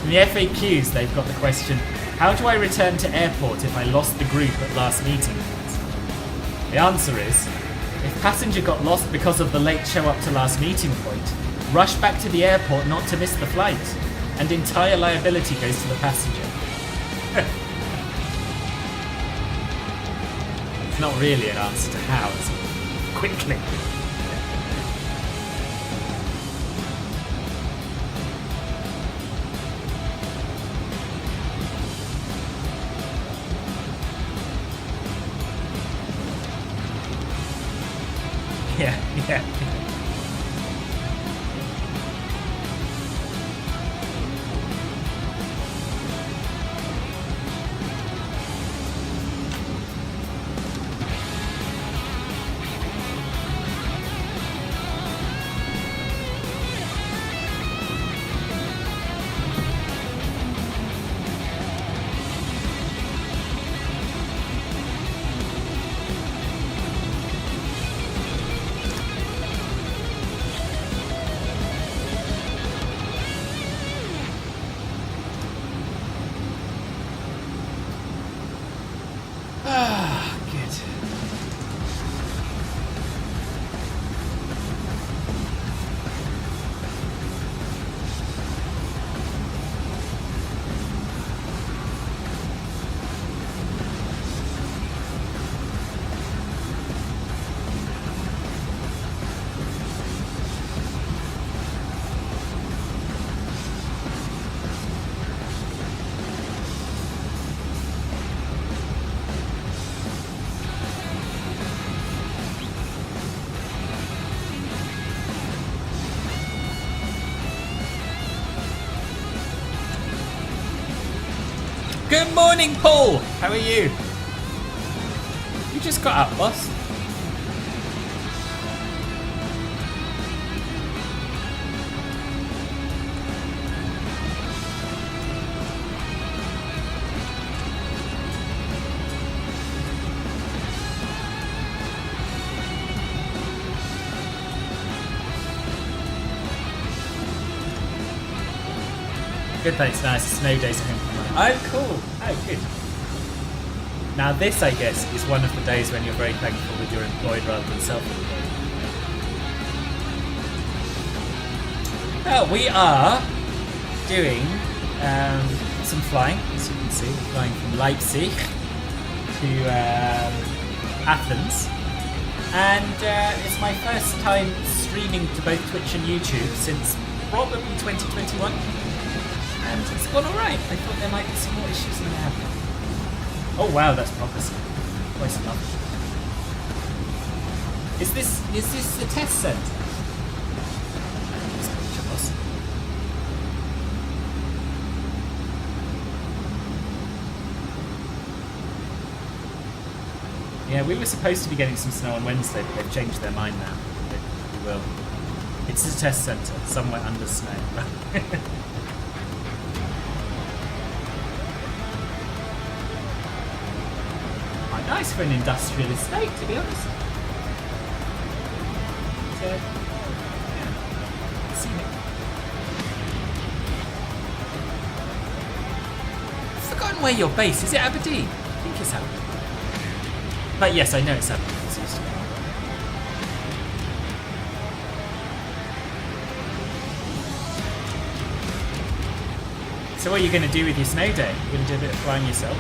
[SPEAKER 1] In the FAQs, they've got the question, how do I return to airport if I lost the group at last meeting? The answer is, if passenger got lost because of the late show up to last meeting point, rush back to the airport not to miss the flight, and entire liability goes to the passenger. It's not really an answer to how, is it? Quickly. Yeah. Good morning, Paul! How are you? You just got up, boss. Good, thanks. Nice. Snow days at home. Oh, cool. Oh, good. Now this, I guess, is one of the days when you're very thankful that you're employed rather than self-employed. Well, we are doing some flying, as you can see. Flying from Leipzig to Athens. And it's my first time streaming to both Twitch and YouTube since probably 2021. And it's gone alright. I thought there might be some more issues in there. Oh wow, that's promising. Quite lovely. Is this the test centre? Yeah, we were supposed to be getting some snow on Wednesday, but they've changed their mind now. We will. It's a test centre, somewhere under snow. Quite nice for an industrial estate, to be honest. So, yeah. Scenic. I've forgotten where you're based. Is it Aberdeen? I think it's Aberdeen. But yes, I know it's Aberdeen. It's used to be. So what are you going to do with your snow day? You're going to do a bit of flying yourself?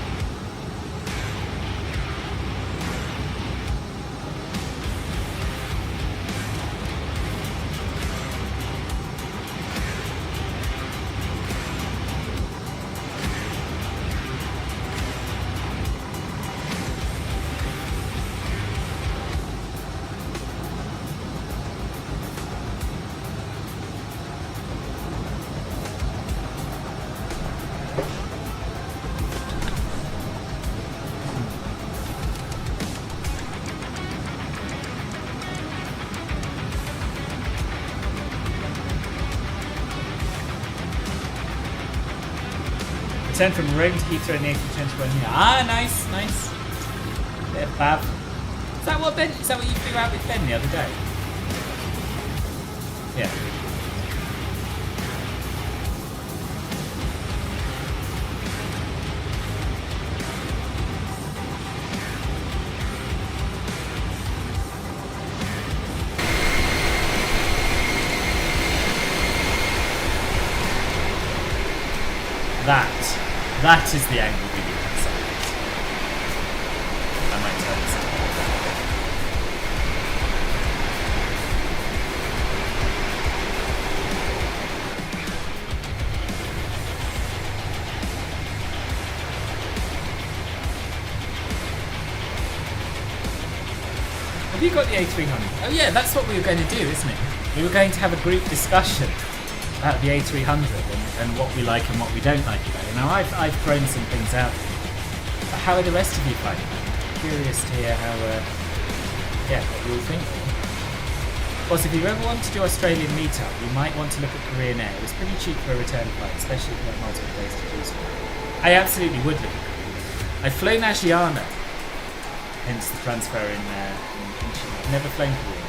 [SPEAKER 1] Return from Rome to Heathrow in the A321. Ah, nice, nice. Bit of fab. Is that what Ben? Is that what you flew out with Ben the other day? Yeah. That is the angle we need to set. I might turn this on. Have you got the A300? Oh yeah, that's what we were going to do, isn't it? We were going to have a group discussion about the A300 and what we like and what we don't like about it. Now I've thrown some things out, but how are the rest of you finding it? I'm curious to hear how, what you all think. Of course, if you ever want to do Australian meetup, you might want to look at Korean Air. It was pretty cheap for a return flight, especially if you have multiple days to choose from. I absolutely would look at Korean Air. I've flown Asiana, hence the transfer in China. I've never flown Korean Air,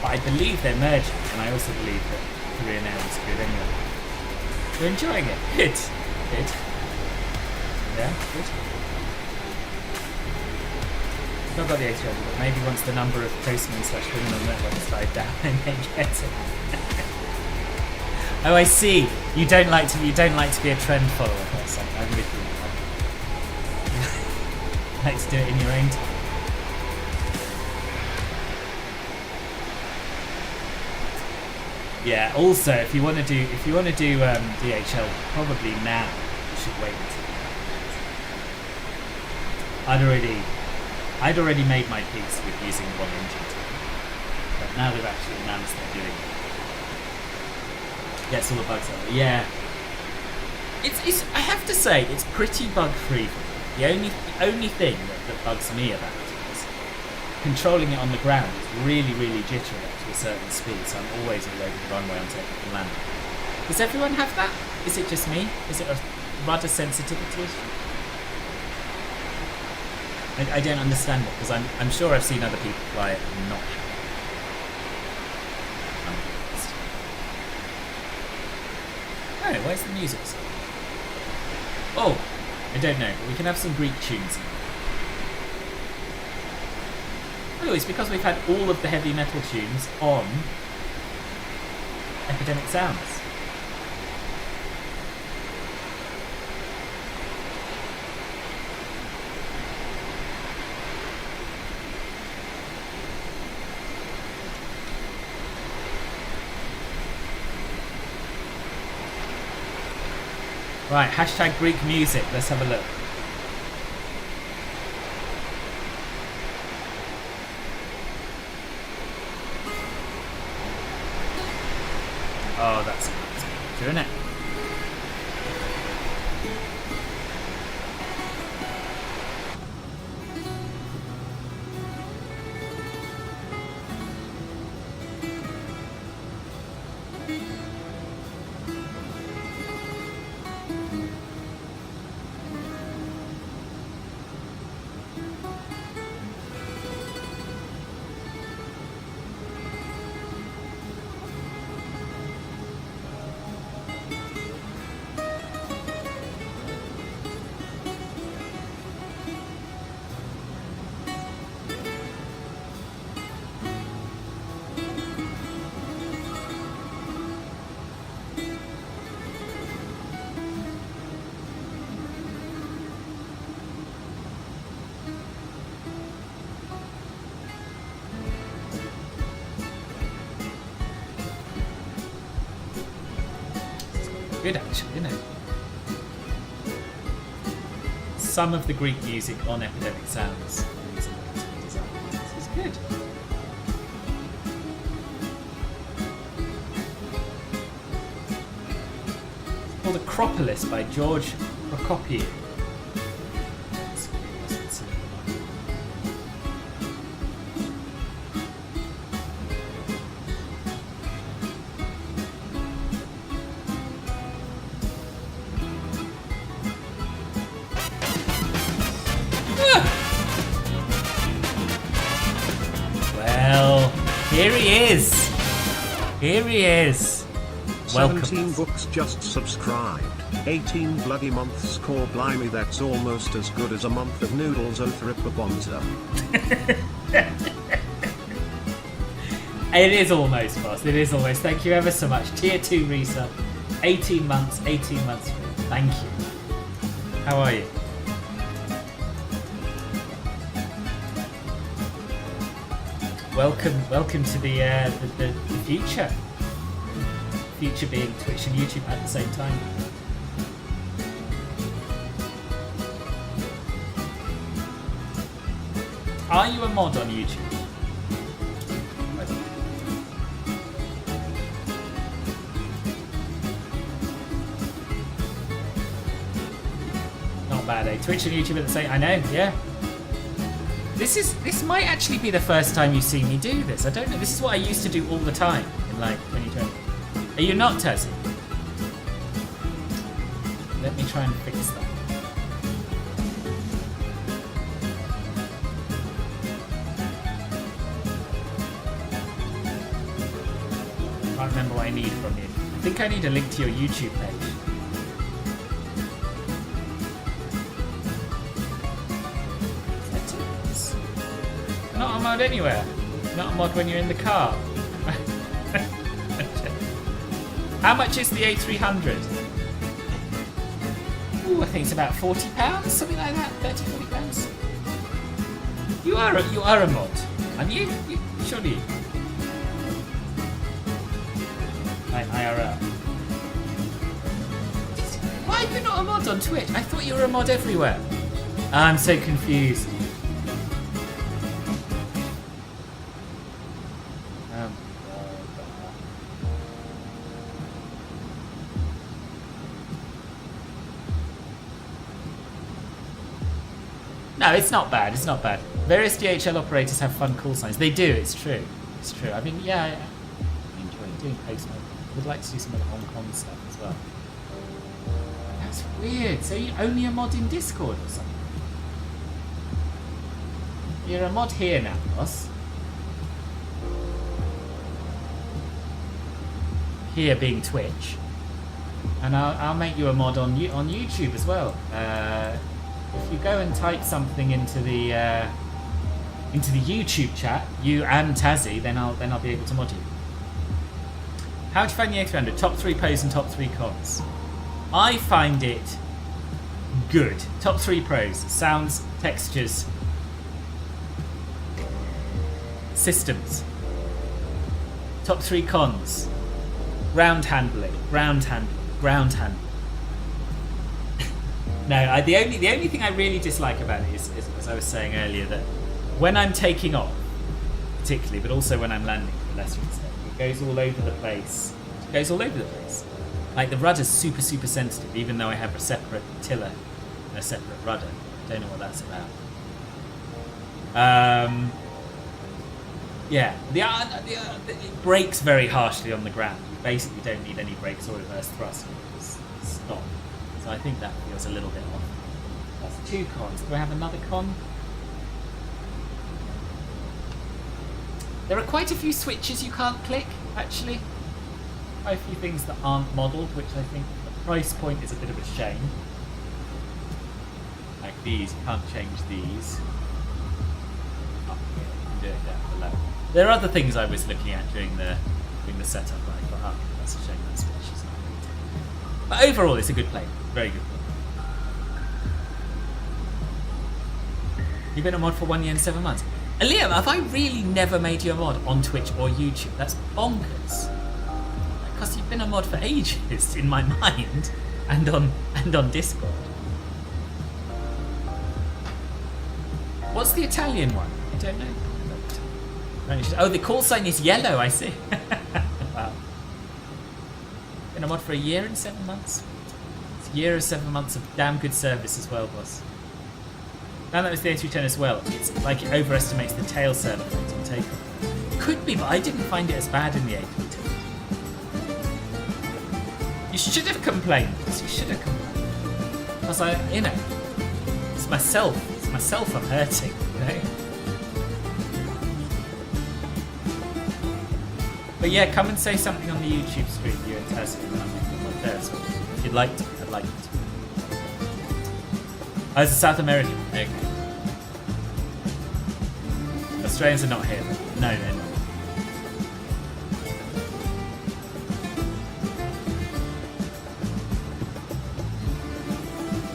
[SPEAKER 1] but I believe they're merging, and I also believe that Korean Air is good anyway. You're enjoying it. Good. Good. Yeah, good. I've not got the A300, but maybe once the number of postmen / criminal networks died down, I may get it. Oh, I see. You don't like to be a trend follower. I'm with you. Like to do it in your own time. Yeah. Also, if you want to do DHL, probably now you should wait until. I'd already made my peace with using one engine too. But now they've actually announced they're doing it. Gets all the bugs out. Yeah. It's. I have to say, it's pretty bug free. The only thing that bugs me about it is controlling it on the ground is really, really jittery up to a certain speed, so I'm always all over the runway on taking landing. Does everyone have that? Is it just me? Is it a rudder sensitivity issue? I don't understand it, because I'm sure I've seen other people fly it and not. Oh, where's the music? Oh, I don't know. We can have some Greek tunes. Oh, it's because we've had all of the heavy metal tunes on Epidemic Sounds. Right, hashtag Greek music. Let's have a look. Oh, that's good, isn't it? good actually, isn't it? Some of the Greek music on Epidemic Sounds. This is good. It's called Acropolis by George Prokopiev. Well, here he is. Here he is. Welcome.
[SPEAKER 2] 17 books just subscribed. 18 bloody months. Core blimey, that's almost as good as a month of noodles. Othripabonza.
[SPEAKER 1] It is almost, boss. It is almost. Thank you ever so much. Tier 2 resub. 18 months. 18 months. Thank you. How are you? Welcome to the future. Future being Twitch and YouTube at the same time. Are you a mod on YouTube? Not bad, eh? Twitch and YouTube at the same. I know, yeah. This might actually be the first time you see me do this. I don't know. This is what I used to do all the time in like 2020. Are you not, Tazzy? Let me try and fix that. I can't remember what I need from you. I think I need a link to your YouTube page. Not a mod anywhere. Not a mod when you're in the car. How much is the A300? Ooh, I think it's about £40, something like that. 30, £40. You are a mod, aren't you? Surely. IRL. Why are you not a mod on Twitch? I thought you were a mod everywhere. I'm so confused. No, it's not bad. It's not bad. Various DHL operators have fun call signs. They do. It's true. It's true. I mean, yeah, I enjoy doing post-mode. Would like to do some of the Hong Kong stuff as well. That's weird. So you're only a mod in Discord or something? You're a mod here now, boss. Here being Twitch, and I'll make you a mod on YouTube as well. If you go and type something into the YouTube chat, you and Tazzy, then I'll be able to mod you. How do you find the A300? Top 3 pros and top 3 cons. I find it good. Top 3 pros: sounds, textures, systems. Top 3 cons: ground handling. No, the only thing I really dislike about it is, as I was saying earlier, that when I'm taking off, particularly, but also when I'm landing, to a lesser extent, it goes all over the place. It goes all over the place. Like the rudder's super sensitive, even though I have a separate tiller and a separate rudder. I don't know what that's about. Yeah, it brakes very harshly on the ground. You basically don't need any brakes or reverse thrust. You just stop. So I think that feels a little bit off. That's 2 cons. Do I have another con? There are quite a few switches you can't click, actually. Quite a few things that aren't modelled, which I think the price point is a bit of a shame. Like these, you can't change these. Up here, you can do it down below. There are other things I was looking at during the setup that I got up. That's a shame that switch is not. But overall, it's a good plane. Very good plane. You've been a mod for 1 year and 7 months. Liam, have I really never made you a mod on Twitch or YouTube? That's bonkers. That because you've been a mod for ages in my mind, and on Discord. What's the Italian one? I don't know. Oh, the call sign is yellow. I see. Wow. Been a mod for a year and 7 months. It's a year and 7 months of damn good service as well, boss. Now that was the A310 as well, it's like it overestimates the tail serve effect on takeoff. Could be, but I didn't find it as bad in the A310. You should have complained. You should have complained. Because it's myself I'm hurting, you know? But yeah, come and say something on the YouTube stream, you and Tessie, and I'll make them up there as well. If you'd like to, I'd like you to. Oh, it's a South American. Okay. Australians are not here. No, they're not.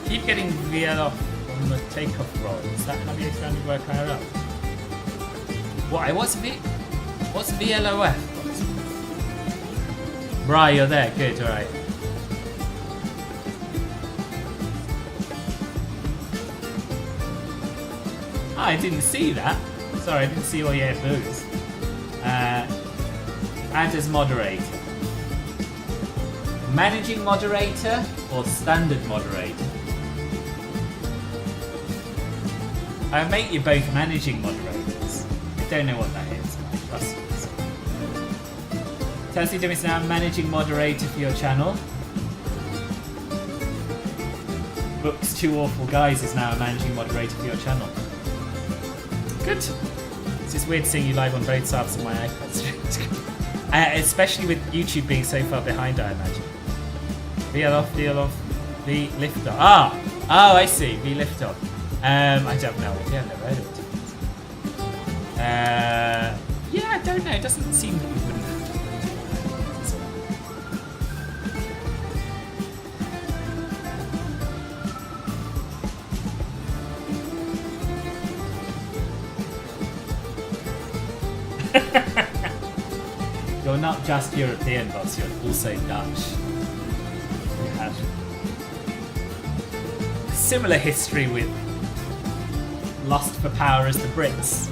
[SPEAKER 1] Keep getting VL off on the takeoff roll. Is that how the A300 work higher up? What? What's VLOF? Right, you're there. Good, alright. I didn't see that. Sorry, I didn't see all your booze. Add as moderator. Managing moderator or standard moderator? I make you both managing moderators. I don't know what that is, but I trust you. Tessie Dim is now managing moderator for your channel. Books Two Awful Guys is now a managing moderator for your channel. Good. It's just weird seeing you live on both sides of my iPad stream. Especially with YouTube being so far behind, I imagine. VL off, V lift off. Oh, I see. V lift off. I don't know. I've never heard of it. Yeah, I don't know. It doesn't seem that you wouldn't have to. You're not just European, boss, you're also Dutch. You have similar history with lust for power as the Brits.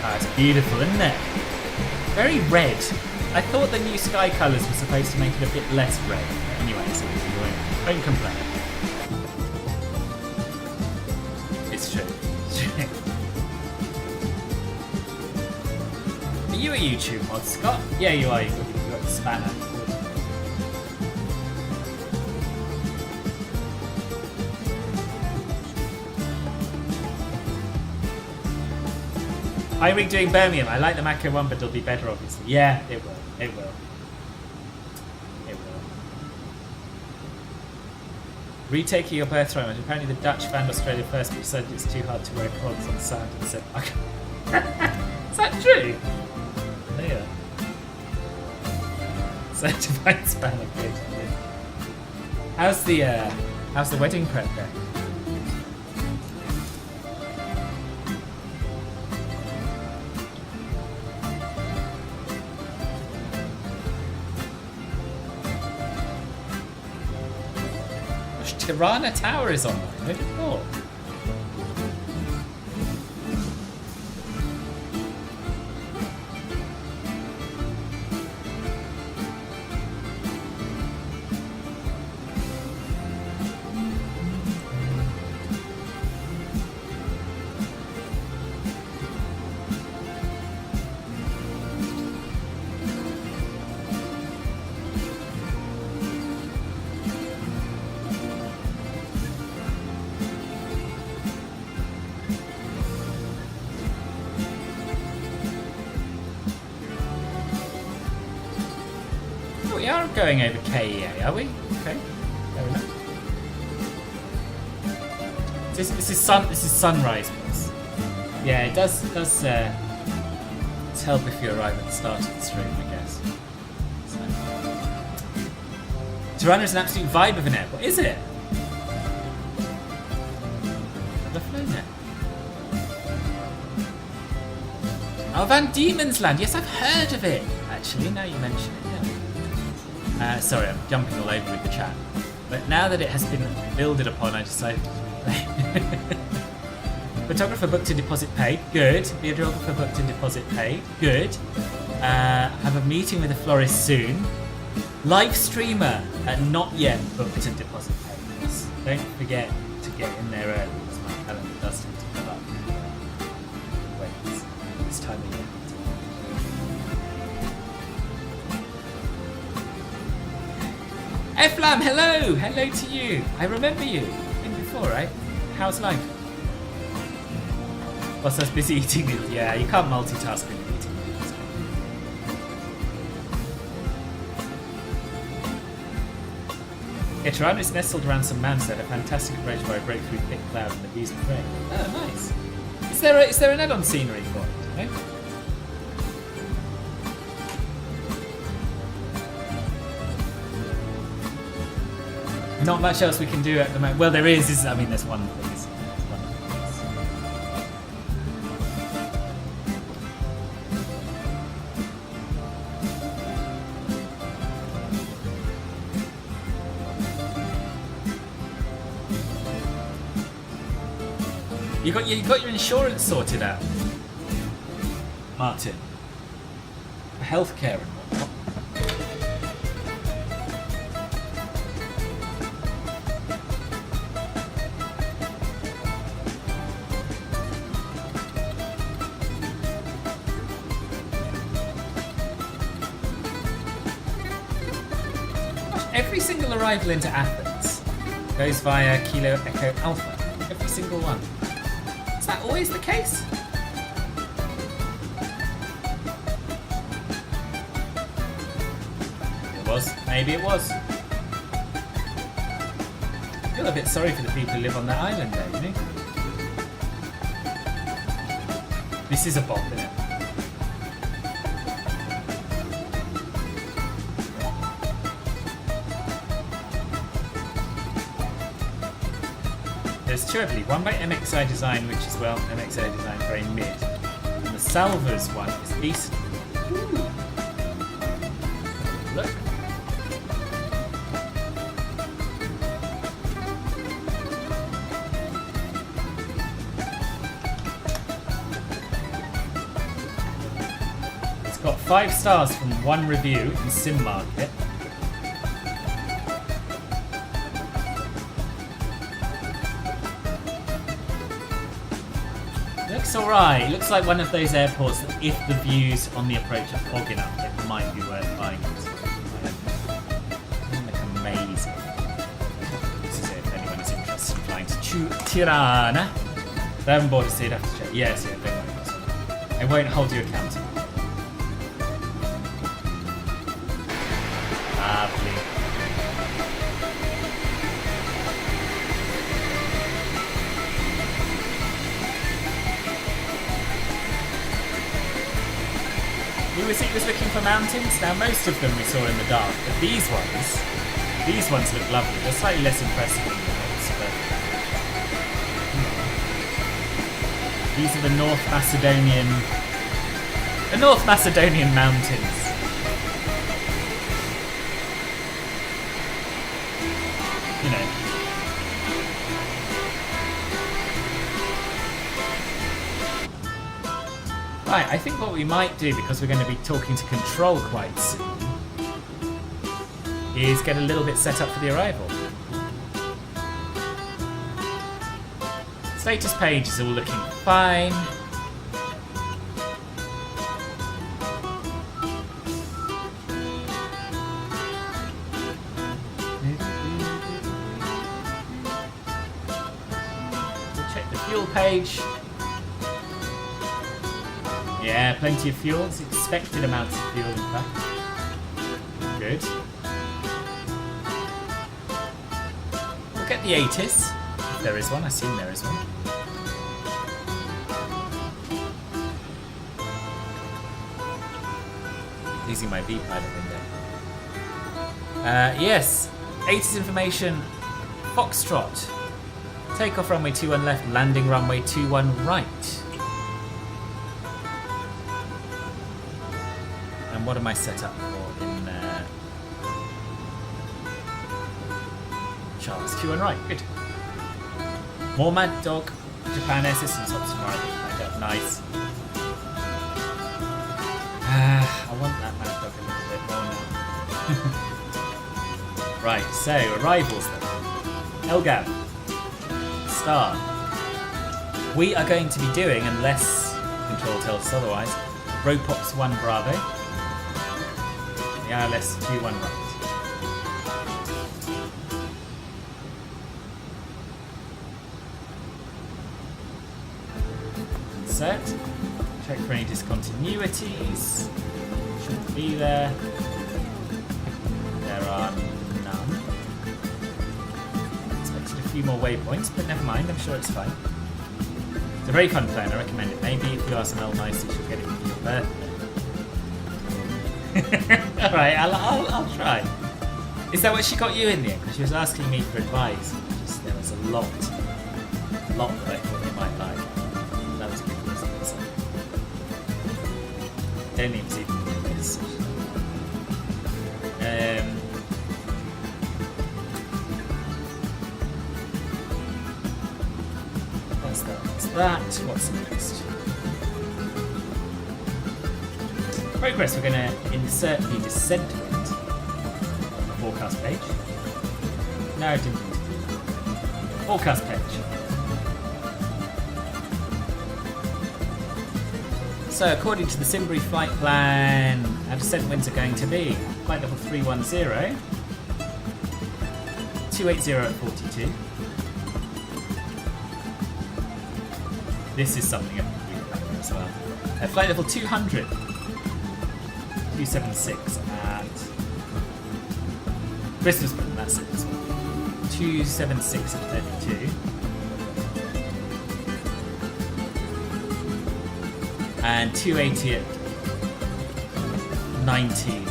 [SPEAKER 1] Ah, it's beautiful, isn't it? Very red. I thought the new sky colours were supposed to make it a bit less red. Anyway, so don't complain. It's true. It's true. Are you a YouTube mod, Scott? Yeah, you are. You've got the spanner. Hi, Rig doing Birmingham. I like the Mako one, but it'll be better, obviously. Yeah, it will. It will. It will. Retaking your birthright. Apparently, the Dutch found Australia first, but decided it's too hard to wear clogs on sand and said, is that true? Yeah. Certified spanner, good. How's the wedding prep then? Tirana Tower is online. Who'd have thought? We are going over KEA, are we? Okay, fair enough. This is sunrise, boss. Yeah, it does help if you arrive at the start of the stream, I guess. So. Tirana is an absolute vibe of an airport, is it? Oh, Van Diemen's Land. Yes, I've heard of it. Actually, now you mention it. Yeah. Sorry, I'm jumping all over with the chat. But now that it has been builded upon, I decided to play. Photographer booked and deposit paid. Good. Videographer booked and deposit paid. Good. Have a meeting with a florist soon. Live streamer not yet booked and deposit paid. Yes. Don't forget to get in there early because my calendar does tend to fill up. Wait, this time of year. Eflam, hello! Hello to you. I remember you. Been before, right? How's life? Whilst I was busy eating it. Yeah, you can't multitask when you're eating it. Itoran is nestled around some Mansell, a fantastic approach where I break through thick cloud and the views of rain. Oh, nice. Is there an add-on scenery for it? No? Not much else we can do at the moment. Well, there is. I mean, there's one thing. You got your insurance sorted out, Martin. Healthcare and whatnot. Every single arrival into Athens goes via Kilo Echo Alpha. Every single one. Is that always the case? It was. Maybe it was. I feel a bit sorry for the people who live on that island there, you know? This is a bomb, isn't it? There's two, I believe. One by MXI Design, which is, well, MXI Design very mid. And the Salvers one is decent. Ooh. Look. It's got 5 stars from one review in Sim Market. Looks alright. It looks like one of those airports that if the views on the approach are fog enough, it might be worth buying. They look amazing. This is it if anyone is interested in flying to Tirana. They haven't bought a seat, I have to check. Yes, yeah, don't worry. I won't hold you accountable. Lovely. He was looking for mountains. Now most of them we saw in the dark, but these ones look lovely. They're slightly less impressive than the others, but these are the North Macedonian mountains. You know. Right, I think what we might do, because we're going to be talking to Control quite soon, is get a little bit set up for the arrival. Status page is all looking fine. We'll check the fuel page. Yeah, plenty of fuel. It's expected amounts of fuel, in fact. Good. We'll get the ATIS. If there is one. I assume there is one. Using my V-pilot window. Yes. ATIS information. Foxtrot. Takeoff runway 21 left. Landing runway 21 right. what am I set up for in Charles Q1 right? Good. More Mad Dog. Japan Air Systems hops tomorrow. Find out. Nice. I want that Mad Dog a little bit more now. Right, so arrivals then. Elgab. Star. We are going to be doing, unless Control tells us otherwise, Ropops 1 Bravo. The ILS 21 right. Set. Check for any discontinuities. Shouldn't be there. There are none. Expected a few more waypoints, but never mind, I'm sure it's fine. It's a very fun phone, I recommend it. Maybe if you ask Mel nicely, she'll get it for your birthday. Alright, I'll try. Is that what she got you in the end? Because she was asking me for advice. There was a lot that I thought you might like. That was a good reason. Don't even see this. What's that? What's next? Progress, we're going to insert the descent rate on the forecast page. No, I didn't mean to do that. Forecast page. So, according to the Simbury flight plan, our descent winds are going to be flight level 310, 280 at 42. This is something I've been doing as well. Flight level 200, 276 at Bristol, that's it. 276 at 32. And 280 at 19.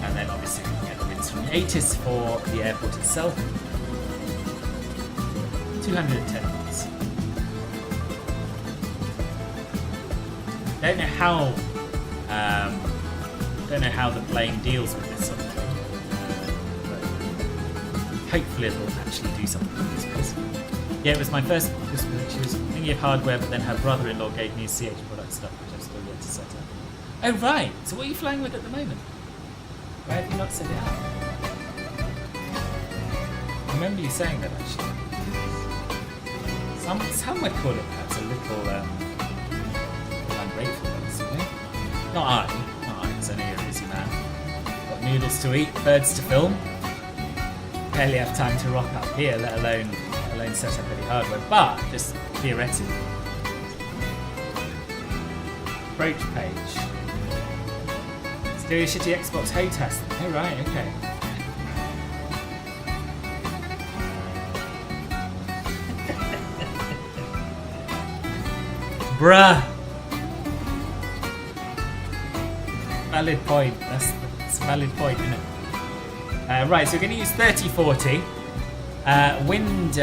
[SPEAKER 1] And then obviously we can get the winds from the ATIS for the airport itself. 210 knots. Don't know how the plane deals with this sort of thing. Hopefully it'll actually do something with this place. Yeah, it was my first Christmas. She was thinking of hardware, but then her brother-in-law gave me CH product stuff, which I've still yet to set up. Oh, right. So what are you flying with at the moment? Why have you not set it up? I remember you saying that, actually. Some might call it perhaps a little ungrateful, basically. Not I, because I know you're a busy man. Got noodles to eat, birds to film. Barely have time to rock up here, let alone set up any hardware, but just theoretically. Approach page. Stereo Shitty Xbox HOTAS. Oh right, okay. Bruh! Valid point. That's a valid point, isn't it? Right, so we're going to use 30-40. Wind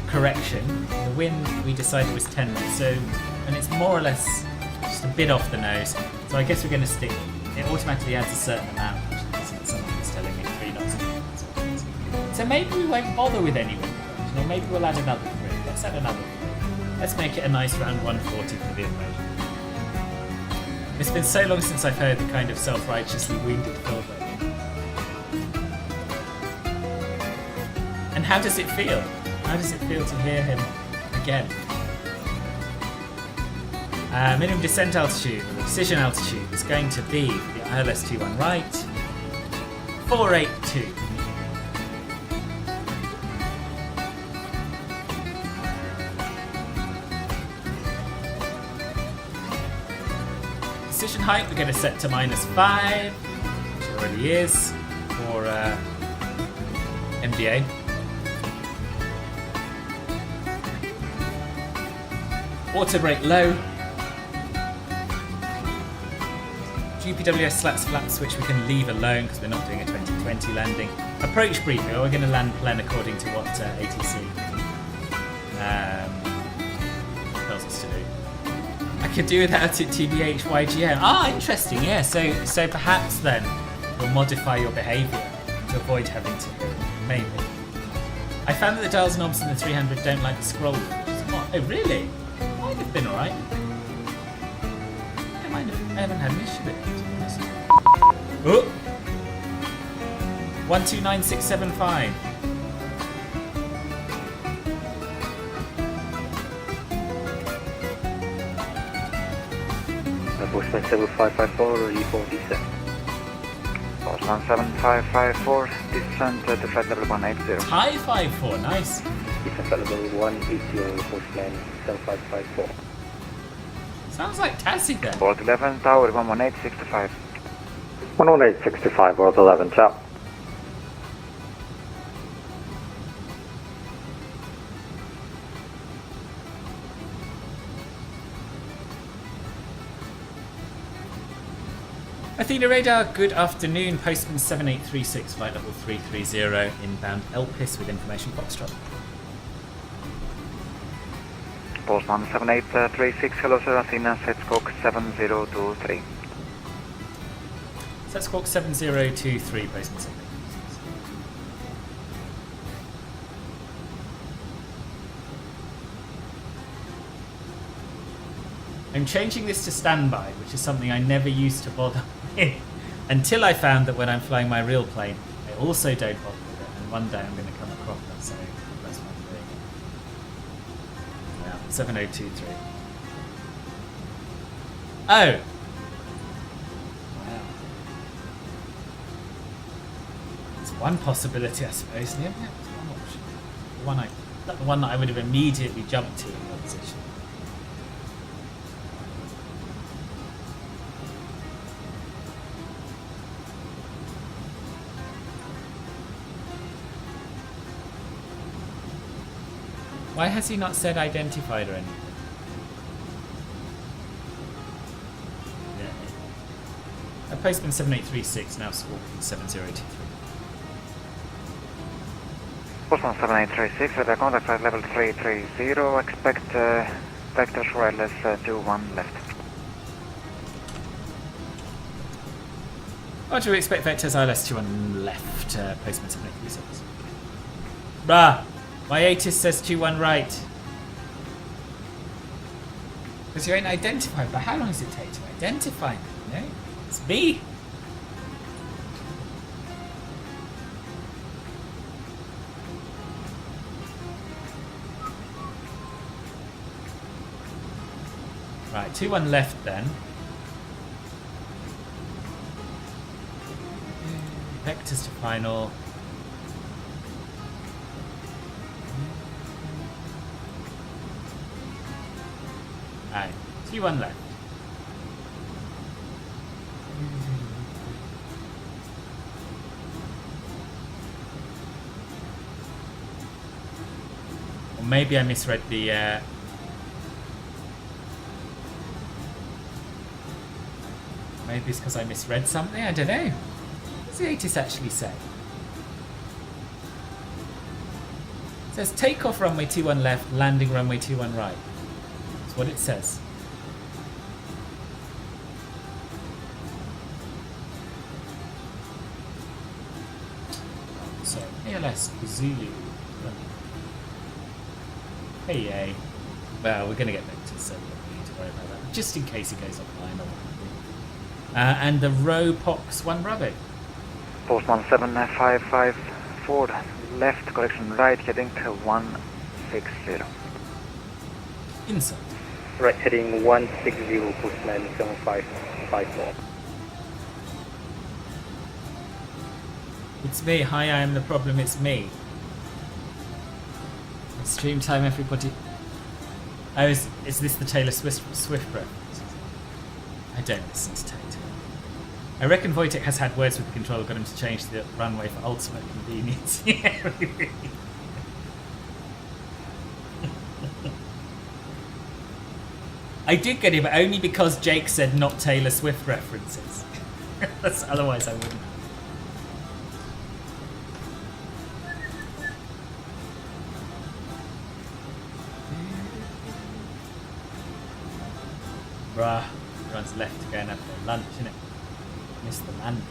[SPEAKER 1] correction. The wind we decided was 10 knots, and it's more or less just a bit off the nose. So I guess we're going to stick. It automatically adds a certain amount, which isn't something that's telling me 3 knots. So maybe we won't bother with any wind correction, or maybe we'll add another 3. Let's add another 3. Let's make it a nice round 140 for the invasion. It's been so long since I've heard the kind of self-righteously wounded Philbert. And how does it feel? How does it feel to hear him again? Minimum descent altitude, or decision altitude, is going to be for the ILS 21 right, 482. Decision height we're going to set to -5, which it already is, for MDA. Auto brake low. GPWS slats flap switch we can leave alone because we're not doing a 2020 landing. Approach briefing, we're going to land plan according to what ATC could do without it, TBH YGM. Ah, interesting, yeah. So perhaps then you'll modify your behaviour to avoid having to maybe. I found that the dials knobs in the 300 don't like the scroll wheels. What? Oh, really? Might have been alright. I haven't had an issue with it. Oh! 129675.
[SPEAKER 5] Pushback 7554, E4D7.
[SPEAKER 7] Postman 7554, descent to flight level 180.
[SPEAKER 1] Hi 54, nice.
[SPEAKER 5] Descent level 180, Pushman 7554.
[SPEAKER 1] Sounds like Tassie then.
[SPEAKER 7] World 11, tower 11865.
[SPEAKER 5] 11865, World 11, ciao.
[SPEAKER 1] Athena Radar, good afternoon. Postman 7836, flight level 330, inbound Elpis with information Foxtrot.
[SPEAKER 7] Postman 7836, hello sir, Athena, set squawk 7023.
[SPEAKER 1] Set squawk 7023, Postman 7836. I'm changing this to standby, which is something I never used to bother with until I found that when I'm flying my real plane, I also don't bother with it, and one day I'm going to come across that, so that's what I'm doing. Yeah, 7023. Oh! Wow. It's one possibility, I suppose. Yeah, it's one option. The one that I would have immediately jumped to in your position. Why has he not said identified or anything? Yeah. A postman 7836, now squawking 7023.
[SPEAKER 7] Postman 7836, with a contact flight level 330, expect vectors wireless 21 left.
[SPEAKER 1] What do we expect vectors ILS 21 left, postman 7836? Bruh! My ATIS says 21 right. Because you ain't identified, but how long does it take to identify me? You know? It's me. Right, 21 left then. Vectors to final. Alright, 2-1 left. Or maybe I misread the maybe it's because I misread something, I don't know. What does the ATIS actually say? It says takeoff runway 21 left, landing runway 21 right. That's what it says. So, ALS Zulu. Hey, yay. Well, we're going to get vectors, so we don't need to worry about that. Just in case it goes offline or whatever. And the row pox 1 Bravo.
[SPEAKER 7] Postman 7554, left, correction right, heading to 160.
[SPEAKER 1] Inside.
[SPEAKER 5] Right, heading 160, Postman 7554.
[SPEAKER 1] It's me. Hi, I am the problem. It's me. Stream time, everybody. Oh, is this the Taylor Swift reference? I don't listen to Taylor. I reckon Wojtek has had words with the controller, got him to change the runway for ultimate convenience. Yeah, really. I did get it, but only because Jake said not Taylor Swift references. Otherwise I wouldn't. Bruh, everyone's left to go and have their lunch, innit? Miss the land.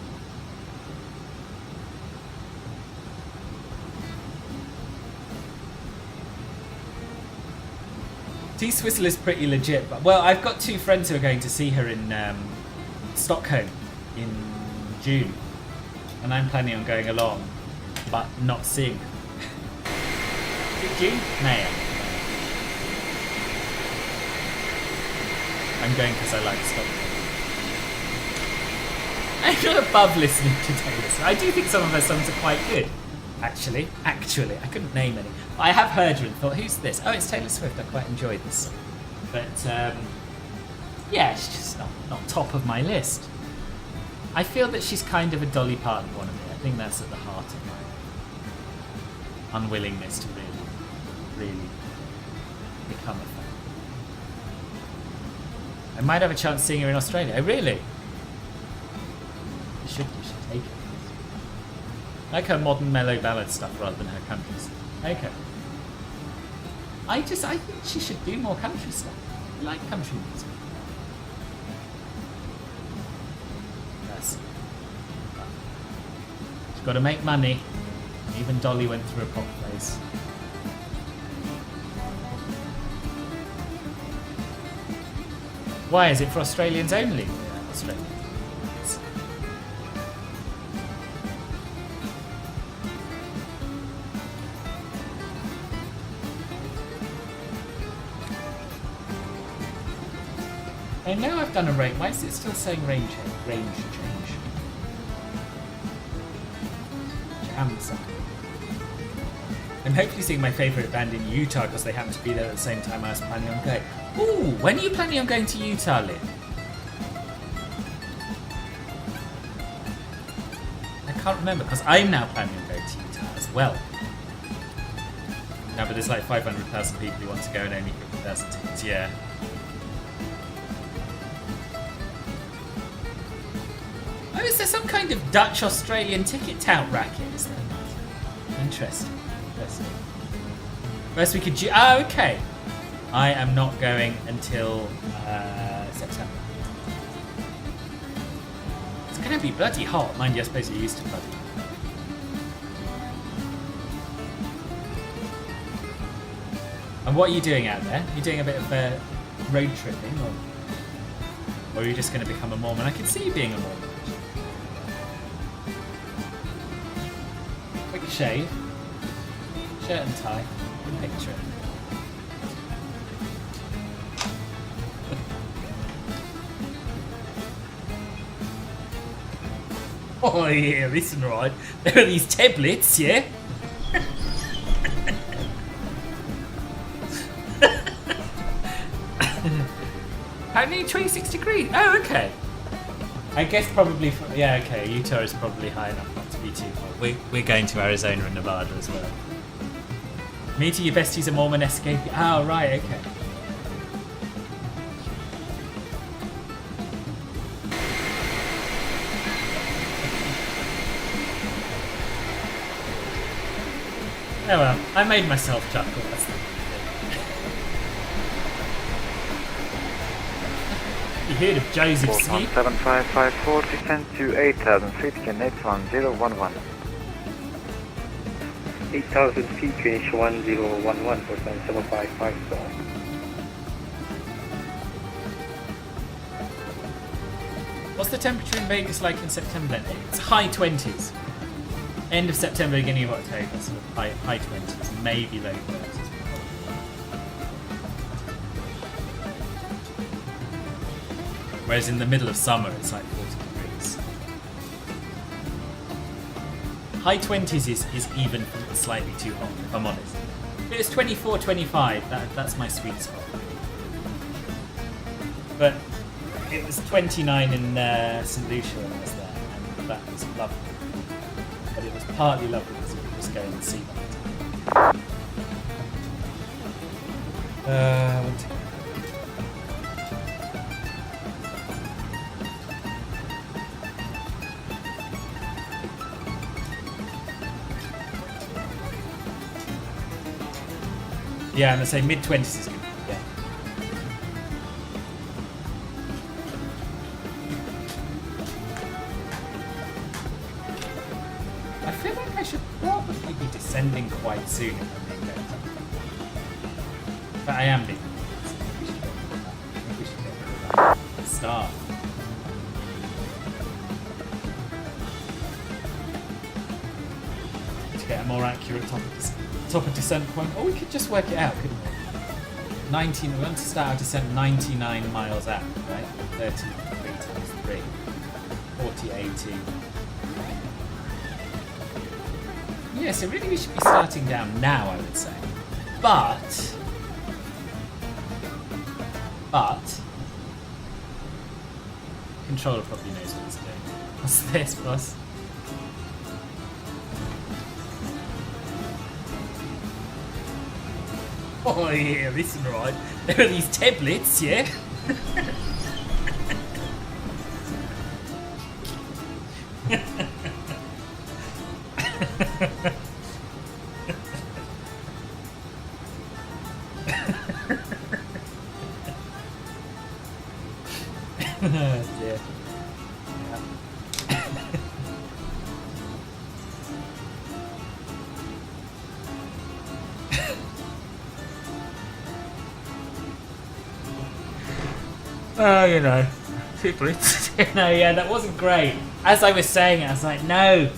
[SPEAKER 1] T-Swizzle is pretty legit, but well, I've got 2 friends who are going to see her in Stockholm in June, and I'm planning on going along, but not seeing her. Is it June? May. I'm going because I like Stockholm. I'm not above listening to Taylor Swift. I do think some of her songs are quite good. Actually, I couldn't name any. I have heard her and thought, who's this? Oh, it's Taylor Swift. I quite enjoyed this song. But, yeah, it's just not top of my list. I feel that she's kind of a Dolly Parton wannabe. I think that's at the heart of my unwillingness to really become a fan. I might have a chance seeing her in Australia. Oh, really? You should take it. I like her modern mellow ballad stuff rather than her country stuff. Okay. I think she should do more country stuff. I like country music. Yes. She's got to make money. Even Dolly went through a pop phase. Why is it for Australians only? Yeah, Australians. I know I've done a range. Why is it still saying range change? Jam sound. I'm hopefully seeing my favourite band in Utah because they happen to be there at the same time I was planning on going. Ooh, when are you planning on going to Utah, Lynn? I can't remember because I'm now planning on going to Utah as well. No, but there's like 500,000 people who want to go and only 50,000 tickets, yeah. Oh, is there some kind of Dutch-Australian ticket tout racket? Is there not? Interesting. First we could... Oh, okay. I am not going until September. It's going to be bloody hot. Mind you, I suppose you're used to bloody hot. And what are you doing out there? You're doing a bit of road tripping? Or are you just going to become a Mormon? I can see you being a Mormon. Quick shave. Shirt and tie. Picture it. Oh yeah, listen right. There are these tablets, yeah? How many 26 degrees? Oh, okay. I guess probably, yeah, okay, Utah is probably high enough not to be too hot. We're going to Arizona and Nevada as well. Meeting your besties a Mormon escape. Oh, right, okay. Oh well, I made myself chuckle. That's the You heard of Joseph Smith?
[SPEAKER 7] 75554, descend to 8,000 feet, connect 1011.
[SPEAKER 8] 8,000 feet, finish 1011 for 7554.
[SPEAKER 1] What's the temperature in Vegas like in September then? It's high 20s. End of September, beginning of October, sort of high 20s, maybe low 30s. Whereas in the middle of summer, it's like 40 degrees. High 20s is even slightly too hot, if I'm honest. If it was 24, 25, that's my sweet spot. But it was 29 in St. Lucia when I was there, and that was lovely. But it was partly lovely because you could just go and see that. One second. Yeah, and I say mid-20s is good. Yeah. should probably be descending quite soon if I make that time. But I am being. I think we should get that. Start. To get a more accurate top of descent point. Oh, we could just work it out, couldn't we? 19. We want to start our descent 99 miles out, right? 33 times 3. 4080. Yeah, so really we should be starting down now, I would say. But controller probably knows what he's doing. What's this, boss? Oh yeah, listen, right. There are these tablets, yeah? Dear. Oh, you know, tablets. No, yeah, that wasn't great. As I was saying it, I was like, no,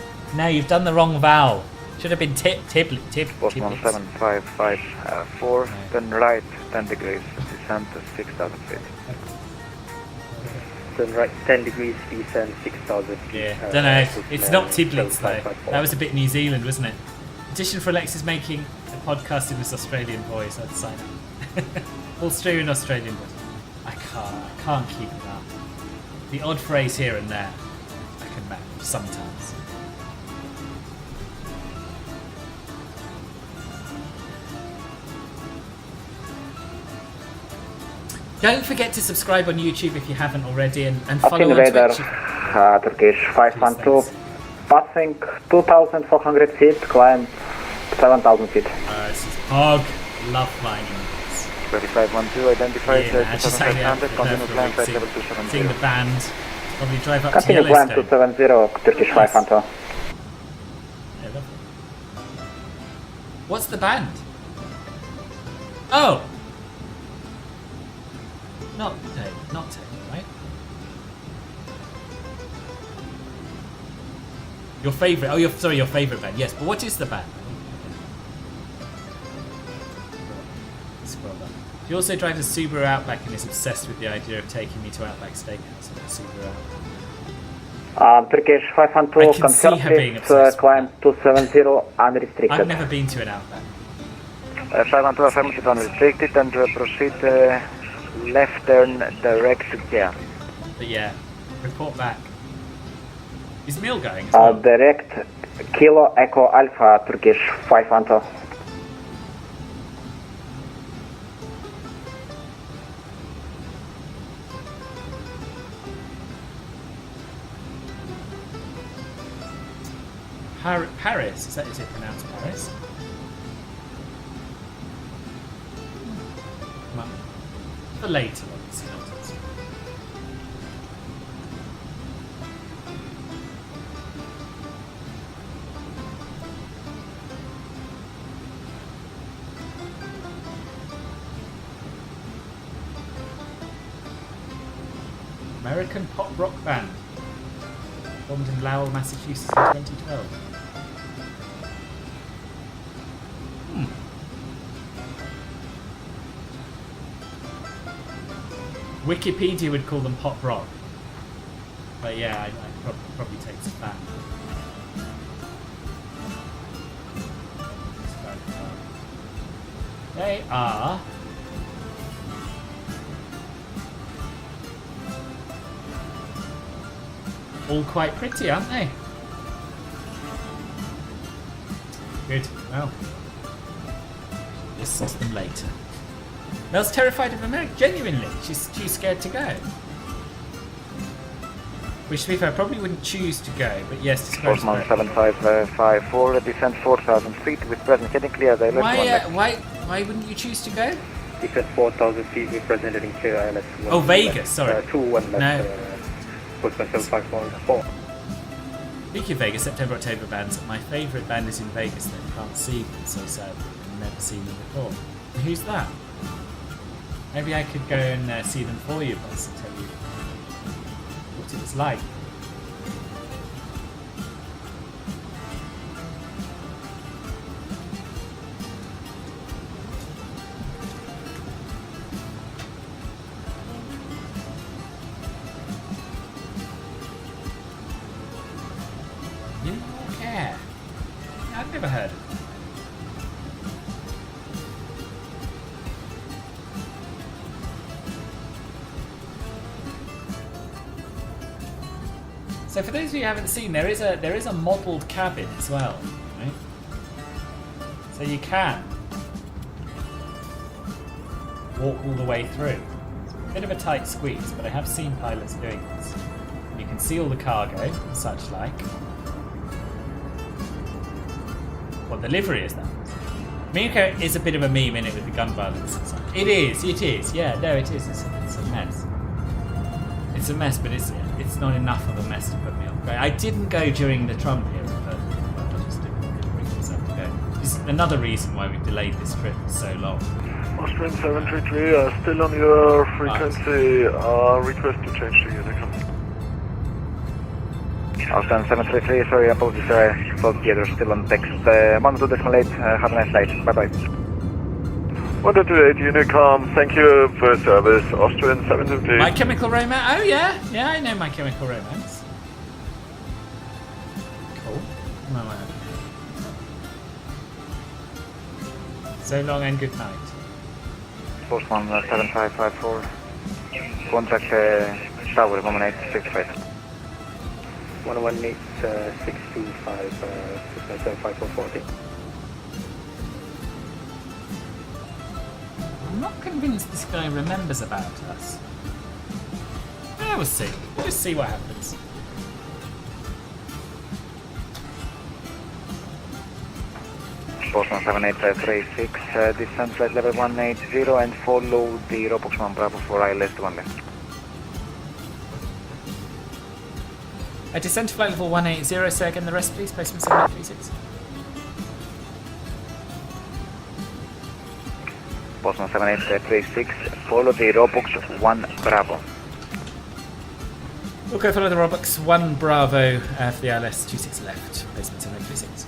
[SPEAKER 1] you've done the wrong vowel. Should have been tablet.
[SPEAKER 7] Postman 7554, then right 10 degrees, descent to 6,000 feet.
[SPEAKER 8] Then right 10 degrees, descent 6,000 feet.
[SPEAKER 1] Yeah, don't know. It's not tablets though. That was a bit New Zealand, wasn't it? Petition for Alexis making a podcast in this Australian voice. I'd sign up. Australian voice. I can't keep it up. The odd phrase here and there, I can manage sometimes. Don't forget to subscribe on YouTube if you haven't already, and follow on
[SPEAKER 5] Radar,
[SPEAKER 1] Twitch.
[SPEAKER 5] Turkish 512, passing 2,400 feet, climb 7,000 feet.
[SPEAKER 1] This is Hog. Love flying in this.
[SPEAKER 7] 3512, identified
[SPEAKER 1] Yeah, just hang out
[SPEAKER 7] 2500, continue climb flight level
[SPEAKER 1] seeing the
[SPEAKER 7] 270.
[SPEAKER 1] band. Probably drive up
[SPEAKER 5] Continue
[SPEAKER 1] to
[SPEAKER 5] climb
[SPEAKER 1] Yellowstone.
[SPEAKER 5] 270, Turkish 512.
[SPEAKER 1] Yeah, lovely. What's the band? Oh! Not Take, right? Your favourite, your favourite band, yes, but what is the band? Scroll down. He also drives a Subaru Outback and is obsessed with the idea of taking me to Outback Steakhouse in a Subaru Outback.
[SPEAKER 5] Turkish
[SPEAKER 1] I
[SPEAKER 5] 512,
[SPEAKER 1] can see her being
[SPEAKER 5] conservative,
[SPEAKER 1] obsessed
[SPEAKER 5] climb 270, unrestricted.
[SPEAKER 1] I've never been to an Outback.
[SPEAKER 7] 512 affirmative unrestricted, and proceed left turn direct to Kia.
[SPEAKER 1] But yeah, report back. Is Mill going as well?
[SPEAKER 5] Direct, Kilo Echo Alpha, Turkish 512.
[SPEAKER 1] Paris, is it pronounced Paris? Come on. For later, obviously, not this. American pop rock band. Formed in Lowell, Massachusetts in 2012. Wikipedia would call them pop rock. But yeah, I'd probably take some back. They are... all quite pretty, aren't they? Good. Well, listen to them later. Mel's terrified of America. Genuinely, she's scared to go. Which, to be fair, I probably wouldn't choose to go, but yes, describes
[SPEAKER 7] Postman 7554, descent 4,000 feet with present heading clear.
[SPEAKER 1] Why wouldn't you choose to go?
[SPEAKER 8] Descent 4,000 feet, we presented in clear ILS.
[SPEAKER 1] Oh, Vegas. Sorry.
[SPEAKER 8] 2-1 left.
[SPEAKER 1] No.
[SPEAKER 8] Postman 7514.
[SPEAKER 1] Speaking of Vegas, September, October bands, my favourite band is in Vegas that you can't see them, so sad. I've never seen them before. And who's that? Maybe I could go and see them for you, boss, and tell you what it was like. I've never heard of it. So for those of you who haven't seen, there is a modelled cabin as well, right? So you can walk all the way through. It's a bit of a tight squeeze, but I have seen pilots doing this. You can see all the cargo and such like. What the livery is that? Miko is a bit of a meme in it with the gun violence and such. It is, yeah, no it is, it's a mess. It's a mess, but it's not enough of a mess to put me off. I didn't go during the Trump era, but I just didn't bring myself to go. This is another reason why we've delayed this trip for so long.
[SPEAKER 6] Austrian 733, still on your frequency, request to change to Unicom.
[SPEAKER 7] Austrian 733, sorry, apologies, both gears still on text. 12.8, have a nice night, bye bye.
[SPEAKER 6] 128 Unicom, thank you for your service, Austrian 733.
[SPEAKER 1] My Chemical Romance, oh yeah, I know My Chemical Romance. Cool. So long and good night.
[SPEAKER 7] Post 1 7554, contact tower 11865.
[SPEAKER 8] 118 625 6975440.
[SPEAKER 1] I'm not convinced this guy remembers about us. Yeah, we'll see. We'll just see what happens.
[SPEAKER 7] Post 17836, descend flight level 180 and follow the Robox 1 Bravo for ILS to 1 left.
[SPEAKER 1] I descend to flight level 180, say again the rest please, postman 7836.
[SPEAKER 7] Postman 7836, follow the Robox 1 Bravo.
[SPEAKER 1] Okay, follow the Robox 1 Bravo for the ILS 26 left, postman 7836.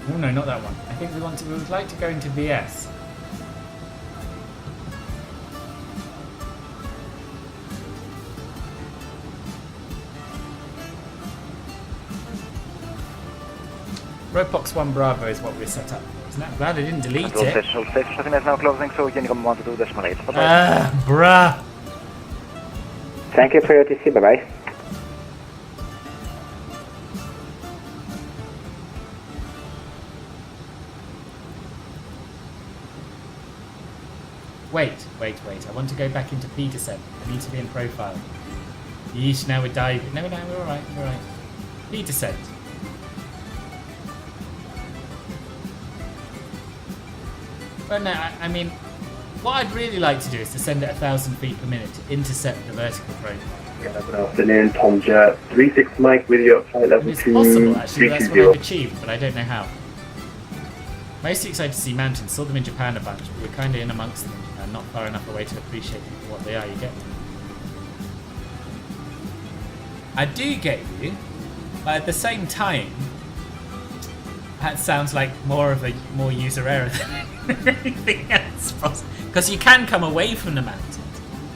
[SPEAKER 1] Oh no, not that one. I think we would like to go into VS. Robox 1 Bravo is what we're set up for, isn't it? Glad I didn't delete it.
[SPEAKER 7] Traffic is now closing, so Unicom 122.8.
[SPEAKER 1] Bruh.
[SPEAKER 5] Thank you for your TC, bye-bye.
[SPEAKER 1] Wait. I want to go back into P descent. I need to be in profile. Yeesh, now we're diving. No, we're alright. P descent. But no, I mean, what I'd really like to do is descend at 1,000 feet per minute to intercept the vertical profile.
[SPEAKER 9] Good afternoon, Tom Jet. 36 Mike with you at flight level
[SPEAKER 1] It's
[SPEAKER 9] 2.
[SPEAKER 1] possible, actually. That's what
[SPEAKER 9] 320.
[SPEAKER 1] I've achieved, but I don't know how. Mostly excited to see mountains. Saw them in Japan a bunch, but we're kind of in amongst them in Japan, not far enough away to appreciate them for what they are. You get me? I do get you, but at the same time, that sounds like more user error than anything else. Because you can come away from the mountains.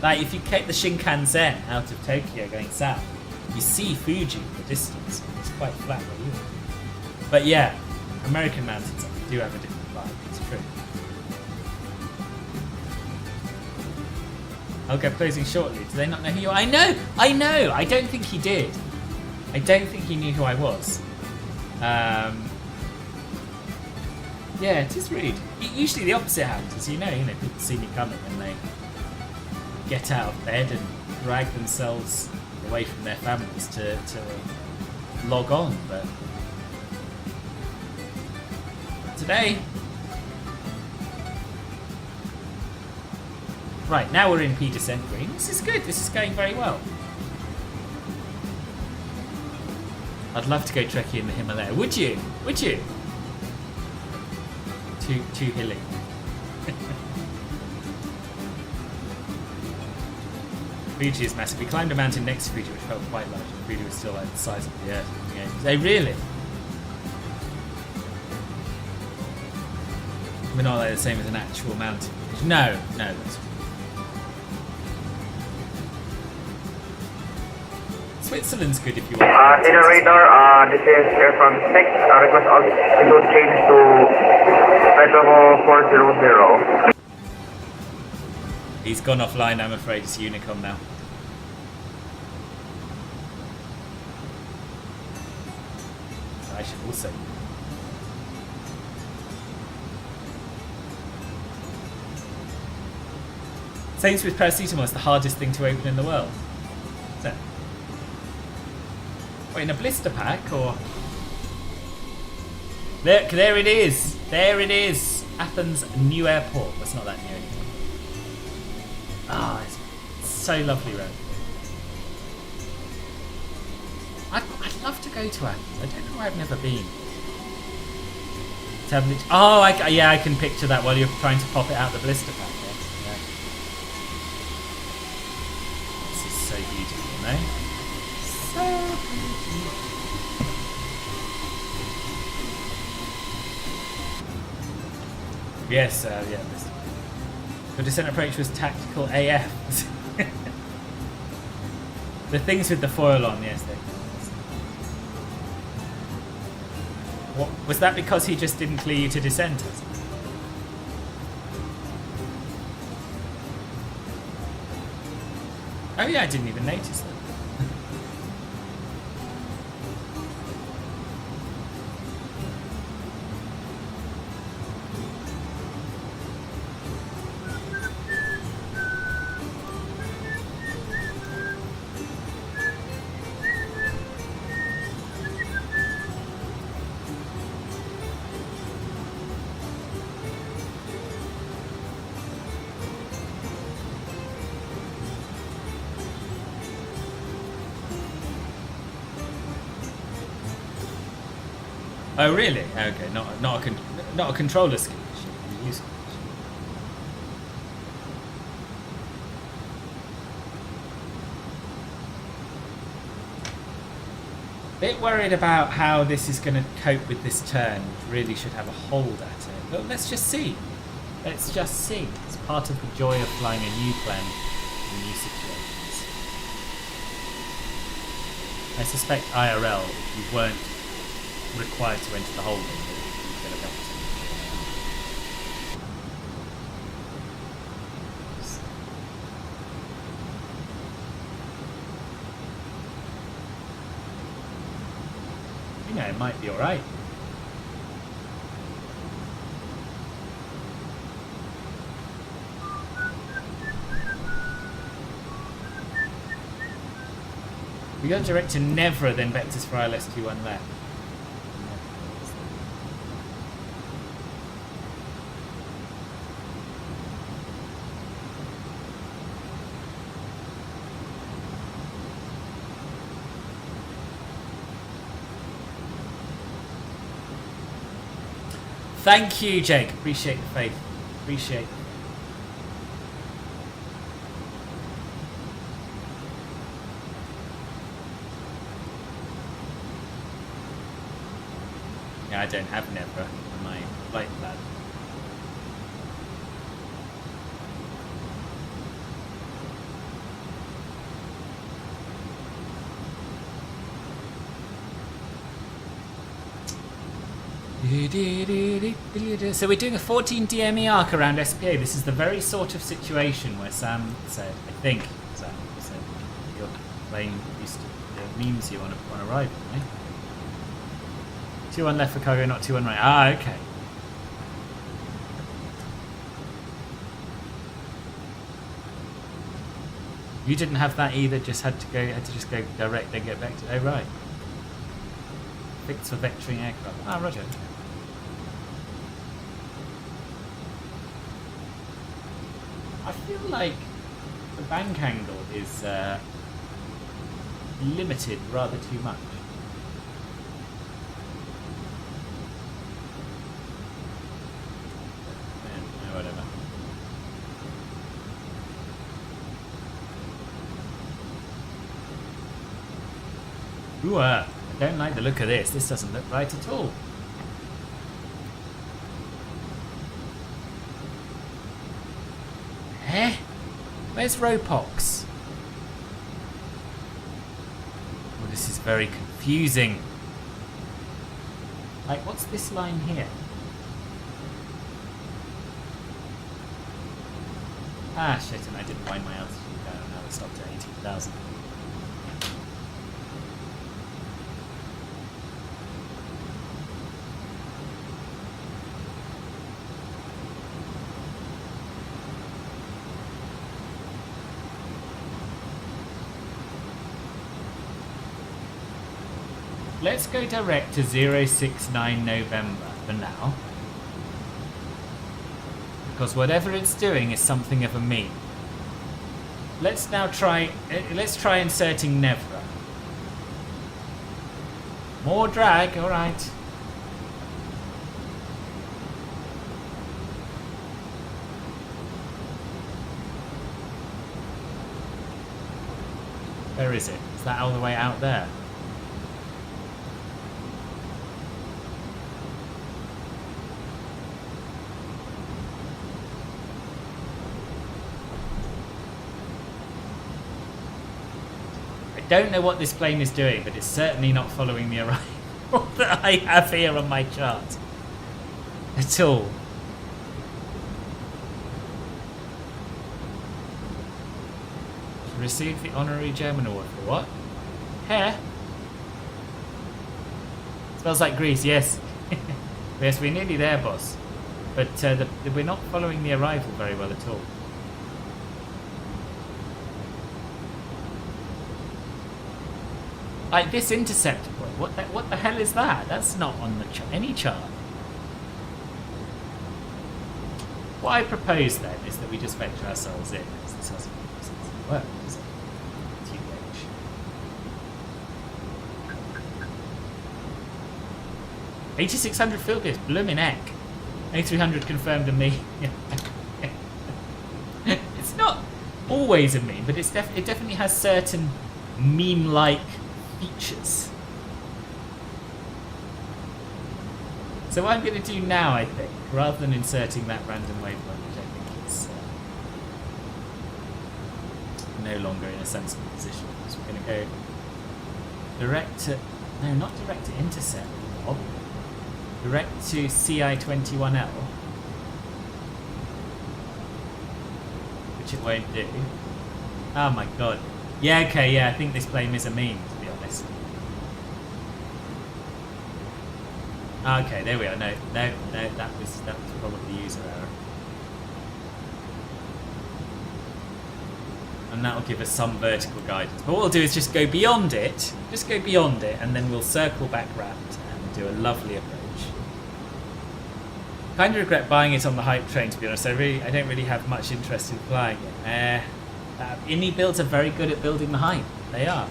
[SPEAKER 1] Like if you take the Shinkansen out of Tokyo going south, you see Fuji in the distance. It's quite flat where you are. But yeah, American mountains do have a different vibe. It's true. I'll go closing shortly. Do they not know who you are? I know. I don't think he did. I don't think he knew who I was. Yeah, it is rude. Usually the opposite happens. You know, people see me coming and they get out of bed and drag themselves away from their families to log on. But Not today. Right, now we're in P descent green. This is good. This is going very well. I'd love to go trekking in the Himalaya. Would you? Would you? Too hilly. Fuji is massive. We climbed a mountain next to Fuji, which felt quite large. Fuji was still like the size of the Earth. Yeah. Oh, really? We're not like the same as an actual mountain. No, that's Switzerland's good if you want.
[SPEAKER 7] Radar, this is Air France 6. Request altitude change to flight level 400.
[SPEAKER 1] He's gone offline, I'm afraid. It's Unicom now. I should also. Sainsbury's paracetamol is the hardest thing to open in the world. Is that? What, in a blister pack or? There it is. There it is. Athens new airport. That's not that new anymore. Ah, it's so lovely round here. I'd love to go to Athens. I don't know where I've never been. Oh, yeah, I can picture that while you're trying to pop it out the blister pack. Yeah. This is so beautiful, no? So beautiful. Yes, yeah. The descent approach was tactical AF. The things with the foil on, yes. What was that? Because he just didn't clear you to descent? Oh yeah, I didn't even notice that. Oh really? Okay, not a controller skill issue. Bit worried about how this is going to cope with this turn, which really should have a hold at it. But let's just see. Let's just see. It's part of the joy of flying a new plane in new situations. I suspect IRL, if you weren't required to enter the holding, you get a better. You know, it might be alright. We go direct to Nevra, then vectors for ILS21 left. Thank you, Jake. Appreciate the faith. Appreciate it. Yeah, I don't have Never on my flight plan. So we're doing a 14 DME arc around SPA. This is the very sort of situation where Sam said, I think Sam said, your plane used to memes you on arrival, right? 2-1 left for cargo, not 2-1 right. Ah, okay. You didn't have that either. Just had to just go direct, then get back to. Oh right. Fix for vectoring aircraft. Ah, Roger. feel like the bank angle is limited rather too much. No, whatever. Ooh, I don't like the look of this. This doesn't look right at all. Eh? Where's Ropox? Oh, this is very confusing. Like, what's this line here? Ah, shit, and I didn't wind my altitude down. Now it stopped at 18,000. Let's go direct to 069 November for now. Because whatever it's doing is something of a meme. Let's now try inserting Nevra. More drag, alright. Where is it? Is that all the way out there? I don't know what this plane is doing, but it's certainly not following the arrival that I have here on my chart. At all. Received the honorary German award for what? Hair? Smells like grease, yes. Yes, we're nearly there, boss. But we're not following the arrival very well at all. Like this interceptor point, what the hell is that? That's not on the any chart. What I propose then is that we just vector ourselves in, because this hasn't worked, does it? QH. $8,600 field goals, bloomin' heck. A300 confirmed a meme. It's not always a meme, but it definitely has certain meme-like features. So what I'm going to do now, I think, rather than inserting that random wavelet, which I think is no longer in a sensible position, so we're going to go direct to, no, not direct to intercept, Bob. Direct to CI21L, which it won't do. Oh my god. Yeah, okay, yeah, I think this plane is a meme, to be honest. Okay, there we are. No, that was probably user error. And that will give us some vertical guidance. But what we'll do is just go beyond it, and then we'll circle back round and do a lovely approach. Kind of regret buying it on the hype train, to be honest. I don't really have much interest in flying it. iniBuilds are very good at building the hype. They are.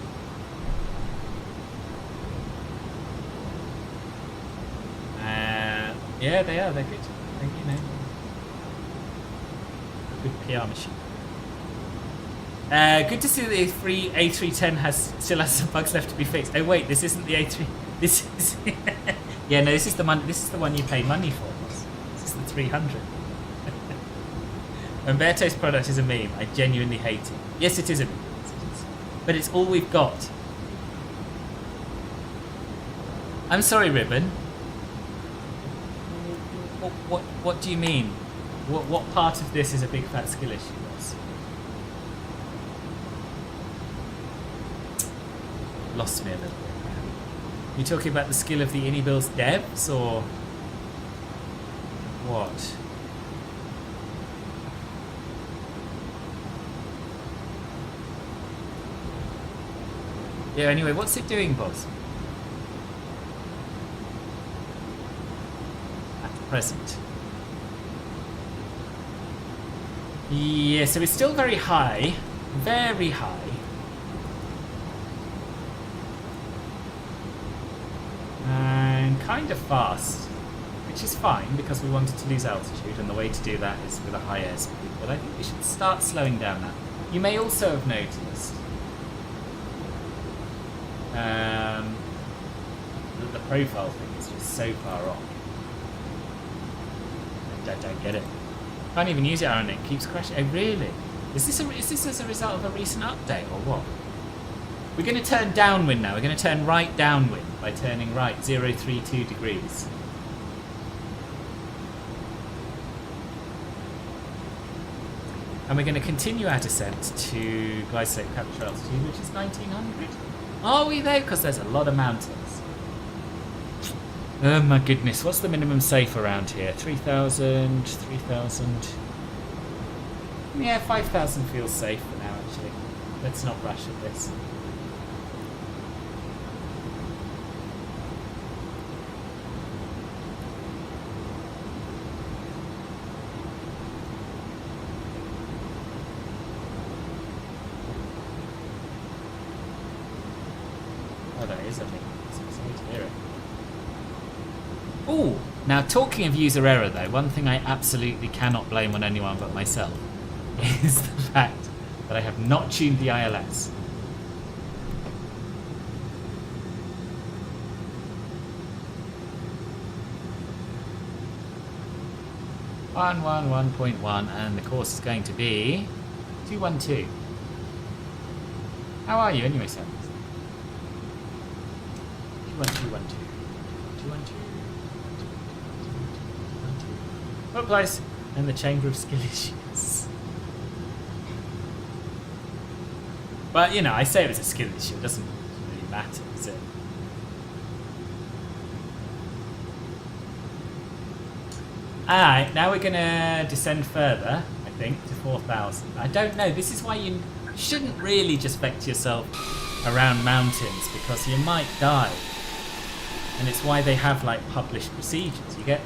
[SPEAKER 1] Yeah, they are. They're good. Good PR machine. Good to see that the A310 still has some bugs left to be fixed. Oh wait, this isn't the A3. This is. Yeah, no, this is the one you pay money for. This is the 300. Umberto's product is a meme. I genuinely hate it. Yes, it is a meme. But it's all we've got. I'm sorry, Ribbon. What do you mean? What part of this is a big fat skill issue? Lost me a little bit. You talking about the skill of the iniBuilds devs, or what? Yeah, anyway, what's it doing, boss? At present. Yeah, so it's still very high. Very high. And kind of fast. Which is fine because we wanted to lose altitude, and the way to do that is with a high airspeed. But I think we should start slowing down now. You may also have noticed that the profile thing is just so far off. I don't get it. Can't even use it, Aaron. It keeps crashing. Oh, really? Is this as a result of a recent update or what? We're going to turn downwind now. We're going to turn right downwind by turning right 032 degrees. And we're going to continue our descent to glide slope capture altitude, which is 1900. Are we though? Because there's a lot of mountains. Oh my goodness, what's the minimum safe around here? 3,000, 3,000. Yeah, 5,000 feels safe for now, actually. Let's not rush at this. Oh, that is a thing. I'm excited to hear it. Ooh! Now, talking of user error, though, one thing I absolutely cannot blame on anyone but myself is the fact that I have not tuned the ILS. One 1.1, and the course is going to be 212. How are you, anyway, Sam? 21212. 212. What place? And the Chamber of Skill Issues. But, you know, I say it was a skill issue. It doesn't really matter, does it? Alright, now we're going to descend further, I think, to 4,000. I don't know. This is why you shouldn't really just vector yourself around mountains, because you might die. And it's why they have, like, published procedures. You get...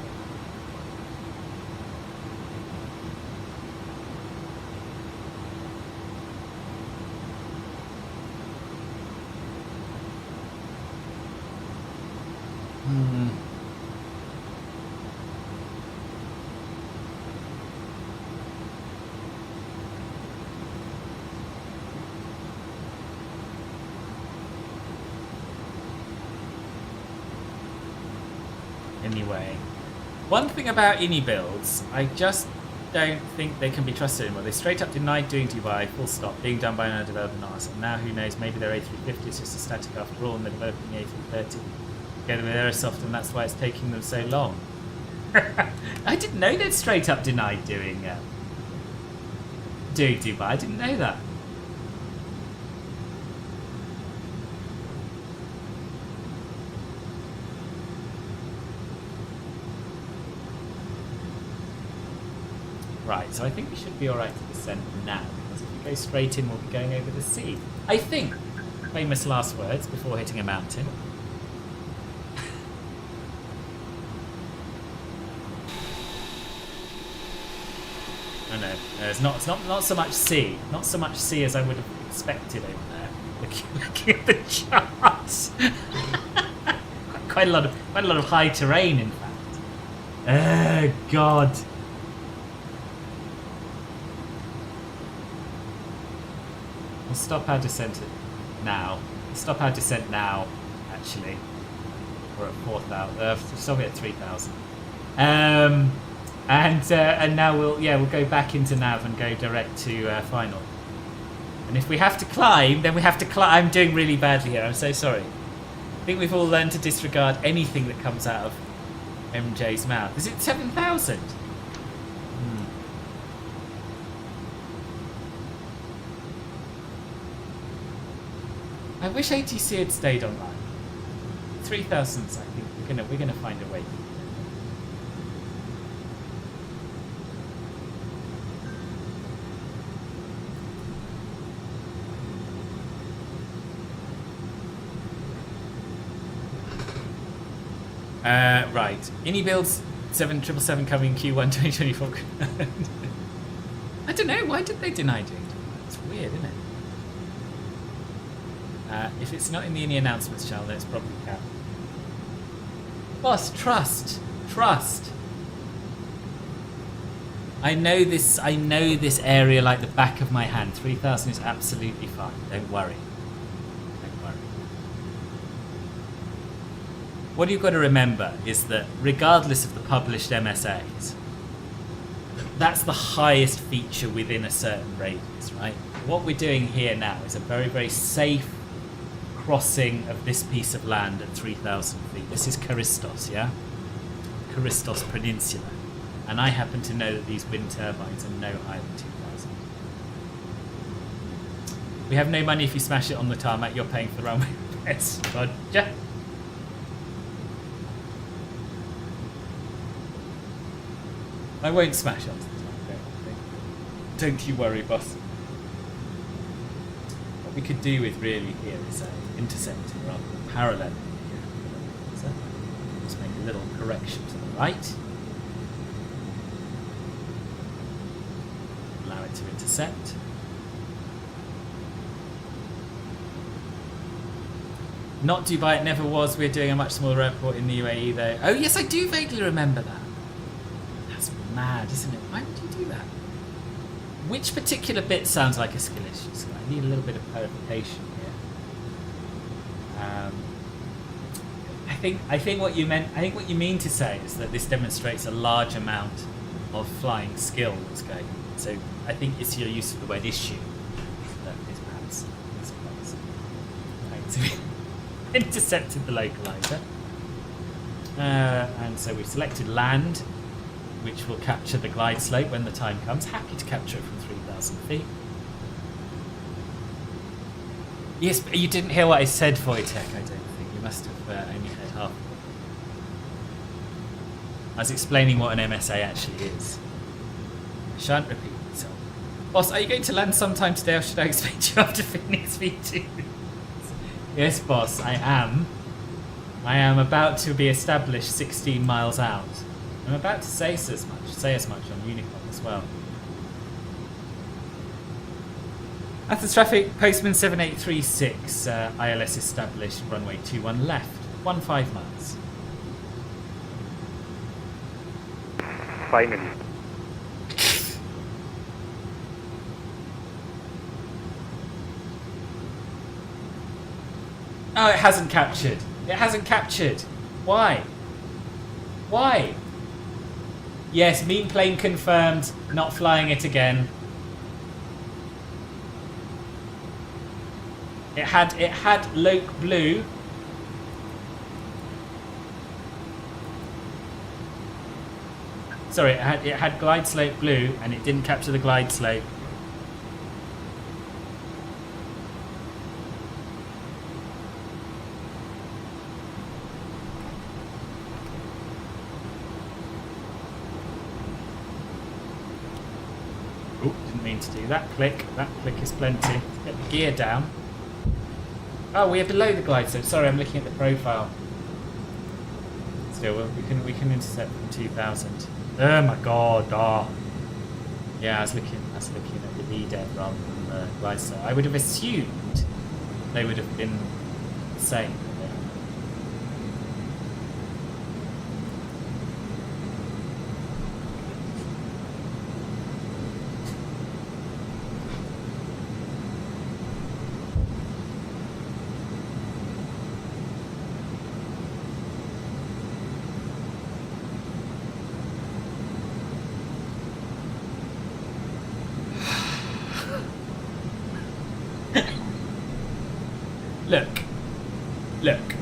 [SPEAKER 1] Anyway, one thing about iniBuilds, I just don't think they can be trusted anymore. They straight up denied doing Dubai, full stop, being done by an undeveloped NAS. And now, who knows, maybe their A350 is just a static after all, and they're developing the A330 together with Aerosoft, and that's why it's taking them so long. I didn't know they'd straight up denied doing Dubai. I didn't know that. Right, so I think we should be alright to descend now, because if we go straight in, we'll be going over the sea. I think. Famous last words before hitting a mountain. Oh no, it's not so much sea. Not so much sea as I would have expected over there. Looking at the charts. quite a lot of high terrain, in fact. Oh God. We'll stop our descent now. Stop our descent now, actually. We're at 4,000. Stop it at 3,000. And now we'll go back into nav and go direct to final. And if we have to climb, then we have to climb. I'm doing really badly here. I'm so sorry. I think we've all learned to disregard anything that comes out of MJ's mouth. Is it 7,000? I wish ATC had stayed online. 3,000s, I think we're gonna find a way. Right. iniBuilds 7777 coming Q1 2024. I don't know, why did they deny doing that? It's weird, isn't it? If it's not in the announcements channel, then it's probably cap. Boss, trust. I know this area like the back of my hand. 3,000 is absolutely fine. Don't worry. What you've got to remember is that regardless of the published MSAs, that's the highest feature within a certain radius, right? What we're doing here now is a very, very safe crossing of this piece of land at 3,000 feet. This is Charistos, yeah? Charistos Peninsula. And I happen to know that these wind turbines are no higher than 2,000. We have no money if you smash it on the tarmac. You're paying for the runway repairs. Roger. I won't smash onto the tarmac. Don't you worry, boss. What we could do with really here is intercepting rather than parallel. So let's make a little correction to the right. Allow it to intercept. Not Dubai, it never was. We're doing a much smaller airport in the UAE though. Oh yes, I do vaguely remember that. That's mad, isn't it? Why would you do that? Which particular bit sounds like a skill issue? So I need a little bit of clarification here. I think what you mean to say is that this demonstrates a large amount of flying skill that's going on. So I think it's your use of the word issue that is perhaps misplaced. Right, so we intercepted the localizer. And so we've selected land, which will capture the glide slope when the time comes. Happy to capture it from 3,000 feet. Yes, but you didn't hear what I said, Wojtek, I don't think. You must have only heard half. I was explaining what an MSA actually is. I shan't repeat myself. Boss, are you going to land sometime today, or should I expect you after Phoenix V2? Yes, boss, I am. I am about to be established 16 miles out. I'm about to say as much on Unicorn as well. Athens traffic, postman 7836, ILS established, runway 21 left, 15 miles.
[SPEAKER 7] Finally.
[SPEAKER 1] Oh, it hasn't captured. It hasn't captured. Why? Why? Yes, mean plane confirmed. Not flying it again. It had Loke Blue. Sorry, it had glide slope blue, and it didn't capture the glide slope. Oh, didn't mean to do that. Click. That click is plenty. Get the gear down. Oh, we are below the glide slope. Sorry, I'm looking at the profile. Still, well, we can intercept from 2,000. Oh my god! Oh. Yeah, I was looking at the VDEV rather than the glide slope. I would have assumed they would have been the same. Look,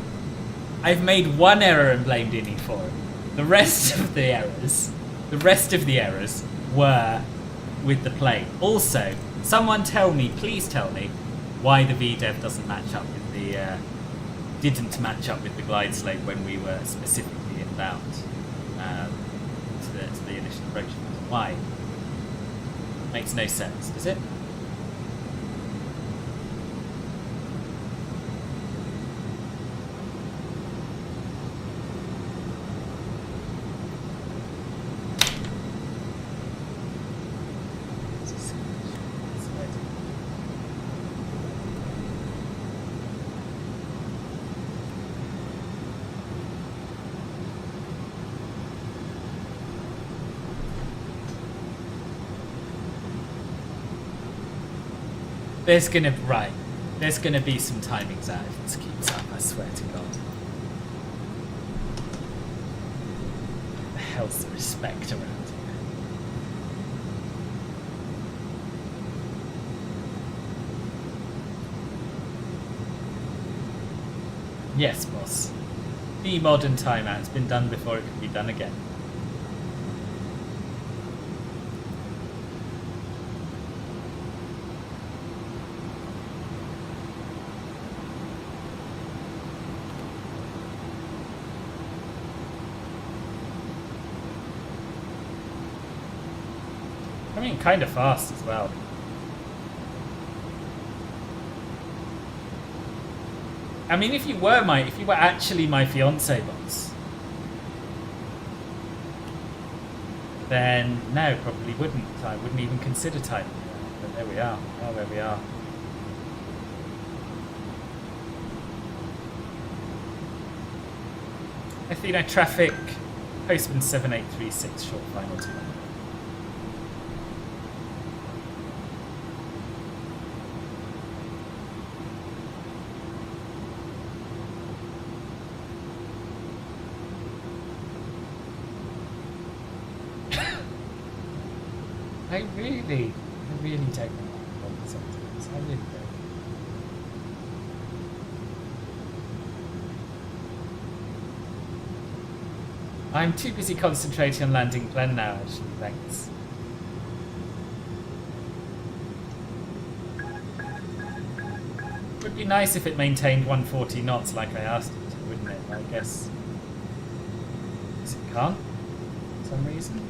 [SPEAKER 1] I've made one error and blamed Innie for it. The rest of the errors were with the plane. Also, someone please tell me, why the VDEV doesn't match up with didn't match up with the glide slope when we were specifically inbound to the initial approach. Why? Makes no sense, does it? There's gonna be some timings out if this keeps up, I swear to God. What the hell's the respect around here? Yes, boss. The modern timeout's been done before it can be done again. I mean, kind of fast as well. I mean, if you were actually my fiance, boss, then no, probably wouldn't. I wouldn't even consider timing you out. But there we are. Oh, there we are. Athena traffic, postman 7836, short final 2. I really don't know what sometimes. I really don't. I'm too busy concentrating on landing Glenn now, actually, thanks. Would be nice if it maintained 140 knots like I asked it to, wouldn't it? I guess it can't, for some reason.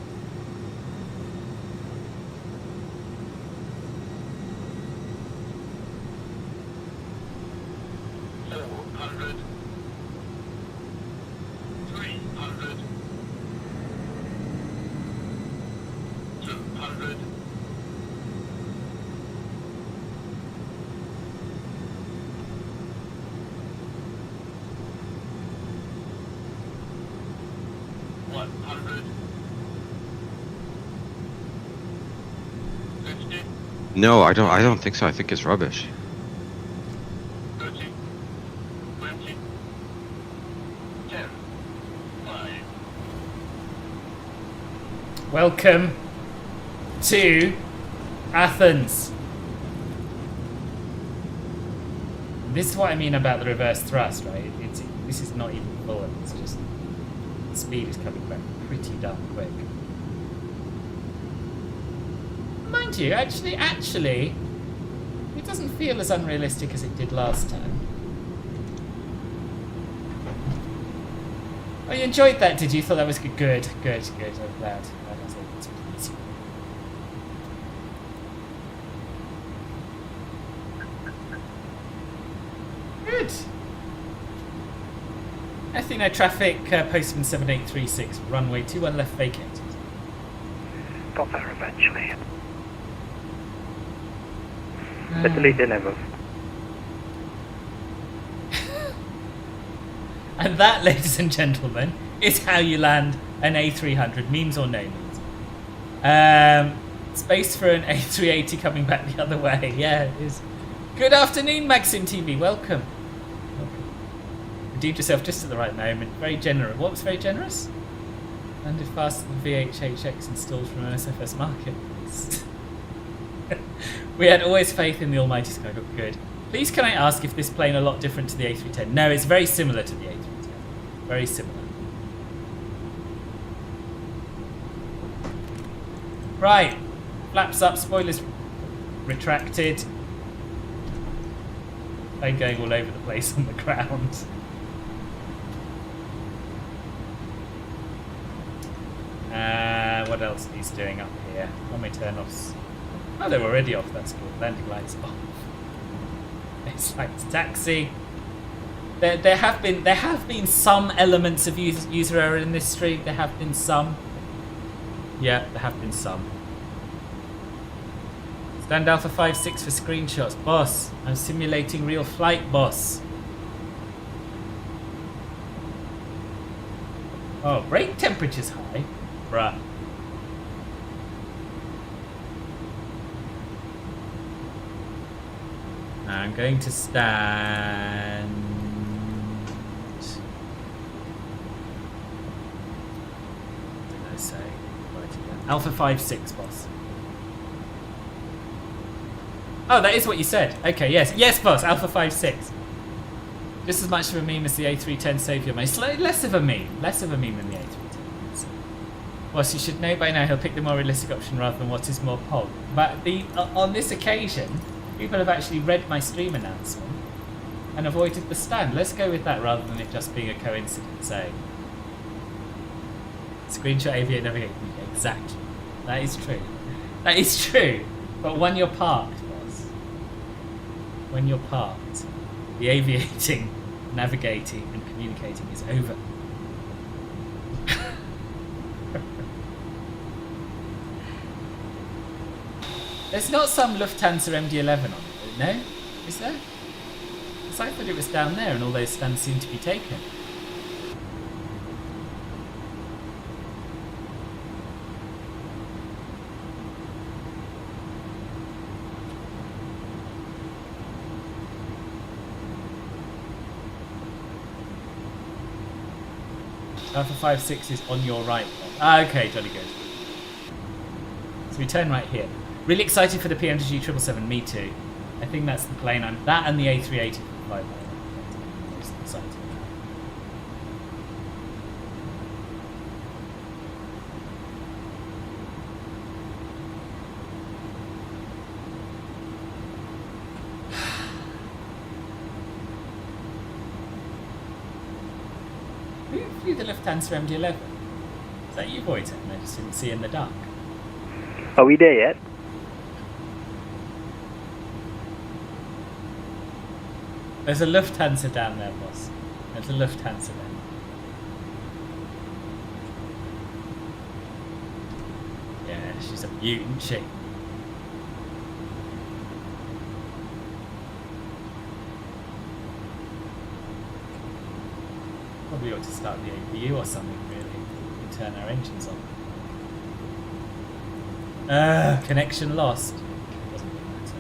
[SPEAKER 10] No, I don't think so. I think it's rubbish.
[SPEAKER 3] 30, 20, 10, 5.
[SPEAKER 1] Welcome to Athens. This is what I mean about the reverse thrust, right? This is not even forward. It's just the speed is coming back pretty darn quick. Mind you, actually, it doesn't feel as unrealistic as it did last time. Oh, you enjoyed that, did you? Thought that was good. Good. I'm glad. That was able to please you. Good. Athena traffic, postman 7836, runway 21 left vacated.
[SPEAKER 4] Got there eventually.
[SPEAKER 8] Italy never.
[SPEAKER 1] And that, ladies and gentlemen, is how you land an A300, memes or no memes. Space for an A380 coming back the other way. Yeah, it is. Good afternoon, Maxim TV. Welcome. Redeemed yourself just at the right moment. Very generous. What was very generous? Landed faster than VHHX installed from MSFS market. We had always faith in the almighty sky. Good. Please can I ask if this plane a lot different to the A310? No, it's very similar to the A310. Very similar. Right. Flaps up, spoilers retracted. Plane going all over the place on the ground. What else are these doing up here? On my turn-offs. Oh, they're already off, that's good. Landing lights off. It's like taxi. There have been some elements of user error in this stream. There have been some. Yeah, there have been some. Stand Alpha 56 for screenshots. Boss, I'm simulating real flight, boss. Oh, brake temperature's high. Bruh. I'm going to stand. What did I say? Right again. Alpha 5-6, boss. Oh, that is what you said. Okay, yes. Yes, boss. Alpha 5-6. Just as much of a meme as the A310 Saviour Mate. Less of a meme. Less of a meme than the A310. Boss, you should know by now he'll pick the more realistic option rather than what is more pog. But on this occasion, people have actually read my stream announcement and avoided the stand. Let's go with that rather than it just being a coincidence, eh? Screenshot aviate navigate. Exactly. That is true. That is true. But when you're parked, boss. When you're parked, the aviating, navigating and communicating is over. There's not some Lufthansa MD-11 on it, no? Is there? Because I thought it was down there and all those stands seem to be taken. Alpha 5-6 is on your right. Ah, okay, jolly good. So we turn right here. Really excited for the PMG 777, me too. I think that's the plane that and the A380 fly by. Most excited. Who flew the Lufthansa MD-11? Is that you, Voight? I just didn't see in the dark.
[SPEAKER 8] Are we there yet?
[SPEAKER 1] There's a Lufthansa down there, boss. There's a Lufthansa there. Yeah, she's a mutant chick. Probably ought to start the APU or something, really, and turn our engines on. Connection lost. Doesn't really matter.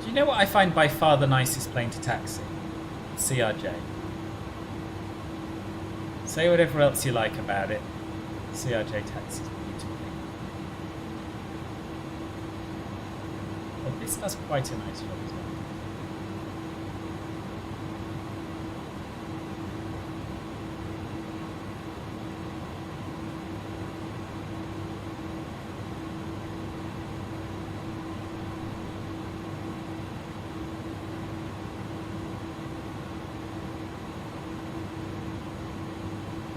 [SPEAKER 1] You know what I find by far the nicest plane to taxi? CRJ. Say whatever else you like about it. CRJ taxis beautifully. But this does quite a nice job as well.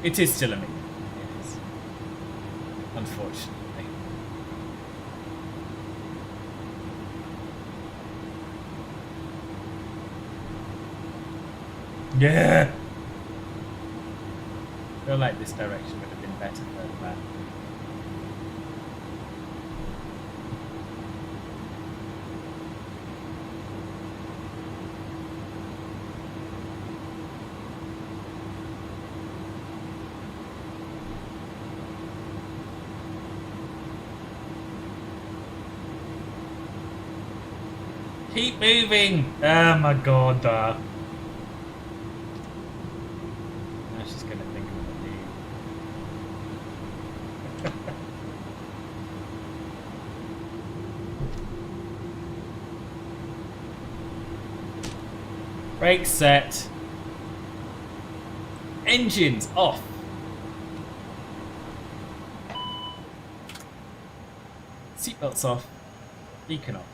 [SPEAKER 1] It is still a meme. It is. Unfortunately. Yeah! I feel like this direction would have been better further back. Keep moving! Oh my god. Now she's gonna think of a lead. Brake set. Engines off. Seatbelts off. Beacon off.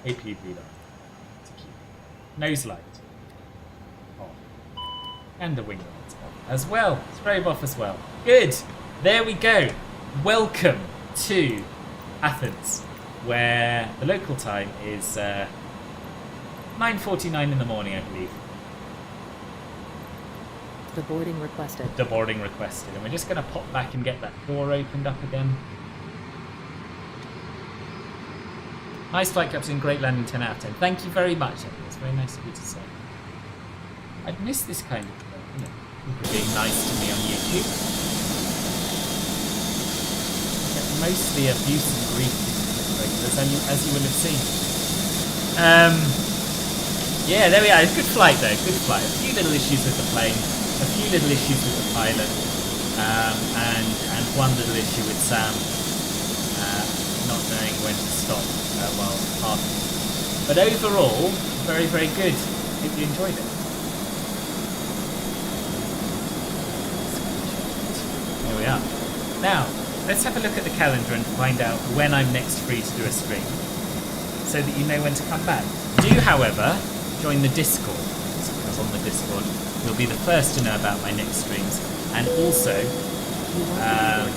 [SPEAKER 1] APU bleed on. Nose light off. And the wing lights off as well. Spray off as well. Good. There we go. Welcome to Athens, where the local time is 9:49 in the morning, I believe.
[SPEAKER 11] The boarding requested.
[SPEAKER 1] The boarding requested. And we're just going to pop back and get that door opened up again. Nice flight, Captain. Great landing, 10 out of 10. Thank you very much. It's very nice of you to say. I'd miss this kind of thing, you know, people being nice to me on YouTube. I get mostly abuse and grief regulars, as you will have seen. Yeah, there we are. It's a good flight though. Good flight. A few little issues with the plane. A few little issues with the pilot, and one little issue with Sam not knowing when to stop while parking. But overall, very, very good. Hope you enjoyed it. There we are. Now, let's have a look at the calendar and find out when I'm next free to do a stream, so that you know when to come back. Do, however, join the Discord, because on the Discord you'll be the first to know about my next streams, and also yeah,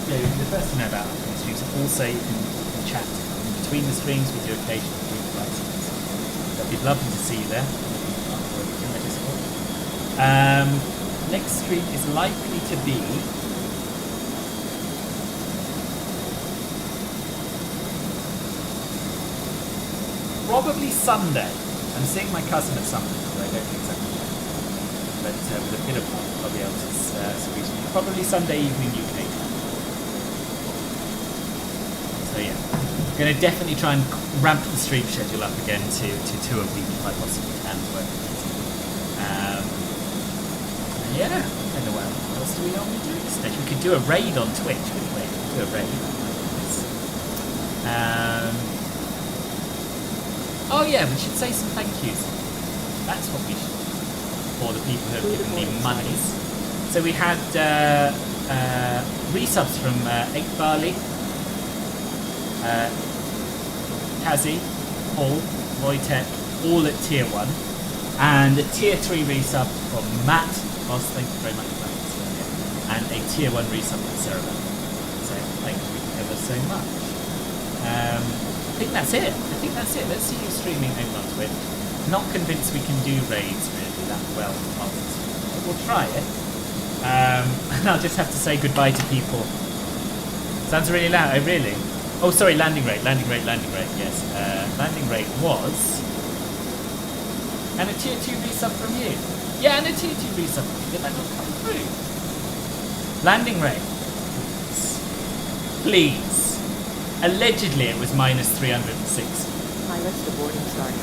[SPEAKER 1] you'll be the first to know about my streams, and also you can chat in between the streams. We do occasional group flights. That'd be lovely to see you there in the Discord. Next stream is likely to be probably Sunday. I'm seeing my cousin at something, so I don't know exactly when. But with a bit of luck, I'll be able to squeeze me. Probably Sunday evening UK time. So yeah, I'm going to definitely try and ramp the stream schedule up again to 2 a week if I possibly can work with it. Yeah, I don't know what else do we normally do at this stage. We could do a raid on Twitch, couldn't we? We could do a raid. Oh yeah, we should say some thank yous. That's what we should do for the people who have given me monies. So we had resubs from 8 Barley, Kazi, Paul, Wojtek, all at tier 1, and a tier 3 resub from Matt. Ross, thank you very much for that. And a tier 1 resub from Sarah. So thank you ever so much. I think that's it. Let's see you streaming over on Twitch. Not convinced we can do raids really that well, but we'll try it. And I'll just have to say goodbye to people. Sounds really loud. Oh, really? Oh, sorry. Landing rate. Yes. Landing rate was. And a tier 2 resub from you. Yeah, and a tier 2 resub from you. Did that not come through? Landing rate. Please. Allegedly, it was minus 360.
[SPEAKER 11] Pilots to boarding starting.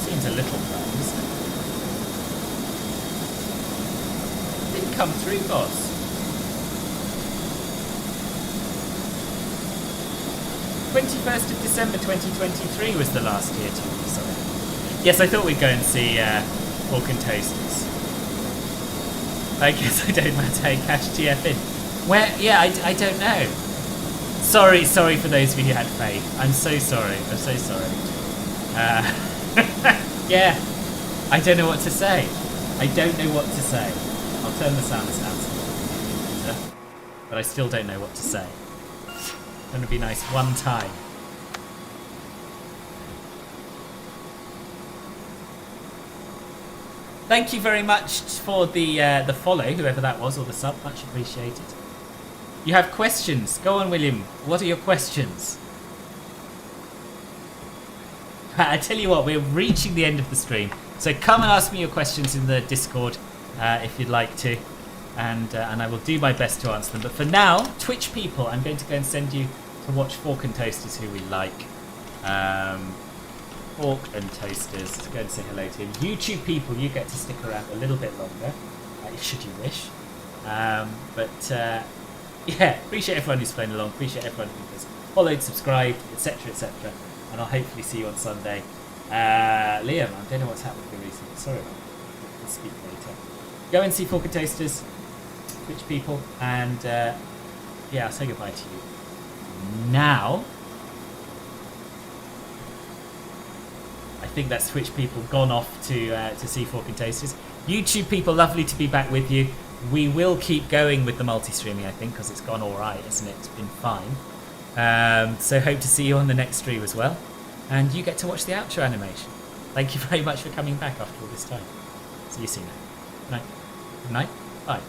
[SPEAKER 1] Seems a little bad, isn't it? Didn't come through, boss. 21st of December 2023 was the last tier 2 resub. Yes, I thought we'd go and see Pork and Toasters. I guess I don't matter. Hey, cash TF in. Where? Yeah, I don't know. Sorry for those of you who had faith. I'm so sorry. Yeah, I don't know what to say. I'll turn the sounds down, but I still don't know what to say. It's going to be nice one time. Thank you very much for the follow, whoever that was, or the sub. Much appreciated. You have questions. Go on, William. What are your questions? I tell you what, we're reaching the end of the stream. So come and ask me your questions in the Discord if you'd like to. And I will do my best to answer them. But for now, Twitch people, I'm going to go and send you to watch Fork and Toasters, who we like. Fork and Toasters. Let's go and say hello to him. YouTube people, you get to stick around a little bit longer, should you wish. Yeah, appreciate everyone who's playing along. Appreciate everyone who has followed, subscribed, etc., etc. And I'll hopefully see you on Sunday. Liam, I don't know what's happened with you recently. Sorry about that. We'll speak later. Go and see Fork and Toasters, Twitch people, and yeah, I'll say goodbye to you now. I think that's Twitch people gone off to see Fork and Toasters. YouTube people, lovely to be back with you. We will keep going with the multi-streaming, I think, because it's gone all right, isn't it? It's been fine. So hope to see you on the next stream as well. And you get to watch the outro animation. Thank you very much for coming back after all this time. See you soon. Night. Night. Bye.